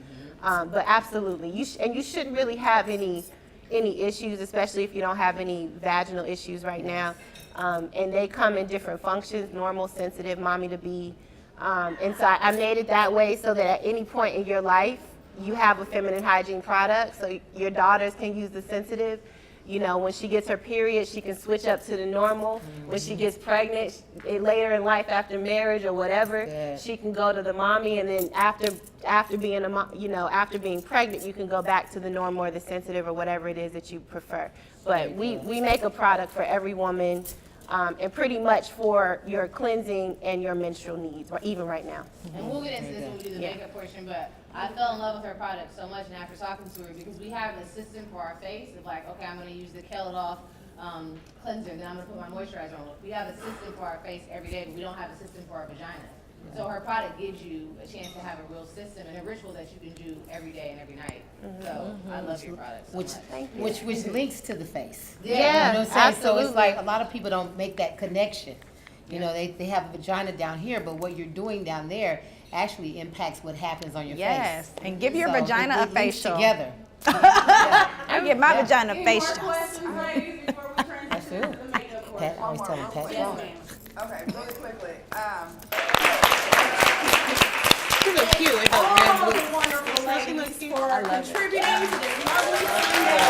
but absolutely, and you shouldn't really have any issues, especially if you don't have any vaginal issues right now. And they come in different functions, normal, sensitive, mommy to be. And so I made it that way so that at any point in your life, you have a feminine hygiene product. So your daughters can use the sensitive. You know, when she gets her period, she can switch up to the normal. When she gets pregnant, later in life after marriage or whatever, she can go to the mommy. And then after being after being pregnant, you can go back to the normal or the sensitive or whatever it is that you prefer. But we make a product for every woman. And pretty much for your cleansing and your menstrual needs, or even right now. And we'll get into this when we do the makeup portion, but I fell in love with her product so much, and after talking to her, because we have a system for our face of like, okay, I'm gonna use the Kill It Off cleanser, then I'm gonna put my moisturizer on. We have a system for our face every day, but we don't have a system for our vagina. So her product gives you a chance to have a real system and a ritual that you can do every day and every night. So I love your product so much. Which links to the face. Yeah, You know what I'm saying? So absolutely. it's like a lot of people don't make that connection. You know, they have a vagina down here, but what you're doing down there actually impacts what happens on your Yes, face. and give your So vagina it a links facial. together. I give my vagina a Any facial. more questions, ladies, before we transition to the makeup portion? Pat, I was telling Pat. Yes, ma'am. Okay, really quickly. She looks cute with All her red of boots. the wonderful ladies for I love it. contributing to this lovely Sunday.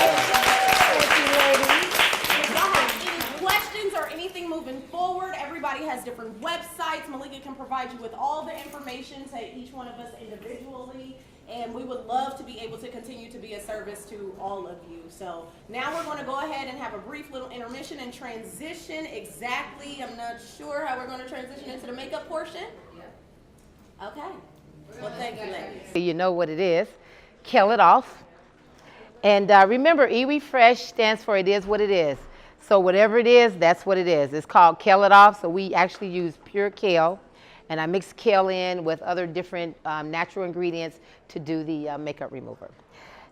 Thank you, ladies. If y'all have any questions or anything moving forward, everybody has different websites. Malika can provide you with all the information to each one of us individually. And we would love to be able to continue to be a service to all of you. So now we're going to go ahead and have a brief little intermission and transition exactly. I'm not sure how we're going to transition into the makeup portion. Okay. Well, thank you, ladies. You know what it is. Kill It Off. And remember, E-Refresh stands for it is what it is. So whatever it is, that's what it is. It's called Kill It Off. So we actually use pure kale. And I mix kale in with other different natural ingredients to do the makeup remover.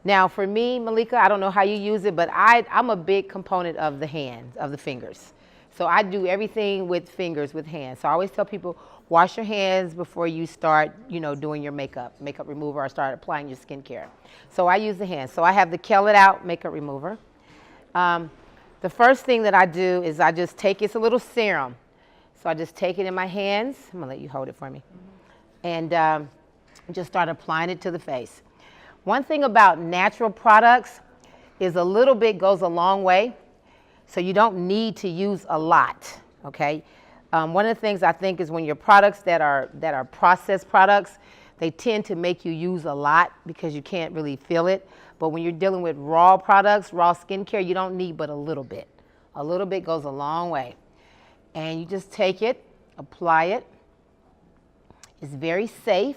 Now for me, Malika, I don't know how you use it, but I'm a big component of the hands, of the fingers. So I do everything with fingers, with hands. So I always tell people, wash your hands before you start, doing your makeup remover, or start applying your skincare. So I use the hands. So I have the Kill It Out makeup remover. The first thing that I do is I just take, it's a little serum. So I just take it in my hands. I'm gonna let you hold it for me. And just start applying it to the face. One thing about natural products is a little bit goes a long way. So you don't need to use a lot, okay? One of the things I think is when your products that are processed products, they tend to make you use a lot because you can't really feel it. But when you're dealing with raw products, raw skincare, you don't need but a little bit. A little bit goes a long way. And you just take it, apply it. It's very safe,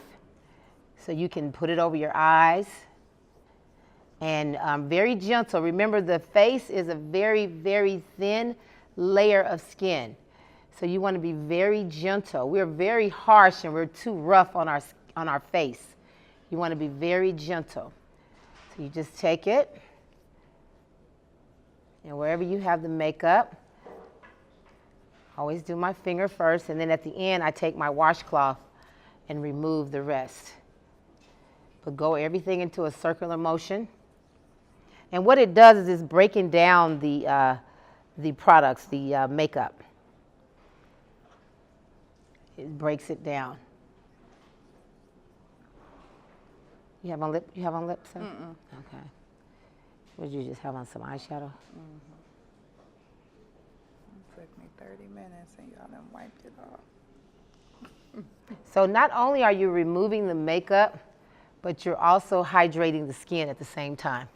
so you can put it over your eyes. And very gentle. Remember, the face is a very, very thin layer of skin. So you want to be very gentle. We're very harsh and we're too rough on our face. You want to be very gentle. So you just take it, and wherever you have the makeup, always do my finger first, and then at the end, I take my washcloth and remove the rest. But go everything into a circular motion. And what it does is it's breaking down the products, the makeup. It breaks it down. You have on lip? You have on lips? Okay. Would you just have on some eyeshadow? It took me 30 minutes and y'all done wiped it off. So not only are you removing the makeup, but you're also hydrating the skin at the same time.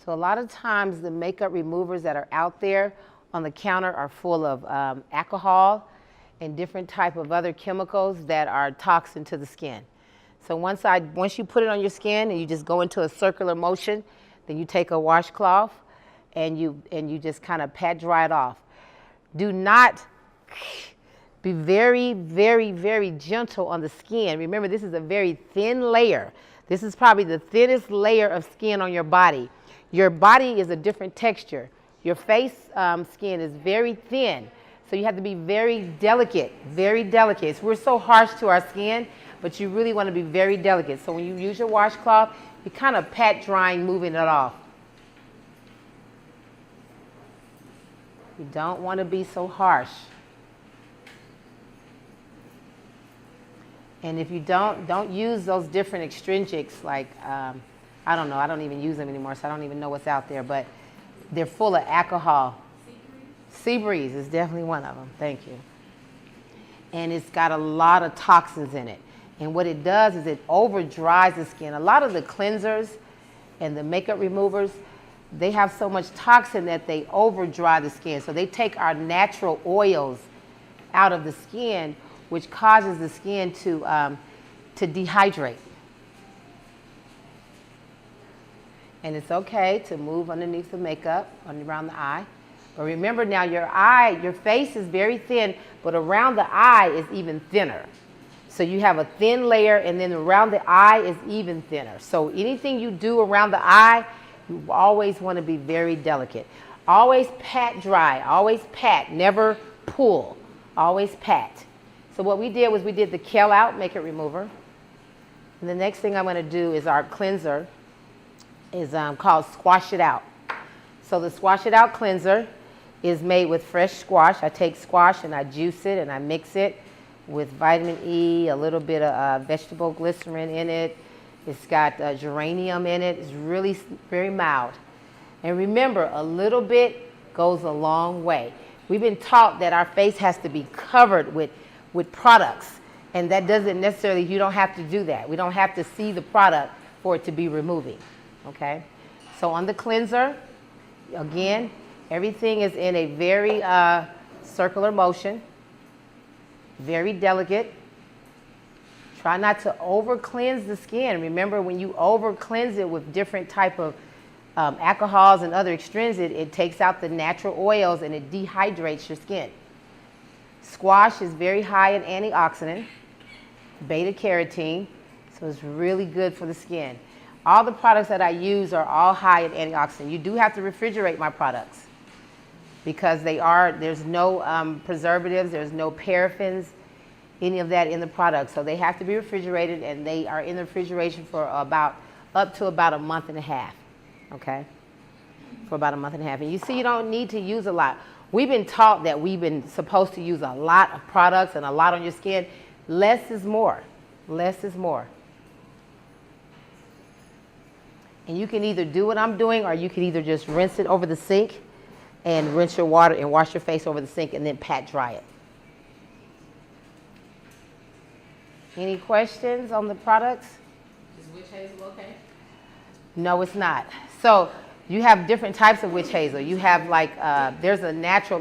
So a lot of times the makeup removers that are out there on the counter are full of alcohol and different type of other chemicals that are toxin to the skin. So once you put it on your skin and you just go into a circular motion, then you take a washcloth and you just kind of pat dry it off. Do not be very, very, very gentle on the skin. Remember, this is a very thin layer. This is probably the thinnest layer of skin on your body. Your body is a different texture. Your face skin is very thin. So you have to be very delicate, very delicate. So we're so harsh to our skin, but you really want to be very delicate. So when you use your washcloth, you kind of pat drying, moving it off. You don't want to be so harsh. And if you don't use those different extrinsics like, I don't know, I don't even use them anymore, so I don't even know what's out there, but they're full of alcohol. Seabreeze is definitely one of them, thank you. And it's got a lot of toxins in it. And what it does is it over dries the skin. A lot of the cleansers and the makeup removers, they have so much toxin that they over dry the skin. So they take our natural oils out of the skin, which causes the skin to dehydrate. And it's okay to move underneath the makeup, around the eye. But remember now, your face is very thin, but around the eye is even thinner. So you have a thin layer, and then around the eye is even thinner. So anything you do around the eye, you always want to be very delicate. Always pat dry, always pat, never pull, always pat. So what we did was we did the Kale Out Makeup Remover. And the next thing I'm going to do is our cleanser is called Squash It Out. So the Squash It Out cleanser is made with fresh squash. I take squash and I juice it and I mix it with vitamin E, a little bit of vegetable glycerin in it. It's got geranium in it. It's really very mild. And remember, a little bit goes a long way. We've been taught that our face has to be covered with products. And that doesn't necessarily, you don't have to do that. We don't have to see the product for it to be removing. Okay? So on the cleanser, again, everything is in a very circular motion, very delicate. Try not to over cleanse the skin. Remember, when you over cleanse it with different type of alcohols and other extrinsics, it takes out the natural oils and it dehydrates your skin. Squash is very high in antioxidant, beta carotene, so it's really good for the skin. All the products that I use are all high in antioxidant. You do have to refrigerate my products because there's no preservatives, there's no paraffins, any of that in the product. So they have to be refrigerated, and they are in the refrigeration for up to about a month and a half, okay? For about a month and a half. And you see, you don't need to use a lot. We've been taught that we've been supposed to use a lot of products and a lot on your skin. Less is more. Less is more. And you can either do what I'm doing, or you can either just rinse it over the sink and rinse your water and wash your face over the sink and then pat dry it. Any questions on the products? Is witch hazel okay? No, it's not. So you have different types of witch hazel. You have there's a natural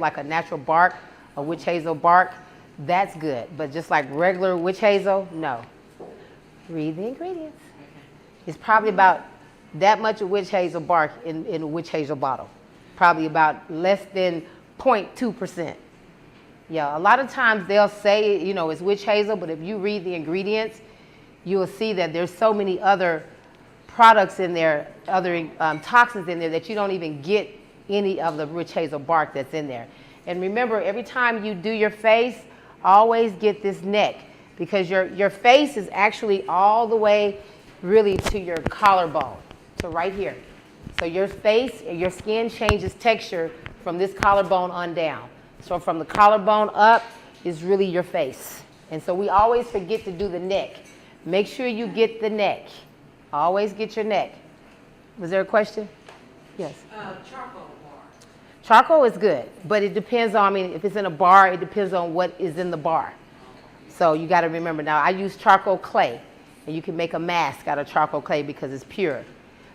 bark, a witch hazel bark. That's good. But just like regular witch hazel, no. Read the ingredients. It's probably about that much of witch hazel bark in a witch hazel bottle. Probably about less than 0.2%. Yeah, a lot of times they'll say, it's witch hazel, but if you read the ingredients, you will see that there's so many other products in there, other toxins in there, that you don't even get any of the witch hazel bark that's in there. And remember, every time you do your face, always get this neck, because your face is actually all the way really to your collarbone, so right here. So your face, your skin changes texture from this collarbone on down. So from the collarbone up is really your face. And so we always forget to do the neck. Make sure you get the neck. Always get your neck. Was there a question? Yes. Charcoal bar. Charcoal is good, but it depends on, I mean, if it's in a bar, it depends on what is in the bar. So you got to remember, now I use charcoal clay, and you can make a mask out of charcoal clay because it's pure.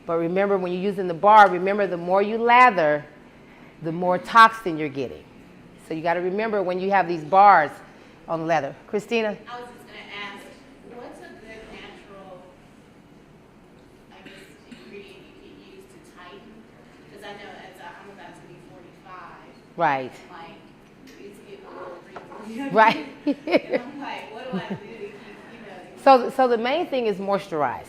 But remember, when you're using the bar, remember the more you lather, the more toxin you're getting. So you got to remember when you have these bars on leather. Christina? I was just going to ask, what's a good natural, I guess, ingredient you can use to tighten? Because I know I'm about to be 45. Right. And like, it's getting a little wrinkly. Right. And I'm like, what do I do to keep, you know? So the main thing is moisturize.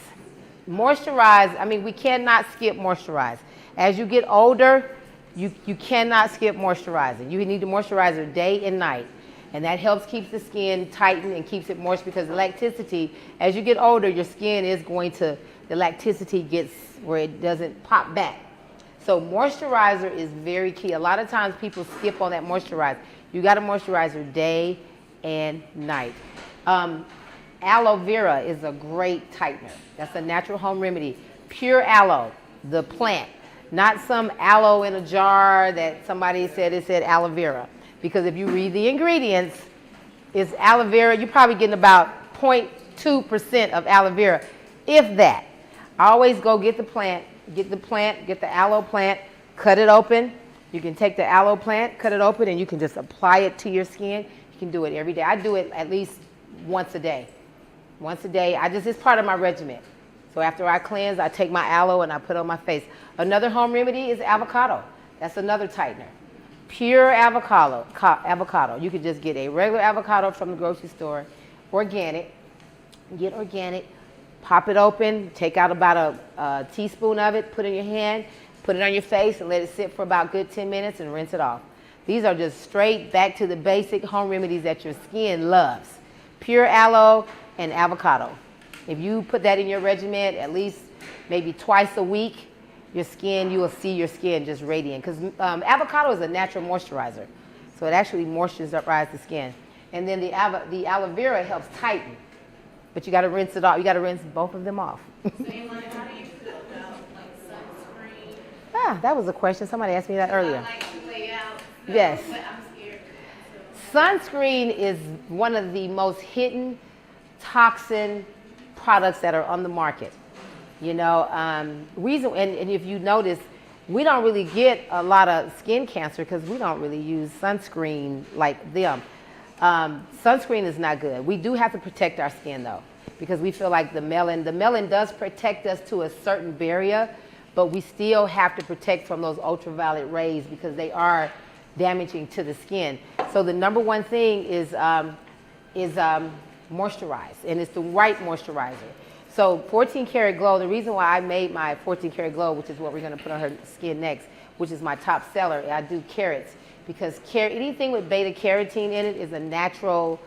Moisturize, I mean, we cannot skip moisturize. As you get older, you cannot skip moisturizing. You need to moisturize day and night. And that helps keep the skin tightened and keeps it moist because the elasticity, as you get older, your skin is going to, the elasticity gets where it doesn't pop back. So moisturizer is very key. A lot of times people skip on that moisturizer. You got to moisturize day and night. Aloe vera is a great tightener. That's a natural home remedy. Pure aloe, the plant. Not some aloe in a jar that somebody said it said aloe vera. Because if you read the ingredients, it's aloe vera. You're probably getting about 0.2% of aloe vera, if that. I always go get the plant, get the aloe plant, cut it open. You can take the aloe plant, cut it open, and you can just apply it to your skin. You can do it every day. I do it at least once a day. Once a day, it's part of my regimen. So after I cleanse, I take my aloe and I put it on my face. Another home remedy is avocado. That's another tightener. Pure avocado. You could just get a regular avocado from the grocery store, organic. Get organic, pop it open, take out about a teaspoon of it, put it in your hand, put it on your face, and let it sit for about good 10 minutes and rinse it off. These are just straight back to the basic home remedies that your skin loves. Pure aloe and avocado. If you put that in your regimen at least maybe twice a week, your skin, you will see your skin just radiant. Because avocado is a natural moisturizer. So it actually moisturizes the skin. And then the aloe vera helps tighten. But you got to rinse it off. You got to rinse both of them off. Same like, how do you feel about like sunscreen? That was a question. Somebody asked me that earlier. I like to lay out. Yes. But I'm scared. Sunscreen is one of the most hidden toxin products that are on the market. You know, and if you notice, we don't really get a lot of skin cancer because we don't really use sunscreen like them. Sunscreen is not good. We do have to protect our skin though, because we feel like the melanin does protect us to a certain barrier, but we still have to protect from those ultraviolet rays because they are damaging to the skin. So the number one thing is moisturize, and it's the right moisturizer. So 14 Karat Glow, the reason why I made my 14 Karat Glow, which is what we're going to put on her skin next, which is my top seller, I do carrots, because anything with beta carotene in it is a natural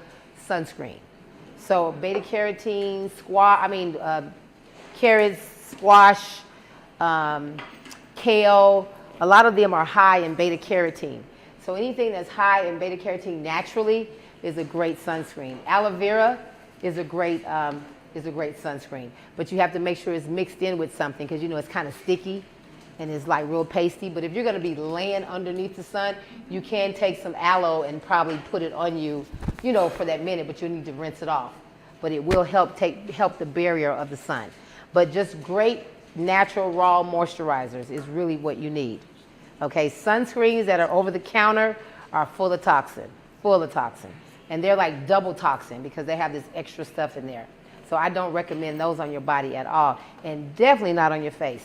sunscreen. So beta carotene, carrots, squash, kale, a lot of them are high in beta carotene. So anything that's high in beta carotene naturally is a great sunscreen. Aloe vera is a great sunscreen, but you have to make sure it's mixed in with something because you know it's kind of sticky and it's like real pasty. But if you're going to be laying underneath the sun, you can take some aloe and probably put it on you, you know, for that minute, but you need to rinse it off. But it will help the barrier of the sun. But just great natural raw moisturizers is really what you need. Okay, sunscreens that are over the counter are full of toxin. And they're like double toxin because they have this extra stuff in there. So I don't recommend those on your body at all, and definitely not on your face.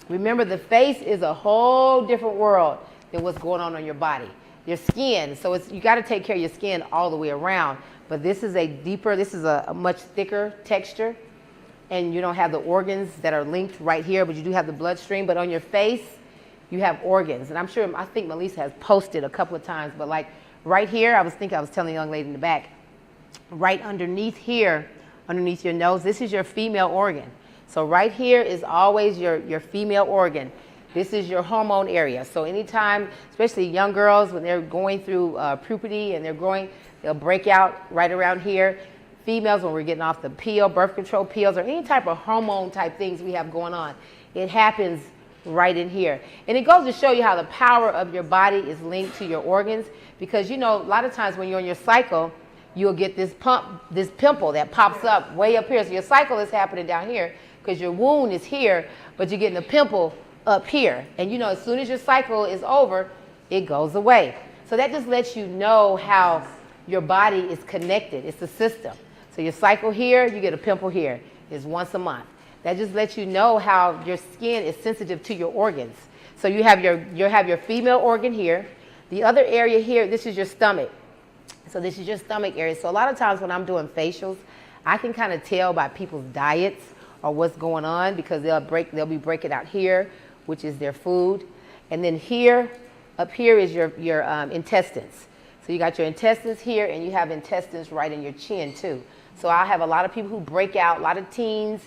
Remember, the face is a whole different world than what's going on your body. Your skin, so you got to take care of your skin all the way around, but this is a much thicker texture, and you don't have the organs that are linked right here, but you do have the bloodstream. But on your face, you have organs, and I think Melissa has posted a couple of times, but like right here, I was telling the young lady in the back, right underneath here, underneath your nose, this is your female organ. So right here is always your female organ. This is your hormone area. So anytime, especially young girls, when they're going through puberty and they'll break out right around here. Females, when we're getting off the pill, birth control pills, or any type of hormone type things we have going on, it happens right in here. And it goes to show you how the power of your body is linked to your organs, because you know, a lot of times when you're on your cycle, you'll get this pimple that pops up way up here. So your cycle is happening down here because your wound is here, but you're getting a pimple up here. And you know, as soon as your cycle is over, it goes away. So that just lets you know how your body is connected. It's a system. So your cycle here, you get a pimple here. It's once a month. That just lets you know how your skin is sensitive to your organs. So you have your female organ here. The other area here, this is your stomach. So this is your stomach area. So a lot of times when I'm doing facials, I can kind of tell by people's diets or what's going on, because they'll be breaking out here, which is their food. And then here, up here is your intestines. So you got your intestines here, and you have intestines right in your chin too. So I have a lot of people who break out, a lot of teens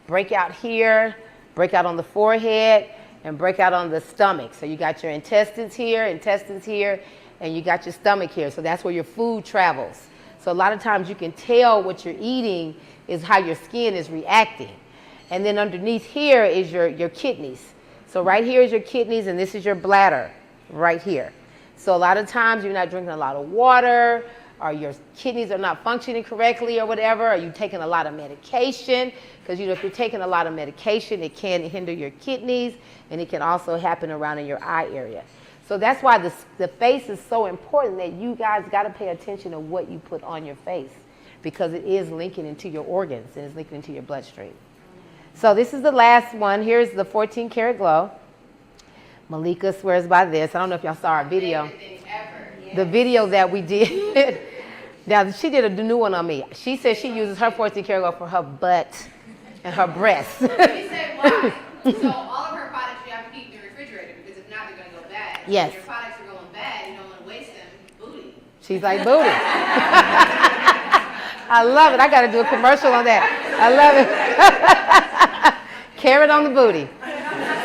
break out here, break out on the forehead, and break out on the stomach. So you got your intestines here, and you got your stomach here. So that's where your food travels. So a lot of times you can tell what you're eating is how your skin is reacting. And then underneath here is your kidneys. So right here is your kidneys, and this is your bladder right here. So a lot of times you're not drinking a lot of water, or your kidneys are not functioning correctly or whatever, or you're taking a lot of medication, because you know, if you're taking a lot of medication, it can hinder your kidneys, and it can also happen around in your eye area. So that's why the face is so important, that you guys got to pay attention to what you put on your face, because it is linking into your organs and it's linking into your bloodstream. So this is the last one. Here's the 14 Karat Glow. Malika swears by this. I don't know if y'all saw our video. The video that we did. Now, she did a new one on me. She says she uses her 14 Karat Glow for her butt and her breasts. Let me say why. So all of her products you have to keep in the refrigerator, because if not, they're going to go bad. Yes. When your products are going bad, you don't want to waste them. Booty. She's like, booty. I love it. I got to do a commercial on that. I love it. Carrot on the booty.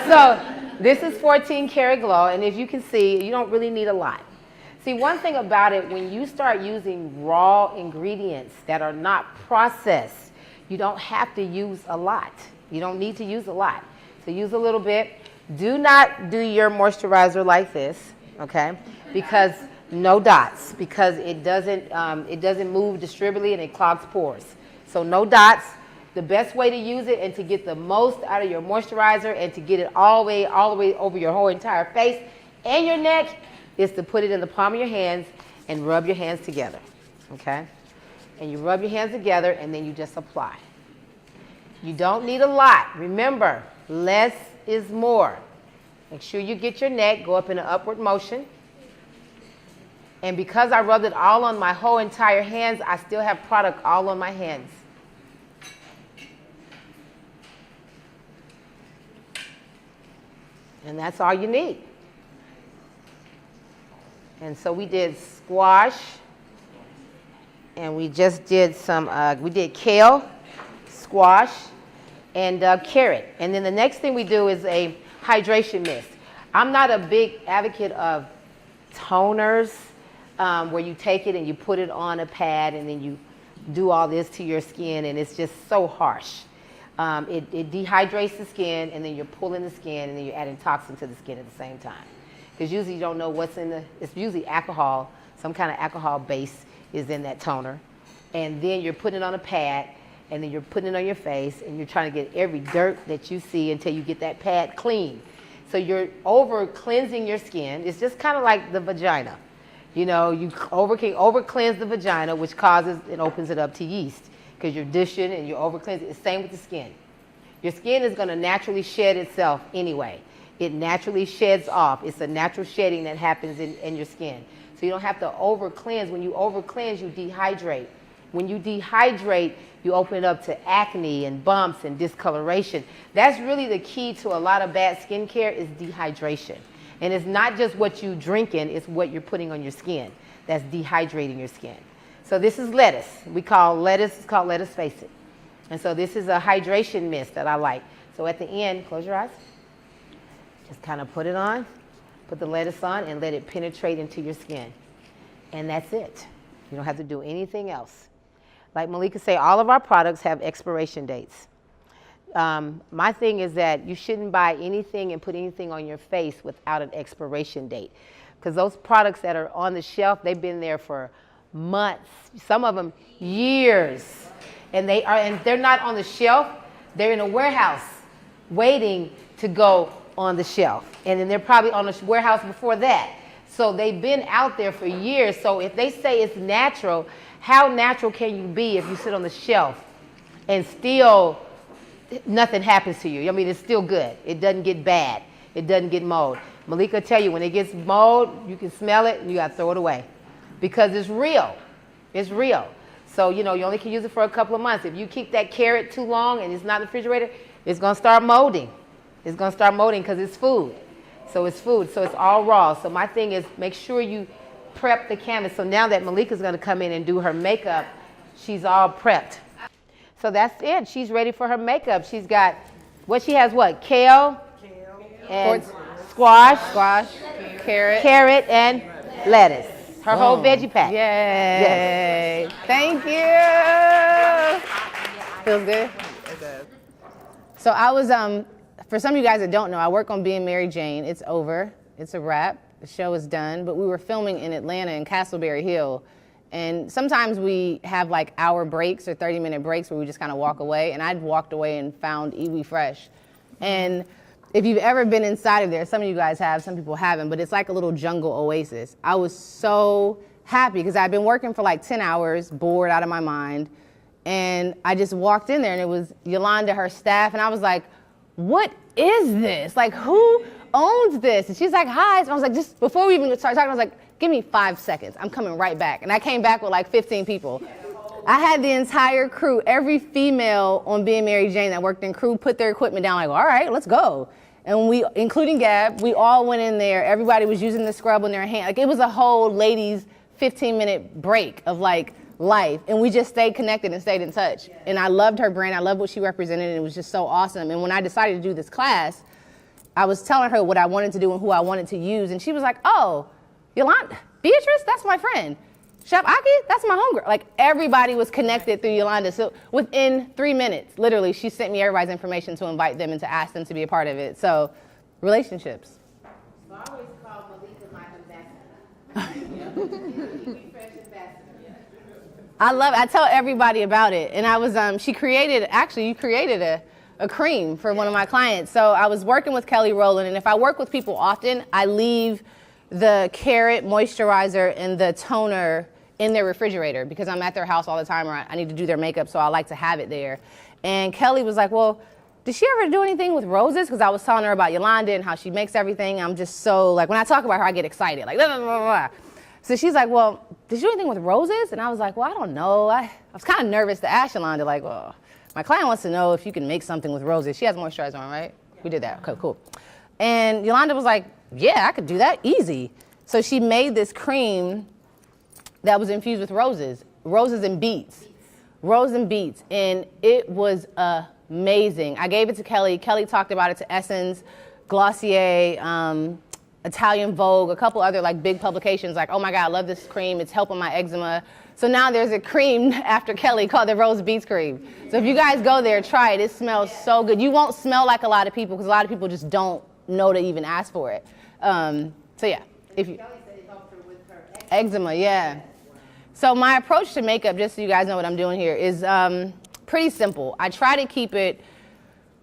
So this is 14 Karat Glow, and as you can see, you don't really need a lot. See, one thing about it, when you start using raw ingredients that are not processed, you don't have to use a lot. You don't need to use a lot. So use a little bit. Do not do your moisturizer like this, okay? Because no dots, because it doesn't move distributably and it clogs pores. So no dots. The best way to use it and to get the most out of your moisturizer and to get it all the way over your whole entire face and your neck is to put it in the palm of your hands and rub your hands together, okay? And you rub your hands together and then you just apply. You don't need a lot. Remember, less is more. Make sure you get your neck, go up in an upward motion. And because I rubbed it all on my whole entire hands, I still have product all on my hands. And that's all you need. And so we did squash, and we just did some, we did kale, squash, and carrot. And then the next thing we do is a hydration mist. I'm not a big advocate of toners, where you take it and you put it on a pad and then you do all this to your skin, and it's just so harsh. It dehydrates the skin, and then you're pulling the skin, and then you're adding toxin to the skin at the same time. Because usually you don't know what's in it's usually alcohol, some kind of alcohol base is in that toner. And then you're putting it on a pad, and then you're putting it on your face, and you're trying to get every dirt that you see until you get that pad clean. So you're over cleansing your skin. It's just kind of like the vagina. You know, you can over cleanse the vagina, which causes and opens it up to yeast, because you're dishing and you're over cleansing. It's the same with the skin. Your skin is going to naturally shed itself anyway. It naturally sheds off. It's a natural shedding that happens in your skin. So you don't have to over cleanse. When you over cleanse, you dehydrate. When you dehydrate, you open it up to acne and bumps and discoloration. That's really the key to a lot of bad skincare, is dehydration. And it's not just what you're drinking, it's what you're putting on your skin that's dehydrating your skin. So this is lettuce. It's called Lettuce Face It. And so this is a hydration mist that I like. So at the end, close your eyes. Just kind of put it on, put the lettuce on, and let it penetrate into your skin. And that's it. You don't have to do anything else. Like Malika said, all of our products have expiration dates. my thing is that you shouldn't buy anything and put anything on your face without an expiration date. Because those products that are on the shelf, they've been there for months, some of them years. And they're not on the shelf, they're in a warehouse waiting to go on the shelf. And then they're probably on the warehouse before that. So they've been out there for years. So if they say it's natural, how natural can you be if you sit on the shelf and still nothing happens to you? I mean, it's still good. It doesn't get bad. It doesn't get mold. Malika will tell you, when it gets mold, you can smell it and you got to throw it away because it's real. It's real. So, you only can use it for a couple of months. If you keep that carrot too long and it's not in the refrigerator, it's going to start molding. It's going to start molding because it's food. So it's food. So it's all raw. So my thing is, make sure you prep the canvas. So now that Malika's going to come in and do her makeup, she's all prepped. So that's it. She's ready for her makeup. She's got, kale and squash, carrot, and lettuce. Her whole veggie pack. Yay. Yes. Thank you. Feels good? It does. So I was, for some of you guys that don't know, I work on Being Mary Jane. It's over. It's a wrap. The show is done. But we were filming in Atlanta in Castleberry Hill. And sometimes we have like hour breaks or 30-minute breaks where we just kind of walk away. And I'd walked away and found Iwi Fresh. And if you've ever been inside of there, some of you guys have, some people haven't, but it's like a little jungle oasis. I was so happy because I'd been working for like 10 hours, bored out of my mind. And I just walked in there and it was Yolanda, her staff, and I was like, what is this? Like, who owns this? And she's like, hi. So I was like, just before we even started talking, I was like, give me 5 seconds. I'm coming right back. And I came back with like 15 people. I had the entire crew, every female on Being Mary Jane that worked in crew, put their equipment down like, all right, let's go. And we, including Gab, we all went in there. Everybody was using the scrub on their hand. Like, it was a whole ladies' 15-minute break of like life. And we just stayed connected and stayed in touch. And I loved her brand. I loved what she represented. And it was just so awesome. And when I decided to do this class, I was telling her what I wanted to do and who I wanted to use. And she was like, oh, Yolanda, Beatrice, that's my friend. Chef Aki, that's my homegirl. Like, everybody was connected through Yolanda. So within 3 minutes, literally, she sent me everybody's information to invite them and to ask them to be a part of it. So, relationships. So I always call Malika my ambassador. I tell everybody about it. And I was, you created a cream for one of my clients. So I was working with Kelly Rowland, and if I work with people often, I leave the carrot moisturizer and the toner in their refrigerator because I'm at their house all the time, or I need to do their makeup, so I like to have it there. And Kelly was like, well, did she ever do anything with roses? Because I was telling her about Yolanda and how she makes everything. I'm just so, like, when I talk about her, I get excited, like, blah, blah, blah, blah. So she's like, well, did you do anything with roses? And I was like, well, I don't know. I was kind of nervous to ask Yolanda, like, well, my client wants to know if you can make something with roses. She has moisturizer on, right? Yeah. We did that. Okay, cool. And Yolanda was like, yeah, I could do that, easy. So she made this cream that was infused with roses and beets. Rose and beets, and it was amazing. I gave it to Kelly. Kelly talked about it to Essence, Glossier, Italian Vogue, a couple other like big publications, like, oh my God, I love this cream. It's helping my eczema. So now there's a cream after Kelly called the Rose Beets Cream. So if you guys go there, try it. It smells so good. You won't smell like a lot of people because a lot of people just don't know to even ask for it. So yeah, if you, eczema, yeah. So my approach to makeup, just so you guys know what I'm doing here, is pretty simple. I try to keep it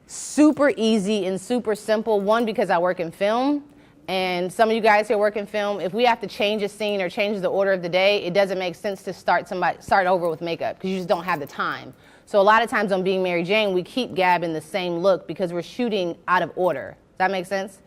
super easy and super simple. One, because I work in film, and some of you guys here work in film. If we have to change a scene or change the order of the day, it doesn't make sense to start over with makeup because you just don't have the time. So a lot of times on Being Mary Jane, we keep Gab in the same look because we're shooting out of order. Does that make sense?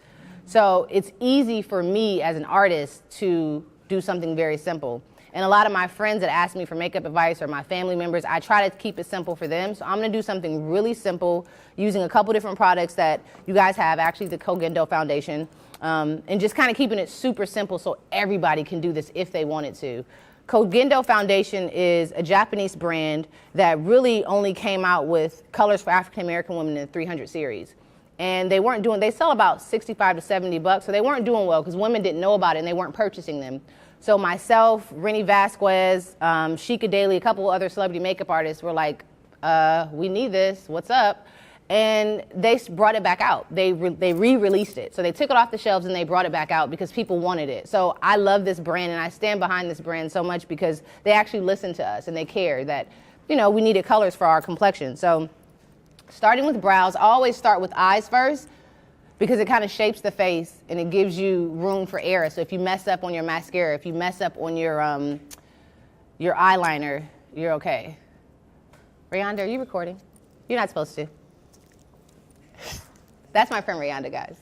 So it's easy for me as an artist to do something very simple. And a lot of my friends that ask me for makeup advice or my family members, I try to keep it simple for them. So I'm gonna do something really simple using a couple different products that you guys have, actually the Kogendo Foundation, and just kind of keeping it super simple so everybody can do this if they wanted to. Kogendo Foundation is a Japanese brand that really only came out with colors for African American women in the 300 series. And they sell about 65 to 70 bucks, so they weren't doing well because women didn't know about it and they weren't purchasing them. So myself, Rennie Vasquez, Sheikah Daly, a couple other celebrity makeup artists were like, we need this, what's up? and they brought it back out. They re-released it. So they took it off the shelves and they brought it back out because people wanted it. So I love this brand and I stand behind this brand so much because they actually listen to us and they care that, you know, we needed colors for our complexion. So starting with brows, I always start with eyes first because it kind of shapes the face and it gives you room for error. So if you mess up on your mascara, if you mess up on your eyeliner, you're okay. Rayonda, are you recording? You're not supposed to. That's my friend Rayonda, guys.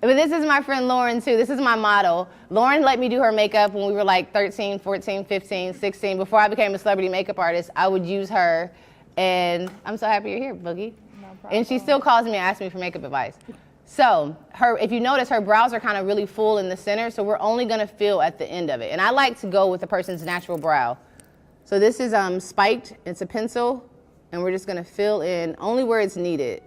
But this is my friend Lauren, too. This is my model. Lauren let me do her makeup when we were like 13, 14, 15, 16. Before I became a celebrity makeup artist, I would use her. And I'm so happy you're here, Boogie. No problem. And she still calls me and asks me for makeup advice. So if you notice, her brows are kind of really full in the center, so we're only going to fill at the end of it. And I like to go with the person's natural brow. So this is spiked. It's a pencil. And we're just going to fill in only where it's needed.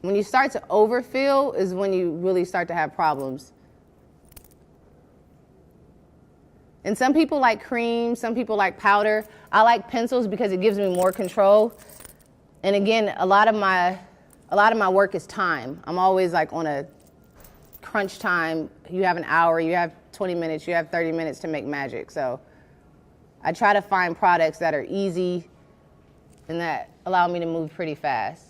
When you start to overfill is when you really start to have problems. And some people like cream, some people like powder. I like pencils because it gives me more control. And again, a lot of my work is time. I'm always like on a crunch time. You have an hour, you have 20 minutes, you have 30 minutes to make magic. So I try to find products that are easy and that allow me to move pretty fast.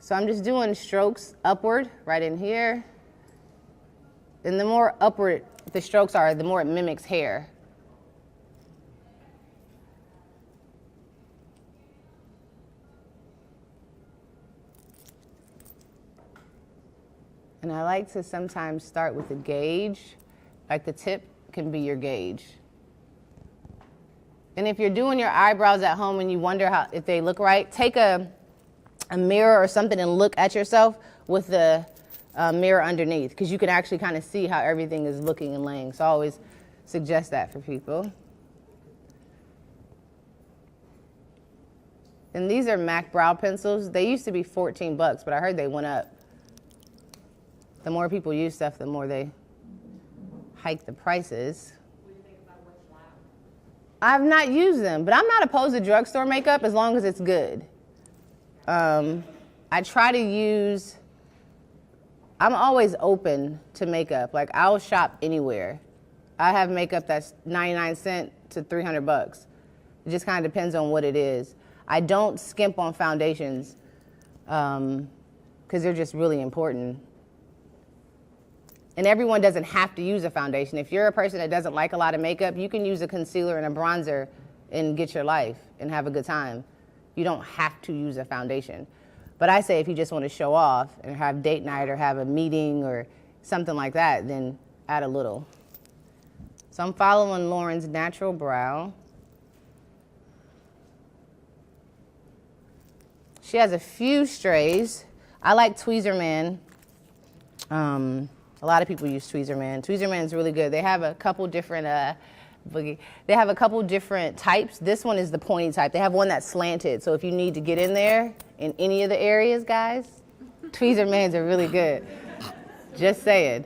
So I'm just doing strokes upward right in here. And the more upward the strokes are, the more it mimics hair. And I like to sometimes start with a gauge, like the tip can be your gauge. And if you're doing your eyebrows at home and you wonder if they look right, take a mirror or something and look at yourself with the mirror underneath, because you can actually kind of see how everything is looking and laying. So I always suggest that for people. And these are MAC brow pencils. They used to be $14, but I heard they went up. The more people use stuff, the more they hike the prices. I've not used them, but I'm not opposed to drugstore makeup as long as it's good. I try to use, I'm always open to makeup. Like I'll shop anywhere. I have makeup that's 99 cents to $300. It just kind of depends on what it is. I don't skimp on foundations because they're just really important. And everyone doesn't have to use a foundation. If you're a person that doesn't like a lot of makeup, you can use a concealer and a bronzer and get your life and have a good time. You don't have to use a foundation. But I say if you just want to show off and have date night or have a meeting or something like that, then add a little. So I'm following Lauren's natural brow. She has a few strays. I like Tweezerman. A lot of people use Tweezerman. Tweezerman is really good. They have a couple different They have a couple different types. This one is the pointy type. They have one that's slanted. So if you need to get in there in any of the areas, guys, Tweezermans are really good. Just saying.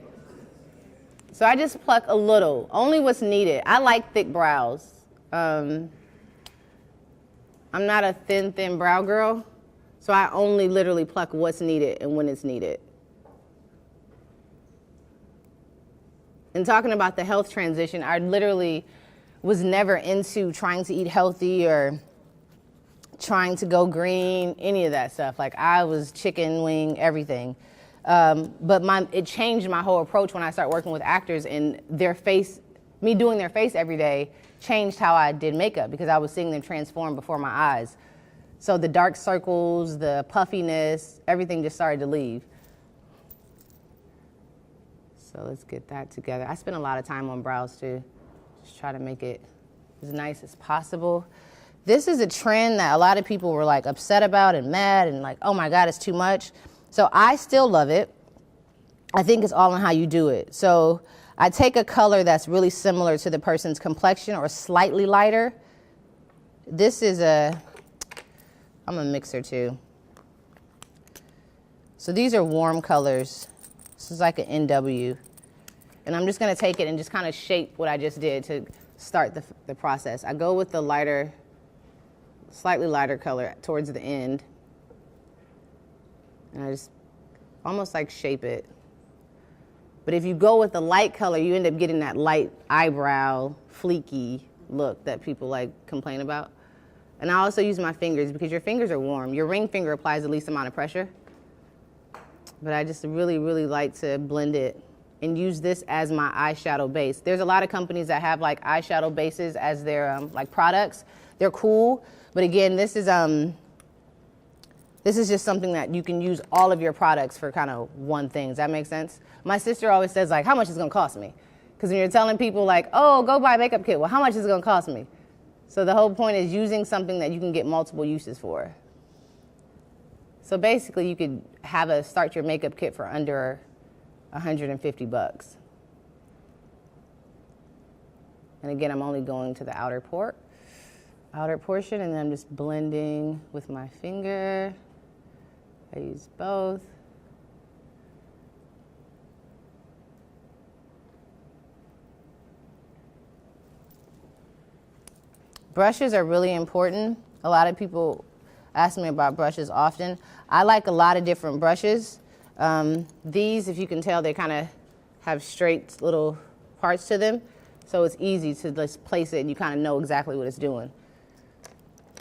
So I just pluck a little, only what's needed. I like thick brows. I'm not a thin brow girl. So I only literally pluck what's needed and when it's needed. And talking about the health transition, I literally was never into trying to eat healthy or trying to go green, any of that stuff. Like I was chicken wing, everything. But it changed my whole approach when I started working with actors, and their face, me doing their face every day changed how I did makeup because I was seeing them transform before my eyes. So the dark circles, the puffiness, everything just started to leave. So let's get that together. I spend a lot of time on brows too. Just try to make it as nice as possible. This is a trend that a lot of people were like upset about and mad and like, oh my God, it's too much. So I still love it. I think it's all in how you do it. So I take a color that's really similar to the person's complexion or slightly lighter. This is I'm a mixer too. So these are warm colors. This is like an NW. And I'm just gonna take it and just kind of shape what I just did to start the process. I go with the lighter slightly lighter color towards the end. And I just almost like shape it. But if you go with the light color, you end up getting that light eyebrow, fleeky look that people like complain about. And I also use my fingers because your fingers are warm. Your ring finger applies the least amount of pressure. But I just really, really like to blend it and use this as my eyeshadow base. There's a lot of companies that have like eyeshadow bases as their like products. They're cool, but again, this is just something that you can use all of your products for kind of one thing. Does that make sense? My sister always says like, how much is it gonna cost me? Because when you're telling people like, oh, go buy a makeup kit, well, how much is it gonna cost me? So the whole point is using something that you can get multiple uses for. So basically you could start your makeup kit for under $150. And again, I'm only going to the outer portion, and then I'm just blending with my finger. I use both. Brushes are really important. A lot of people ask me about brushes often. I like a lot of different brushes. These, if you can tell, they kind of have straight little parts to them. So it's easy to just place it and you kind of know exactly what it's doing.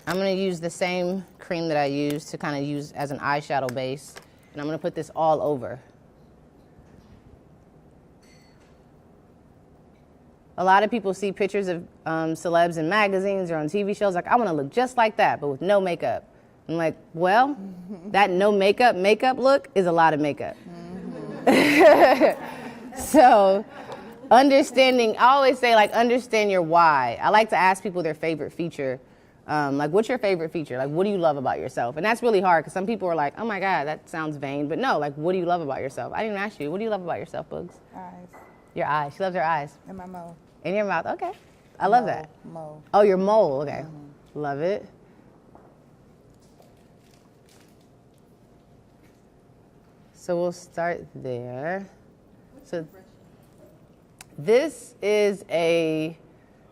I'm going to use the same cream that I used to kind of use as an eyeshadow base. And I'm going to put this all over. A lot of people see pictures of celebs in magazines or on TV shows like, I want to look just like that, but with no makeup. I'm like, well, that no makeup look is a lot of makeup. So understanding, I always say like, understand your why. I like to ask people their favorite feature. Like, what's your favorite feature? Like, what do you love about yourself? And that's really hard because some people are like, oh my God, that sounds vain. But no, like, what do you love about yourself? I didn't even ask you. What do you love about yourself, Boogs? Eyes. Your eyes. She loves her eyes. And my mouth. In your mouth. Okay. I love that. Mole. Oh, your mole. Okay. Love it. So we'll start there. So this is a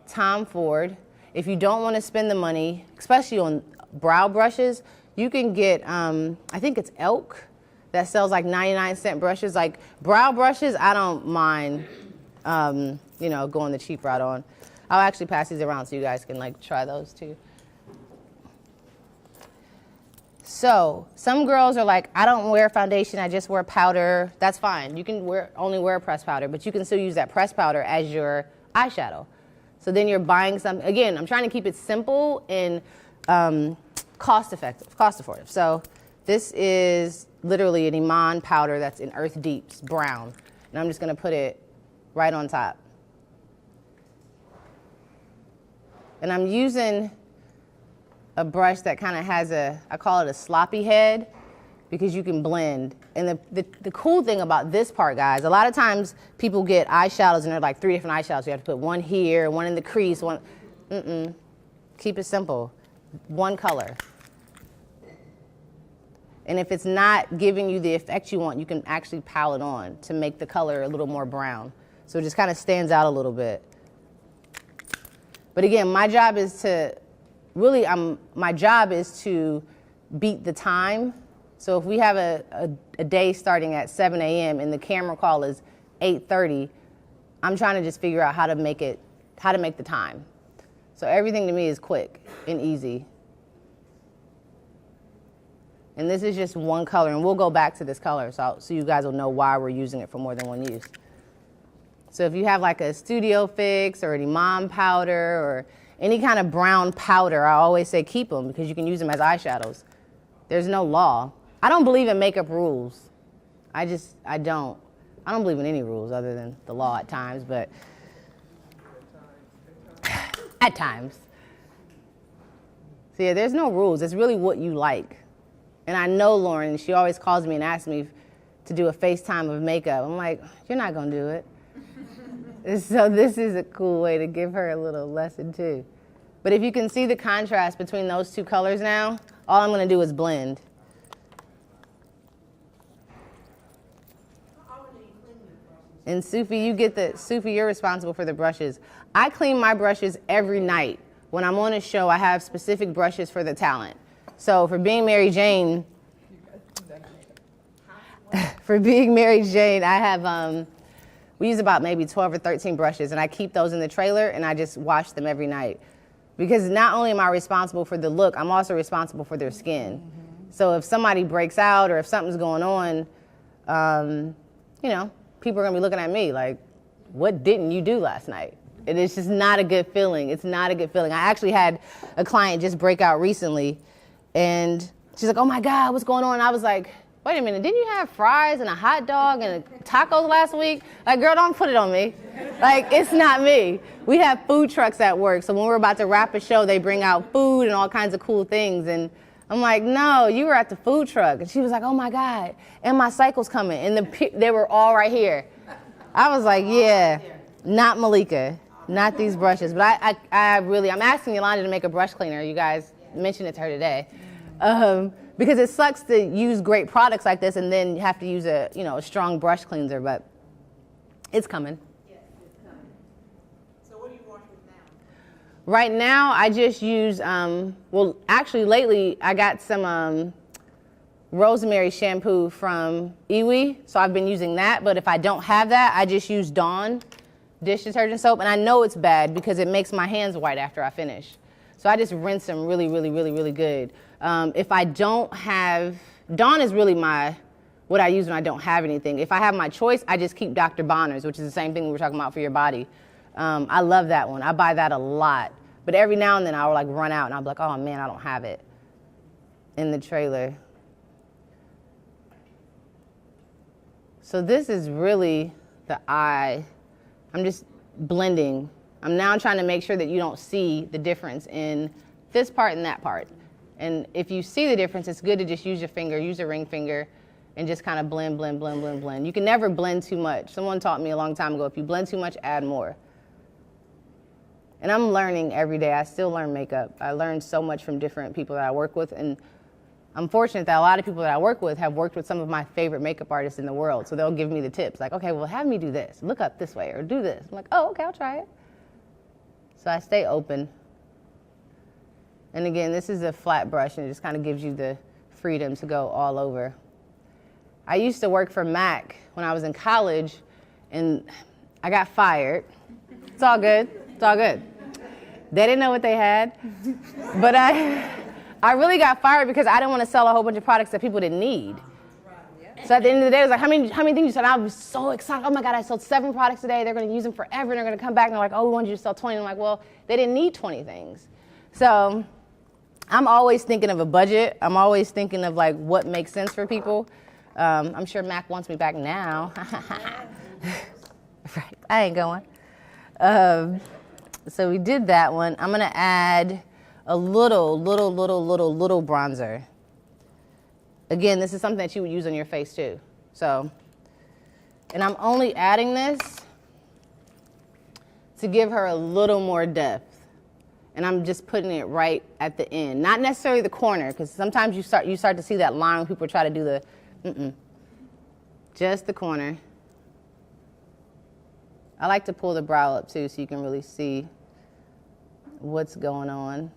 Tom Ford. If you don't want to spend the money, especially on brow brushes, you can get, I think it's Elk, that sells like 99-cent brushes. Like brow brushes, I don't mind, you know, going the cheap route on. I'll actually pass these around so you guys can like try those too. So some girls are like, I don't wear foundation, I just wear powder. That's fine. You can only wear pressed powder, but you can still use that pressed powder as your eyeshadow. So then you're buying something. Again, I'm trying to keep it simple and cost affordable. So this is literally an Iman powder that's in Earth Deeps, brown. And I'm just gonna put it right on top. And I'm using a brush that kind of has I call it a sloppy head, because you can blend. And the cool thing about this part, guys, a lot of times people get eyeshadows and they're like 3 different eyeshadows. You have to put one here, one in the crease, one, Keep it simple. One color. And if it's not giving you the effect you want, you can actually pile it on to make the color a little more brown. So it just kind of stands out a little bit. But again, my job is to beat the time. So if we have a day starting at 7 a.m. and the camera call is 8:30, I'm trying to just figure out how to make the time. So everything to me is quick and easy. And this is just one color, and we'll go back to this color so you guys will know why we're using it for more than one use. So if you have like a Studio Fix or an Iman powder or any kind of brown powder, I always say keep them because you can use them as eyeshadows. There's no law. I don't believe in makeup rules. I don't believe in any rules other than the law at times, but at times. So yeah, there's no rules. It's really what you like. And I know Lauren, she always calls me and asks me to do a FaceTime of makeup. I'm like, you're not gonna do it. So this is a cool way to give her a little lesson too. But if you can see the contrast between those two colors now, all I'm gonna do is blend. And Sufi, you're responsible for the brushes. I clean my brushes every night when I'm on a show, I have specific brushes for the talent. So for Being Mary Jane, I have, we use about maybe 12 or 13 brushes, and I keep those in the trailer, and I just wash them every night. Because not only am I responsible for the look, I'm also responsible for their skin. So if somebody breaks out or if something's going on, you know, people are gonna be looking at me like, what didn't you do last night? And it's just not a good feeling. It's not a good feeling. I actually had a client just break out recently, and she's like, oh my God, what's going on? And I was like, wait a minute, didn't you have fries and a hot dog and tacos last week? Like, girl, don't put it on me. Like, it's not me. We have food trucks at work, so when we're about to wrap a show, they bring out food and all kinds of cool things, and I'm like, no, you were at the food truck. And she was like, oh my God, and my cycle's coming, and they were all right here. I was like, yeah, not Malika, not these brushes. But I'm asking Yolanda to make a brush cleaner. You guys mentioned it to her today. Because it sucks to use great products like this and then you have to use a strong brush cleanser, but it's coming. Yes, it's coming. So what do you wash with now? Right now, I just use, well, actually lately I got some rosemary shampoo from Iwi, so I've been using that, but if I don't have that, I just use Dawn dish detergent soap, and I know it's bad because it makes my hands white after I finish. So I just rinse them really, really, really, really good. If I don't have, Dawn is really what I use when I don't have anything. If I have my choice, I just keep Dr. Bonner's, which is the same thing we were talking about for your body. I love that one. I buy that a lot. But every now and then I'll like run out and I'll be like, oh man, I don't have it in the trailer. So this is really the eye. I'm just blending. I'm now trying to make sure that you don't see the difference in this part and that part. And if you see the difference, it's good to just use your finger, use a ring finger, and just kind of blend, blend, blend, blend, blend. You can never blend too much. Someone taught me a long time ago, if you blend too much, add more. And I'm learning every day. I still learn makeup. I learn so much from different people that I work with. And I'm fortunate that a lot of people that I work with have worked with some of my favorite makeup artists in the world. So they'll give me the tips. Like, okay, well, have me do this. Look up this way or do this. I'm like, oh, okay, I'll try it. So I stay open. And again, this is a flat brush, and it just kind of gives you the freedom to go all over. I used to work for MAC when I was in college, and I got fired. It's all good. It's all good. They didn't know what they had. But I really got fired because I didn't want to sell a whole bunch of products that people didn't need. So at the end of the day, it was like, how many things you sold? I was so excited. Oh my God, I sold 7 products today. They're going to use them forever, and they're going to come back, and they're like, oh, we wanted you to sell 20. And I'm like, well, they didn't need 20 things. So I'm always thinking of a budget. I'm always thinking of like what makes sense for people. I'm sure Mac wants me back now. Right, I ain't going. So we did that one. I'm gonna add a little bronzer. Again, this is something that you would use on your face too. So, and I'm only adding this to give her a little more depth. And I'm just putting it right at the end. Not necessarily the corner, because sometimes you start to see that line when people try to do the, just the corner. I like to pull the brow up too so you can really see what's going on.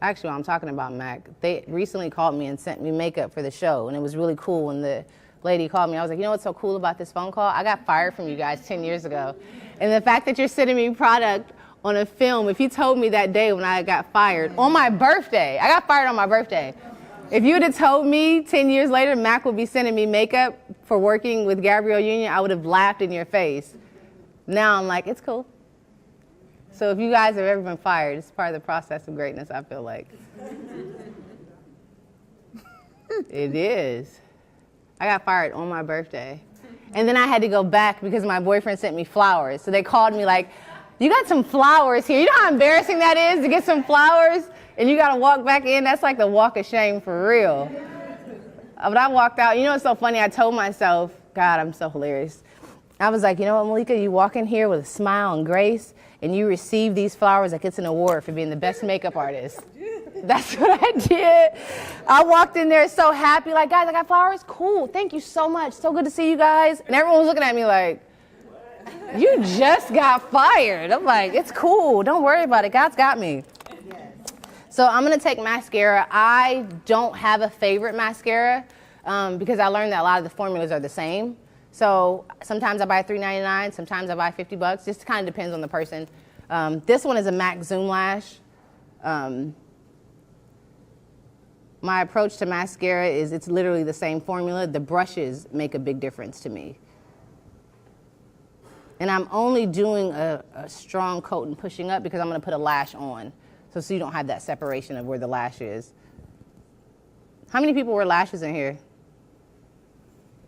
Actually, while I'm talking about MAC, they recently called me and sent me makeup for the show, and it was really cool when the lady called me. I was like, you know what's so cool about this phone call? I got fired from you guys 10 years ago. And the fact that you're sending me product on a film, if you told me that day when I got fired, on my birthday, I got fired on my birthday. If you would have told me 10 years later Mac would be sending me makeup for working with Gabrielle Union, I would have laughed in your face. Now I'm like, it's cool. So if you guys have ever been fired, it's part of the process of greatness, I feel like. It is. I got fired on my birthday. And then I had to go back because my boyfriend sent me flowers. So they called me like, you got some flowers here. You know how embarrassing that is to get some flowers and you got to walk back in? That's like the walk of shame for real. But I walked out. You know what's so funny? I told myself, God, I'm so hilarious. I was like, you know what, Malika, you walk in here with a smile and grace and you receive these flowers like it's an award for being the best makeup artist. That's what I did. I walked in there so happy, like, guys, I got flowers? Cool, thank you so much. So good to see you guys. And everyone was looking at me like, You just got fired. I'm like, it's cool. Don't worry about it. God's got me. So I'm going to take mascara. I don't have a favorite mascara because I learned that a lot of the formulas are the same. So sometimes I buy $3.99, sometimes I buy $50. Just kind of depends on the person. This one is a MAC Zoom Lash. My approach to mascara is it's literally the same formula. The brushes make a big difference to me. And I'm only doing a strong coat and pushing up because I'm going to put a lash on. So you don't have that separation of where the lash is. How many people wear lashes in here?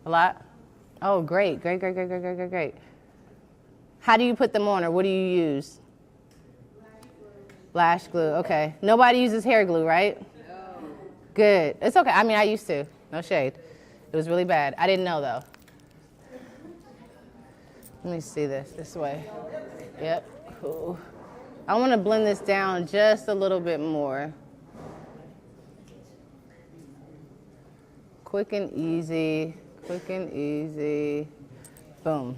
A lot? Oh, great, great, great, great, great, great, great, great. How do you put them on, or what do you use? Lash glue, okay. Nobody uses hair glue, right? No. Good. It's okay. I mean, I used to. No shade. It was really bad. I didn't know, though. Let me see this way. Yep, cool. I want to blend this down just a little bit more. Quick and easy, quick and easy. Boom.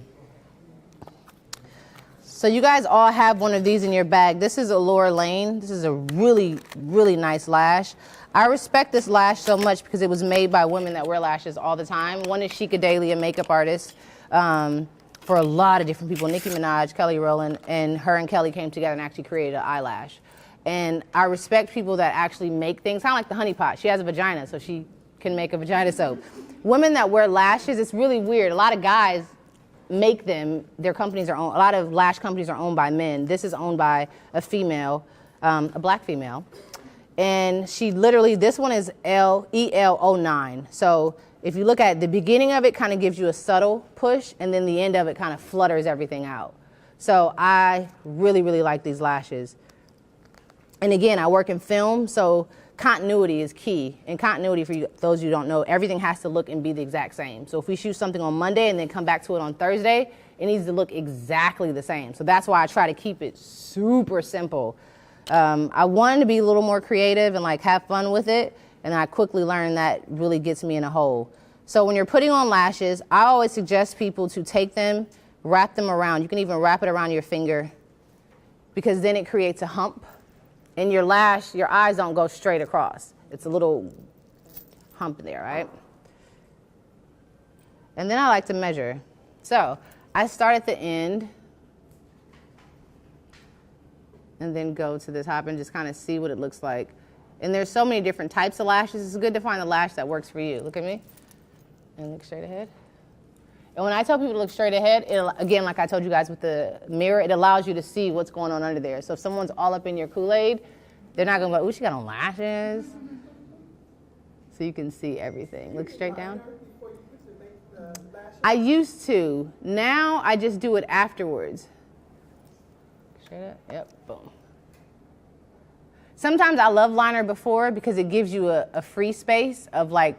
So you guys all have one of these in your bag. This is Allure Lane. This is a really, really nice lash. I respect this lash so much because it was made by women that wear lashes all the time. One is Sheikah Daly, a makeup artist. For a lot of different people, Nicki Minaj, Kelly Rowland, and her and Kelly came together and actually created an eyelash. And I respect people that actually make things, kind of like the Honey Pot. She has a vagina, so she can make a vagina soap. Women that wear lashes, it's really weird. A lot of guys make them, their companies are owned, a lot of lash companies are owned by men. This is owned by a female, a black female. And she literally, this one is EL09. So if you look at the beginning of it, kind of gives you a subtle push, and then the end of it kind of flutters everything out. So I really, really like these lashes. And again, I work in film, so continuity is key. And continuity, for you, those who don't know, everything has to look and be the exact same. So if we shoot something on Monday and then come back to it on Thursday, it needs to look exactly the same. So that's why I try to keep it super simple. I wanted to be a little more creative and like have fun with it. And I quickly learned that really gets me in a hole. So when you're putting on lashes, I always suggest people to take them, wrap them around. You can even wrap it around your finger because then it creates a hump. And your lash, your eyes don't go straight across. It's a little hump there, right? And then I like to measure. So I start at the end and then go to the top and just kind of see what it looks like. And there's so many different types of lashes. It's good to find the lash that works for you. Look at me. And look straight ahead. And when I tell people to look straight ahead, again, like I told you guys with the mirror, it allows you to see what's going on under there. So if someone's all up in your Kool-Aid, they're not going to go, ooh, she got on lashes. So you can see everything. Look straight down. I used to. Now I just do it afterwards. Straight up. Yep. Boom. Sometimes I love liner before because it gives you a free space of like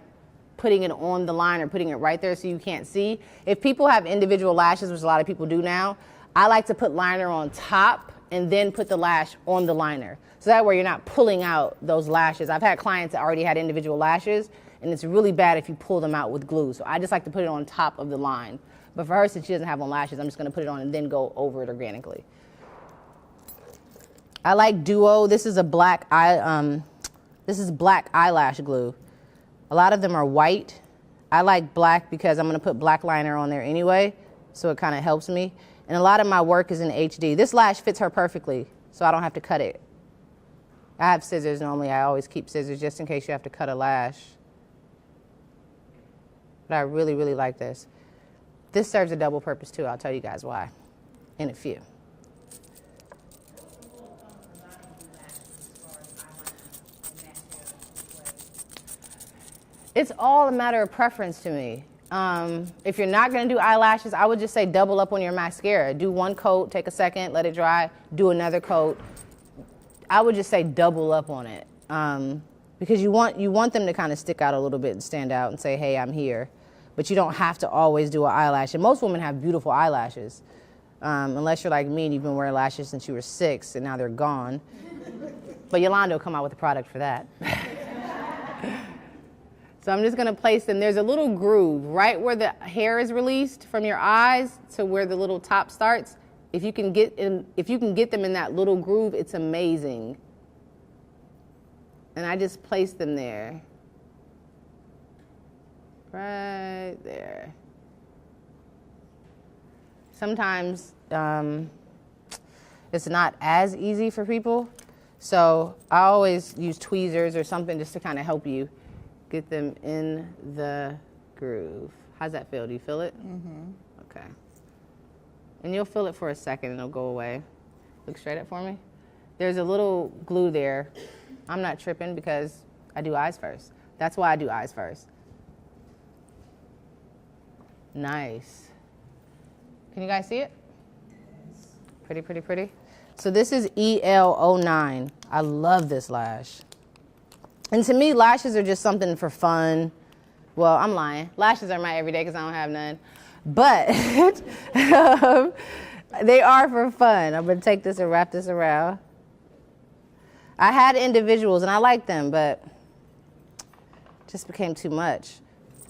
putting it on the line or putting it right there so you can't see. If people have individual lashes, which a lot of people do now, I like to put liner on top and then put the lash on the liner. So that way you're not pulling out those lashes. I've had clients that already had individual lashes and it's really bad if you pull them out with glue. So I just like to put it on top of the line. But for her, since she doesn't have on lashes, I'm just gonna put it on and then go over it organically. I like Duo. This is a black black eyelash glue. A lot of them are white. I like black because I'm gonna put black liner on there anyway, so it kind of helps me. And a lot of my work is in HD. This lash fits her perfectly, so I don't have to cut it. I have scissors normally. I always keep scissors just in case you have to cut a lash. But I really, really like this. This serves a double purpose too. I'll tell you guys why in a few. It's all a matter of preference to me. If you're not gonna do eyelashes, I would just say double up on your mascara. Do one coat, take a second, let it dry, do another coat. I would just say double up on it. Because you want them to kind of stick out a little bit and stand out and say, hey, I'm here. But you don't have to always do an eyelash. And most women have beautiful eyelashes. Unless you're like me and you've been wearing lashes since you were 6 and now they're gone. But Yolanda will come out with a product for that. So I'm just gonna place them. There's a little groove right where the hair is released from your eyes to where the little top starts. If you can get them in that little groove, it's amazing. And I just place them there. Right there. Sometimes it's not as easy for people. So I always use tweezers or something just to kind of help you get them in the groove. How's that feel? Do you feel it? Mm-hmm. Okay. And you'll feel it for a second and it'll go away. Look straight up for me. There's a little glue there. I'm not tripping because I do eyes first. That's why I do eyes first. Nice. Can you guys see it? Pretty, pretty, pretty. So this is EL09. I love this lash. And to me, lashes are just something for fun. Well, I'm lying. Lashes are my everyday because I don't have none. But they are for fun. I'm going to take this and wrap this around. I had individuals and I liked them, but it just became too much.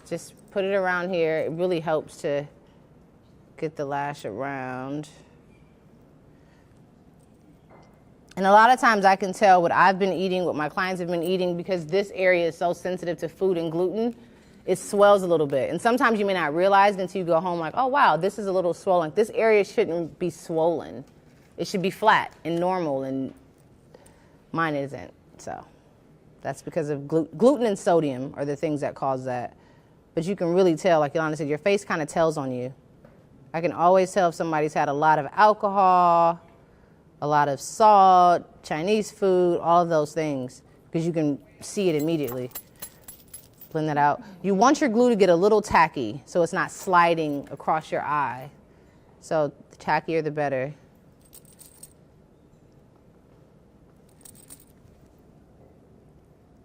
Just put it around here. It really helps to get the lash around. And a lot of times I can tell what I've been eating, what my clients have been eating, because this area is so sensitive to food and gluten, it swells a little bit. And sometimes you may not realize it until you go home like, oh wow, this is a little swollen. This area shouldn't be swollen. It should be flat and normal, and mine isn't. So that's because of gluten and sodium are the things that cause that. But you can really tell, like Yolanda said, your face kind of tells on you. I can always tell if somebody's had a lot of alcohol, a lot of salt, Chinese food, all of those things, because you can see it immediately. Blend that out. You want your glue to get a little tacky so it's not sliding across your eye. So the tackier the better.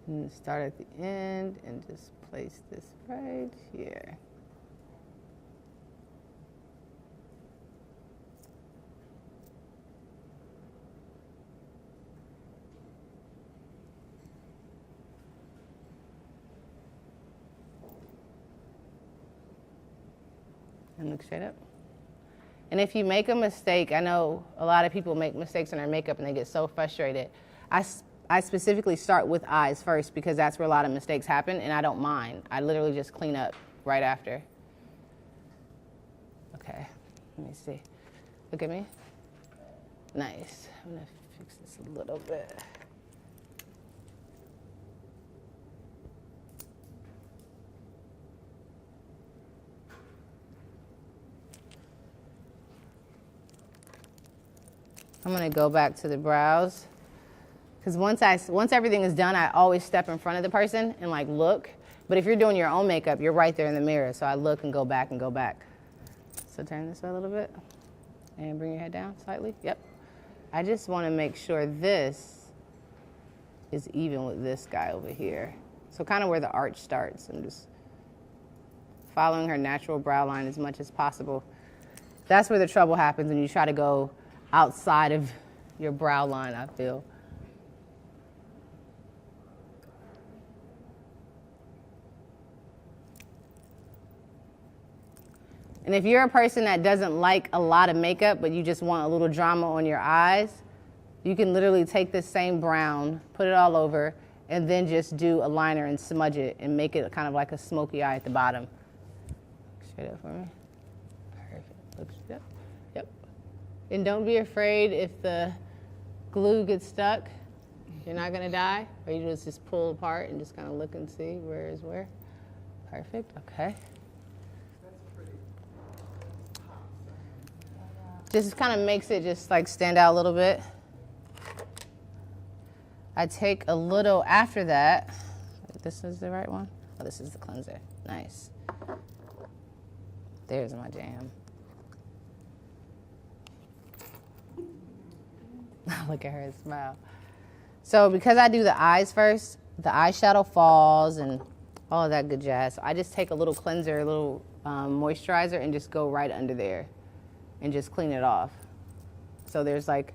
And start at the end and just place this right here. And look straight up. And if you make a mistake, I know a lot of people make mistakes in their makeup and they get so frustrated. I specifically start with eyes first because that's where a lot of mistakes happen, and I don't mind. I literally just clean up right after. Okay, let me see. Look at me. Nice. I'm gonna fix this a little bit. I'm gonna go back to the brows, because once everything is done, I always step in front of the person and like look. But if you're doing your own makeup, you're right there in the mirror, so I look and go back and go back. So turn this way a little bit and bring your head down slightly. Yep. I just want to make sure this is even with this guy over here. So kind of where the arch starts. I'm just following her natural brow line as much as possible. That's where the trouble happens when you try to go outside of your brow line, I feel. And if you're a person that doesn't like a lot of makeup, but you just want a little drama on your eyes, you can literally take this same brown, put it all over, and then just do a liner and smudge it and make it kind of like a smoky eye at the bottom. Straight up for me. Perfect. Look straight up. Yep. And don't be afraid if the glue gets stuck. You're not gonna die. Or you just pull apart and just kind of look and see where is where. Perfect. Okay. Just kind of makes it just like stand out a little bit. I take a little after that. This is the right one? Oh, this is the cleanser. Nice. There's my jam. Look at her smile. So because I do the eyes first, the eyeshadow falls and all of that good jazz. So I just take a little cleanser, a little moisturizer, and just go right under there and just clean it off. So there's like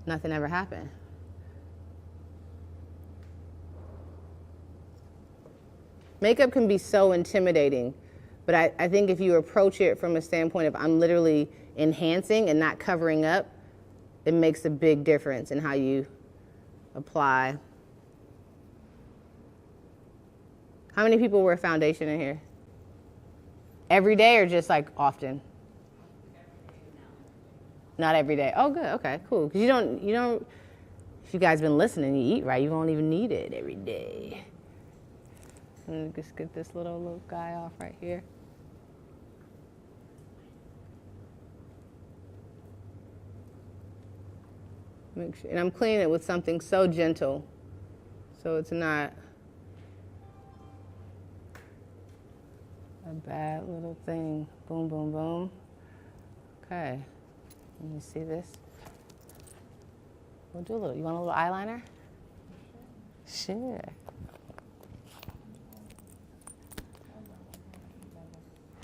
nothing ever happened. Makeup can be so intimidating, but I think if you approach it from a standpoint of I'm literally enhancing and not covering up, it makes a big difference in how you apply. How many people wear foundation in here? Every day or just like often? Not every day. Oh, good. Okay, cool. Because you don't, if you guys been listening, you eat right, you won't even need it every day. Let me just get this little guy off right here. Make sure, and I'm cleaning it with something so gentle, so it's not a bad little thing. Boom, boom, boom. Okay, let me see this. We'll do a little. You want a little eyeliner? Sure.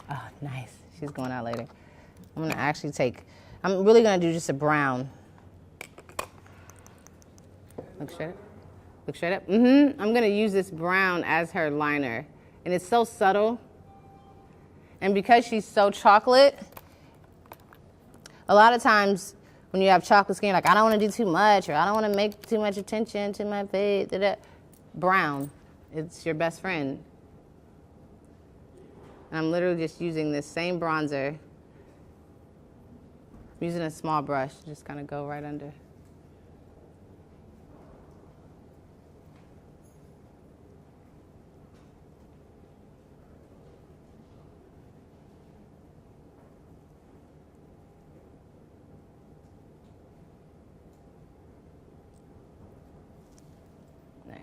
Oh, nice. She's going out later. I'm gonna actually I'm really gonna do just a brown. Look straight up. Look straight up. I'm gonna use this brown as her liner. And it's so subtle. And because she's so chocolate, a lot of times when you have chocolate skin, like I don't wanna do too much, or I don't wanna make too much attention to my face, brown, it's your best friend. And I'm literally just using this same bronzer. I'm using a small brush, just kind of go right under. Nice.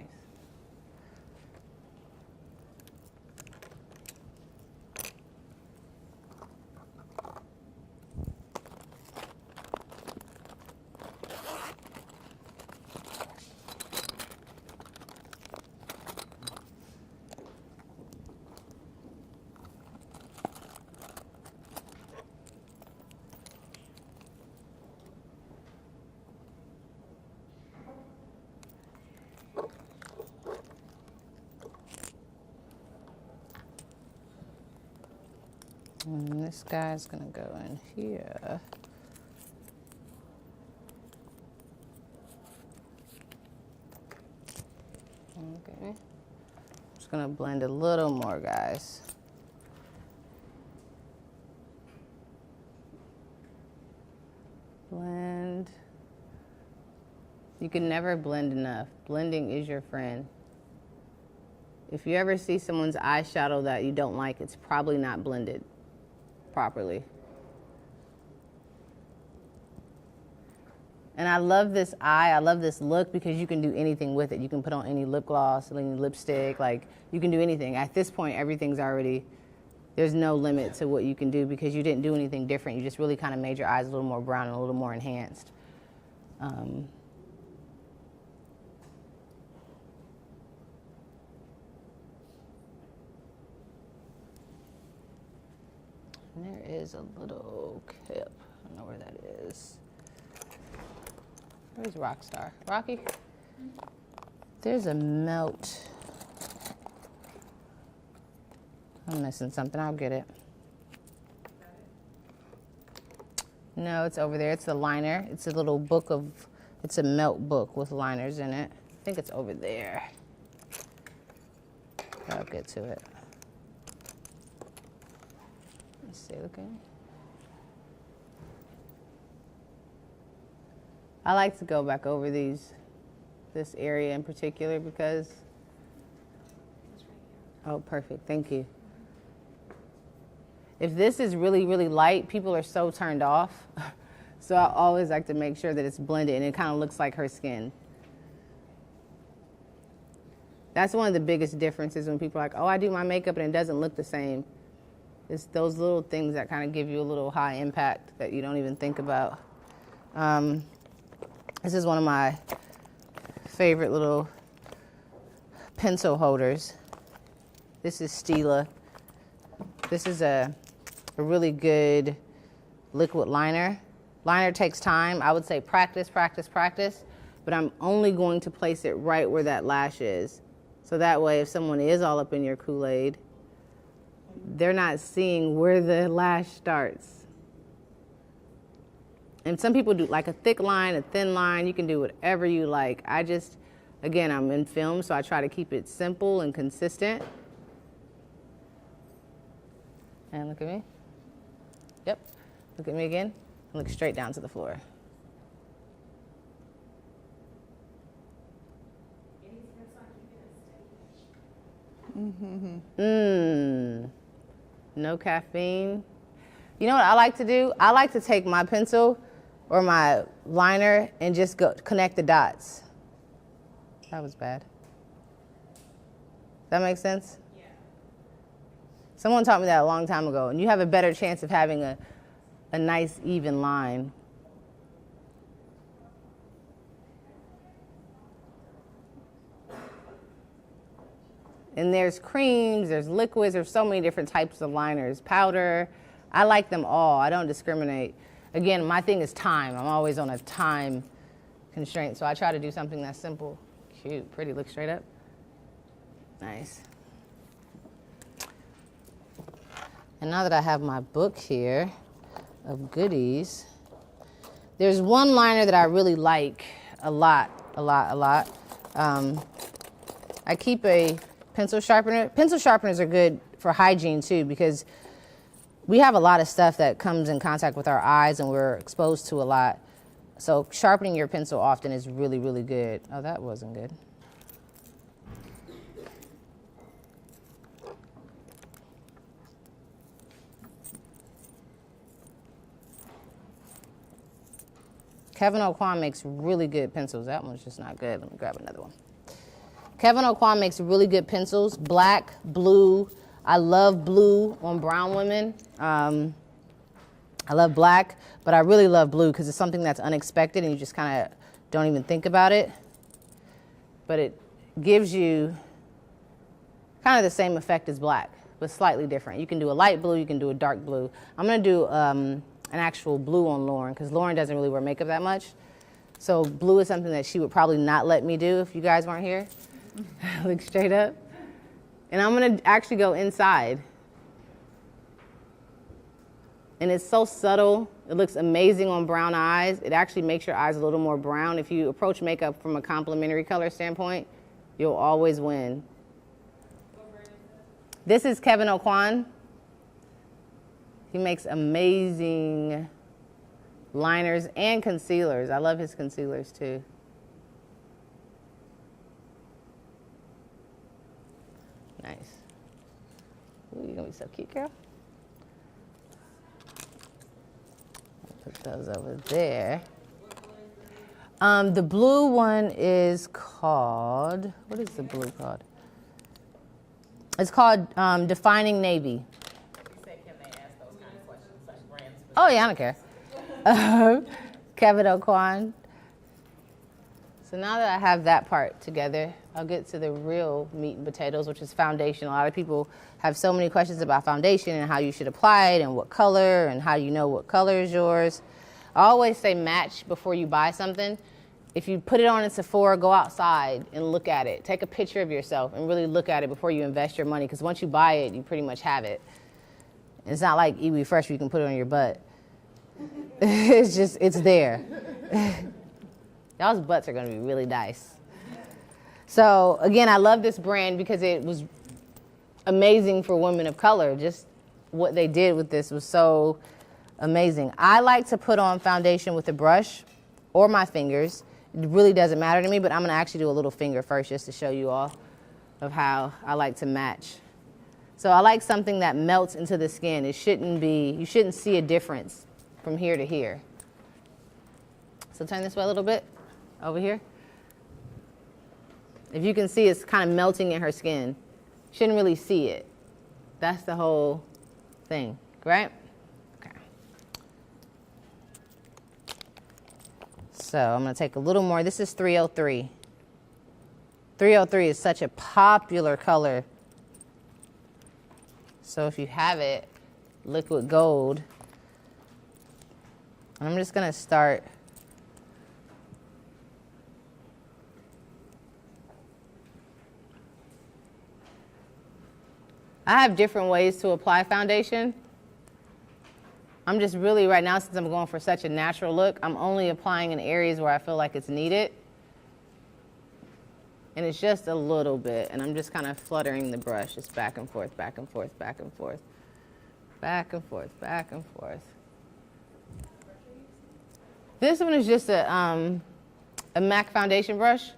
And this guy's gonna go in here. Okay. Just gonna blend a little more, guys. Blend. You can never blend enough. Blending is your friend. If you ever see someone's eyeshadow that you don't like, it's probably not blended properly. And I love this eye, I love this look because you can do anything with it. You can put on any lip gloss, any lipstick, like you can do anything. At this point, everything's already, there's no limit to what you can do because you didn't do anything different. You just really kind of made your eyes a little more brown and a little more enhanced. There is a little clip. I don't know where that is. Where's Rockstar? Rocky? There's a melt. I'm missing something. I'll get it. No, it's over there. It's the liner. It's a little book of, it's a melt book with liners in it. I think it's over there. I'll get to it. Let's see, okay. I like to go back over this area in particular because, oh, perfect, thank you. If this is really, really light, people are so turned off. So I always like to make sure that it's blended and it kind of looks like her skin. That's one of the biggest differences when people are like, oh, I do my makeup and it doesn't look the same. It's those little things that kind of give you a little high impact that you don't even think about. This is one of my favorite little pencil holders. This is Stila. This is a really good liquid liner. Liner takes time. I would say practice, practice, practice, but I'm only going to place it right where that lash is. So that way, if someone is all up in your Kool-Aid, they're not seeing where the lash starts. And some people do like a thick line, a thin line. You can do whatever you like. Again, I'm in film, so I try to keep it simple and consistent. And look at me. Yep. Look at me again. Look straight down to the floor. No caffeine. You know what I like to do? I like to take my pencil or my liner and just go connect the dots. That was bad. That makes sense? Yeah. Someone taught me that a long time ago, and you have a better chance of having a nice even line. And there's creams, there's liquids, there's so many different types of liners, powder. I like them all. I don't discriminate. Again, my thing is time. I'm always on a time constraint, so I try to do something that's simple. Cute, pretty, look straight up. Nice. And now that I have my book here of goodies, there's one liner that I really like a lot. I keep a pencil sharpener. Pencil sharpeners are good for hygiene too, because we have a lot of stuff that comes in contact with our eyes and we're exposed to a lot. So sharpening your pencil often is really, really good. Oh, that wasn't good. Kevin Aucoin makes really good pencils. That one's just not good. Let me grab another one. Kevin Aucoin makes really good pencils, black, blue. I love blue on brown women. I love black, but I really love blue because it's something that's unexpected and you just kind of don't even think about it. But it gives you kind of the same effect as black, but slightly different. You can do a light blue, you can do a dark blue. I'm gonna do an actual blue on Lauren because Lauren doesn't really wear makeup that much. So blue is something that she would probably not let me do if you guys weren't here. Look straight up. And I'm gonna actually go inside. And it's so subtle. It looks amazing on brown eyes. It actually makes your eyes a little more brown. If you approach makeup from a complementary color standpoint, you'll always win. This is Kevin Aucoin. He makes amazing liners and concealers. I love his concealers too. Nice. Ooh, you're gonna be so cute, girl. Put those over there. The blue one is called, what is the blue called? It's called Defining Navy. You said, can they ask those kind of questions, like brands? Oh yeah, I don't care. Kevin Aucoin. So now that I have that part together, I'll get to the real meat and potatoes, which is foundation. A lot of people have so many questions about foundation and how you should apply it and what color and how you know what color is yours. I always say match before you buy something. If you put it on in Sephora, go outside and look at it. Take a picture of yourself and really look at it before you invest your money, because once you buy it, you pretty much have it. It's not like Iwi Fresh where you can put it on your butt. It's just, it's there. Y'all's butts are gonna be really nice. So again, I love this brand because it was amazing for women of color. Just what they did with this was so amazing. I like to put on foundation with a brush or my fingers. It really doesn't matter to me, but I'm gonna actually do a little finger first just to show you all of how I like to match. So I like something that melts into the skin. It shouldn't be, you shouldn't see a difference from here to here. So turn this way a little bit, over here. If you can see, it's kind of melting in her skin. Shouldn't really see it. That's the whole thing, right? Okay. So I'm gonna take a little more. This is 303. 303 is such a popular color. So if you have it, liquid gold. I'm just gonna start I have different ways to apply foundation. I'm just really, right now, since I'm going for such a natural look, I'm only applying in areas where I feel like it's needed. And it's just a little bit, and I'm just kind of fluttering the brush, just back and forth, back and forth, back and forth, back and forth, back and forth. This one is just a MAC foundation brush.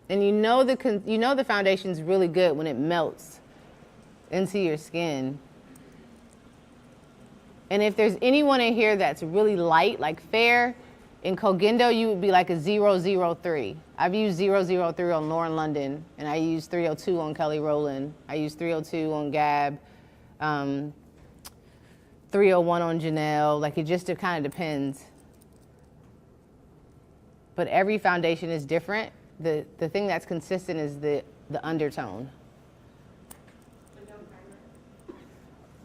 And you know the foundation's really good when it melts into your skin. And if there's anyone in here that's really light, like fair, in Kogendo, you would be like a 003. I've used 003 on Lauren London, and I used 302 on Kelly Rowland. I used 302 on Gab, 301 on Janelle. Like, it kind of depends. But every foundation is different. The thing that's consistent is the undertone.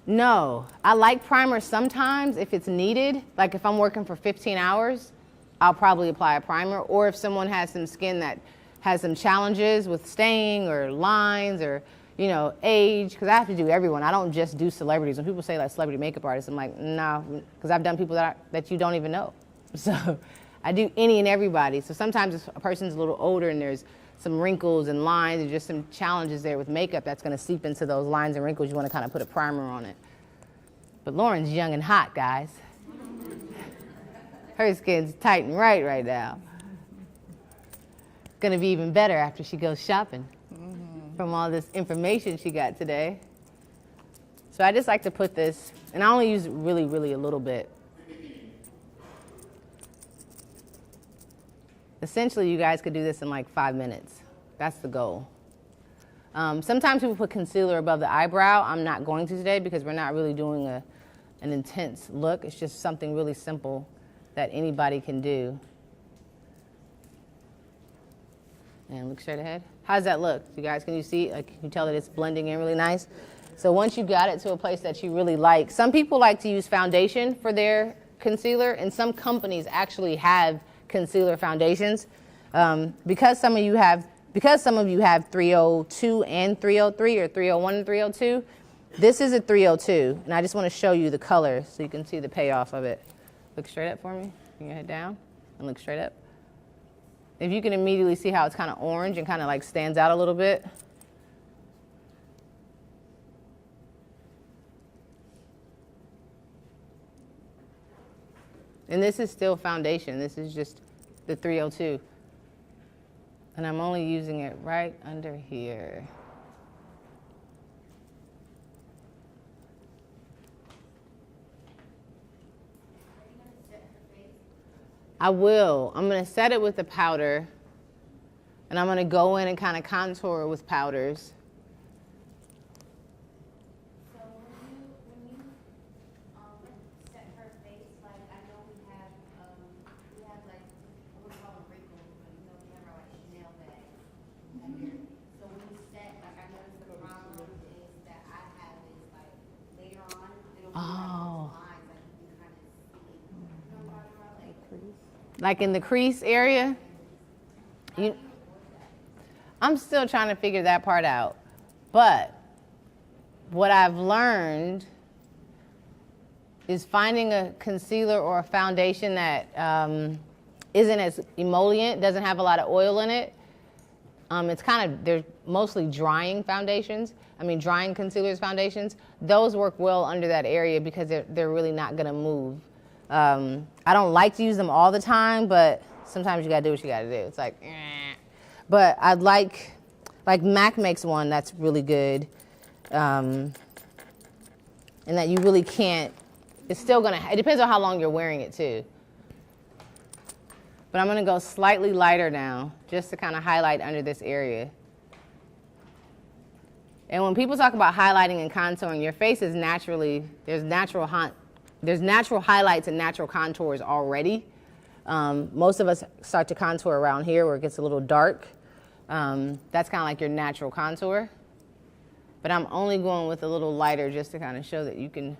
No, I like primer sometimes if it's needed. Like if I'm working for 15 hours, I'll probably apply a primer. Or if someone has some skin that has some challenges with staying or lines or, you know, age, because I have to do everyone. I don't just do celebrities. When people say like celebrity makeup artists, I'm like, no, because I've done people that you don't even know. So I do any and everybody. So sometimes if a person's a little older and there's some wrinkles and lines and just some challenges there with makeup that's going to seep into those lines and wrinkles, you want to kind of put a primer on it. But Lauren's young and hot, guys. Her skin's tight and right now. Going to be even better after she goes shopping from all this information she got today. So I just like to put this, and I only use really, really a little bit. Essentially, you guys could do this in like 5 minutes. That's the goal. Sometimes people put concealer above the eyebrow. I'm not going to today because we're not really doing an intense look. It's just something really simple that anybody can do. And look straight ahead. How's that look? You guys, can you see? Can you tell that it's blending in really nice? So once you got it to a place that you really like, some people like to use foundation for their concealer, and some companies actually have concealer foundations. Because some of you have 302 and 303 or 301 and 302, this is a 302, and I just want to show you the color so you can see the payoff of it. Look straight up for me. Bring your head down and look straight up. If you can immediately see how it's kind of orange and kind of like stands out a little bit. And this is still foundation. This is just the 302. And I'm only using it right under here. I will. I'm going to set it with the powder. And I'm going to go in and kind of contour with powders. Like in the crease area, I'm still trying to figure that part out. But what I've learned is finding a concealer or a foundation that isn't as emollient, doesn't have a lot of oil in it. They're mostly drying foundations. Drying concealers foundations. Those work well under that area because they're really not gonna move. I don't like to use them all the time, but sometimes you gotta do what you gotta do. It's like, eh. But I'd like MAC makes one that's really good, and that you really can't, it's still gonna, it depends on how long you're wearing it too. But I'm gonna go slightly lighter now, just to kind of highlight under this area. And when people talk about highlighting and contouring, your face is naturally, there's natural highlights and natural contours already. Most of us start to contour around here where it gets a little dark. That's kind of like your natural contour. But I'm only going with a little lighter just to kind of show that you can,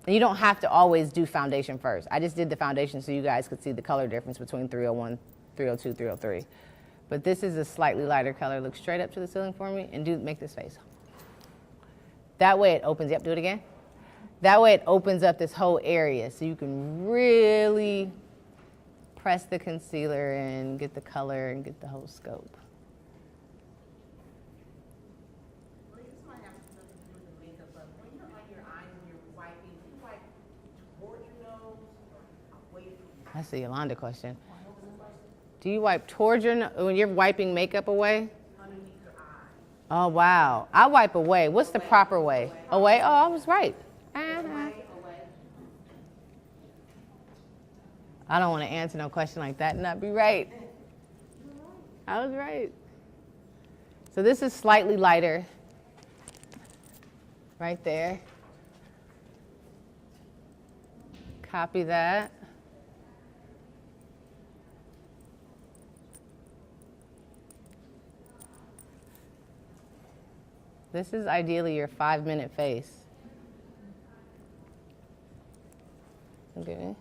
and you don't have to always do foundation first. I just did the foundation so you guys could see the color difference between 301, 302, 303. But this is a slightly lighter color. Look straight up to the ceiling for me and make this face. That way it opens, yep, do it again. That way it opens up this whole area so you can really press the concealer and get the color and get the whole scope. Well, this might have something to do with the makeup, but when you're on your eyes and you're wiping, do you wipe toward your nose or away from your nose? That's a Yolanda question. Do you wipe towards your nose when you're wiping makeup away? Underneath your eye. Oh, wow. I wipe away. What's the proper way? Away? Oh, I was right. I don't want to answer no question like that and not be right. I was right. So this is slightly lighter. Right there. Copy that. This is ideally your 5-minute face. Okay.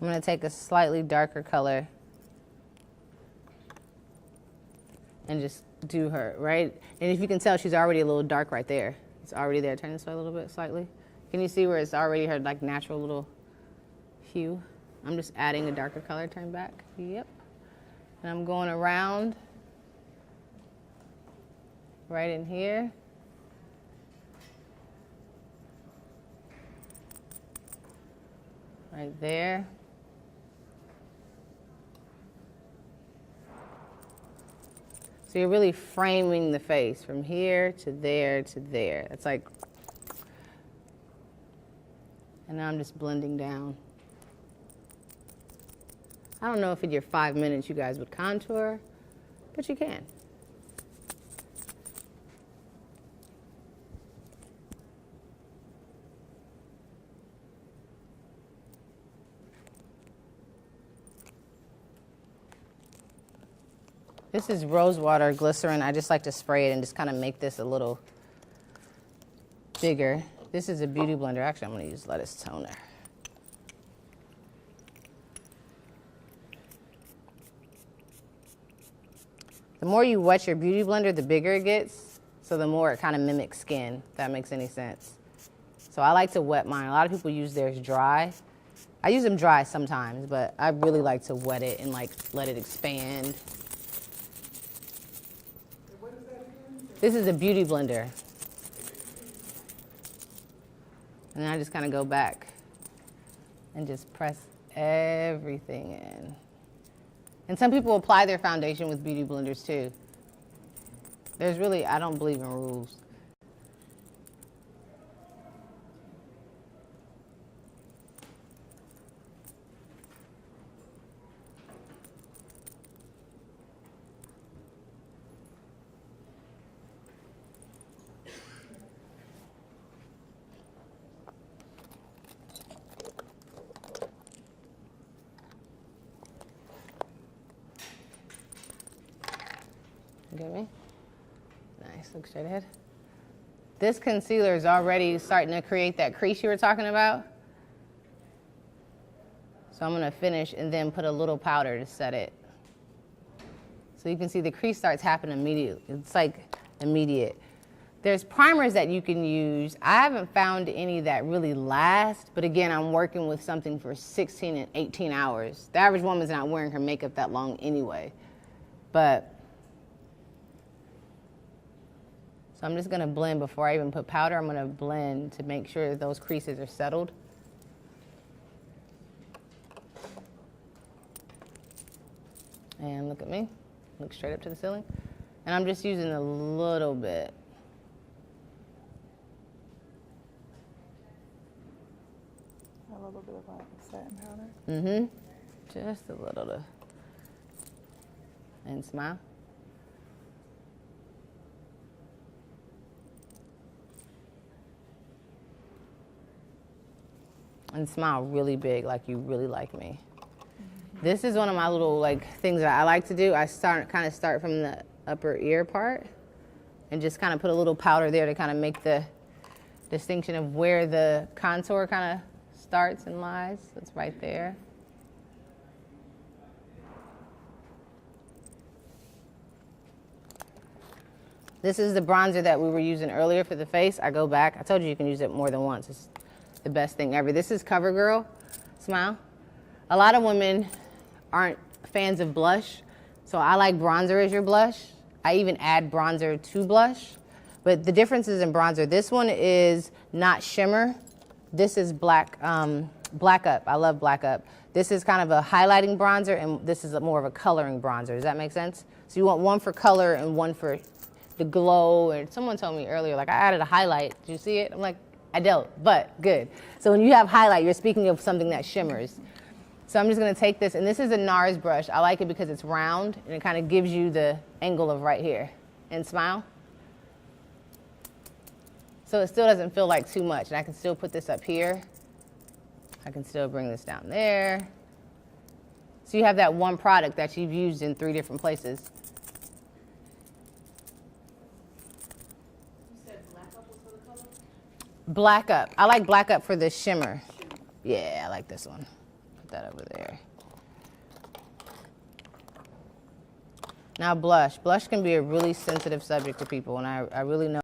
I'm going to take a slightly darker color and just do her, right? And if you can tell, she's already a little dark right there. It's already there. Turn this way a little bit, slightly. Can you see where it's already her like natural little hue? I'm just adding a darker color. Turn back. Yep. And I'm going around right in here. Right there. So you're really framing the face from here to there to there. It's like, and now I'm just blending down. I don't know if in your 5 minutes you guys would contour, but you can. This is rose water glycerin. I just like to spray it and just kind of make this a little bigger. This is a beauty blender. Actually, I'm going to use lettuce toner. The more you wet your beauty blender, the bigger it gets. So the more it kind of mimics skin, if that makes any sense. So I like to wet mine. A lot of people use theirs dry. I use them dry sometimes, but I really like to wet it and like let it expand. This is a beauty blender. And then I just kind of go back and just press everything in. And some people apply their foundation with beauty blenders too. There's really, I don't believe in rules. Get me? Nice, look straight ahead. This concealer is already starting to create that crease you were talking about. So I'm gonna finish and then put a little powder to set it. So you can see the crease starts happening immediately. It's like immediate. There's primers that you can use. I haven't found any that really last, but again, I'm working with something for 16 and 18 hours. The average woman's not wearing her makeup that long anyway. But so I'm just gonna blend before I even put powder. I'm gonna blend to make sure that those creases are settled. And look at me, look straight up to the ceiling. And I'm just using a little bit. A little bit of like satin powder. Mm-hmm, just a little to, and smile. And smile really big, like you really like me. This is one of my little like things that I like to do. I kind of start from the upper ear part and just kind of put a little powder there to kind of make the distinction of where the contour kind of starts and lies. It's right there. This is the bronzer that we were using earlier for the face. I go back. I told you can use it more than once. It's the best thing ever. This is CoverGirl Smile. A lot of women aren't fans of blush, so I like bronzer as your blush. I even add bronzer to blush, but the difference is in bronzer. This one is not shimmer. This is Black Up. I love Black Up. This is kind of a highlighting bronzer, and this is more of a coloring bronzer. Does that make sense? So you want one for color and one for the glow. And someone told me earlier, like, I added a highlight. Did you see it? I'm like, I don't, but good. So when you have highlight, you're speaking of something that shimmers. So I'm just gonna take this, and this is a NARS brush. I like it because it's round, and it kind of gives you the angle of right here. And smile. So it still doesn't feel like too much, and I can still put this up here. I can still bring this down there. So you have that one product that you've used in 3 different places. You said Black Up was for the color? Black Up. I like Black Up for the shimmer. Yeah, I like this one. Put that over there. Now blush. Blush can be a really sensitive subject to people, and I really know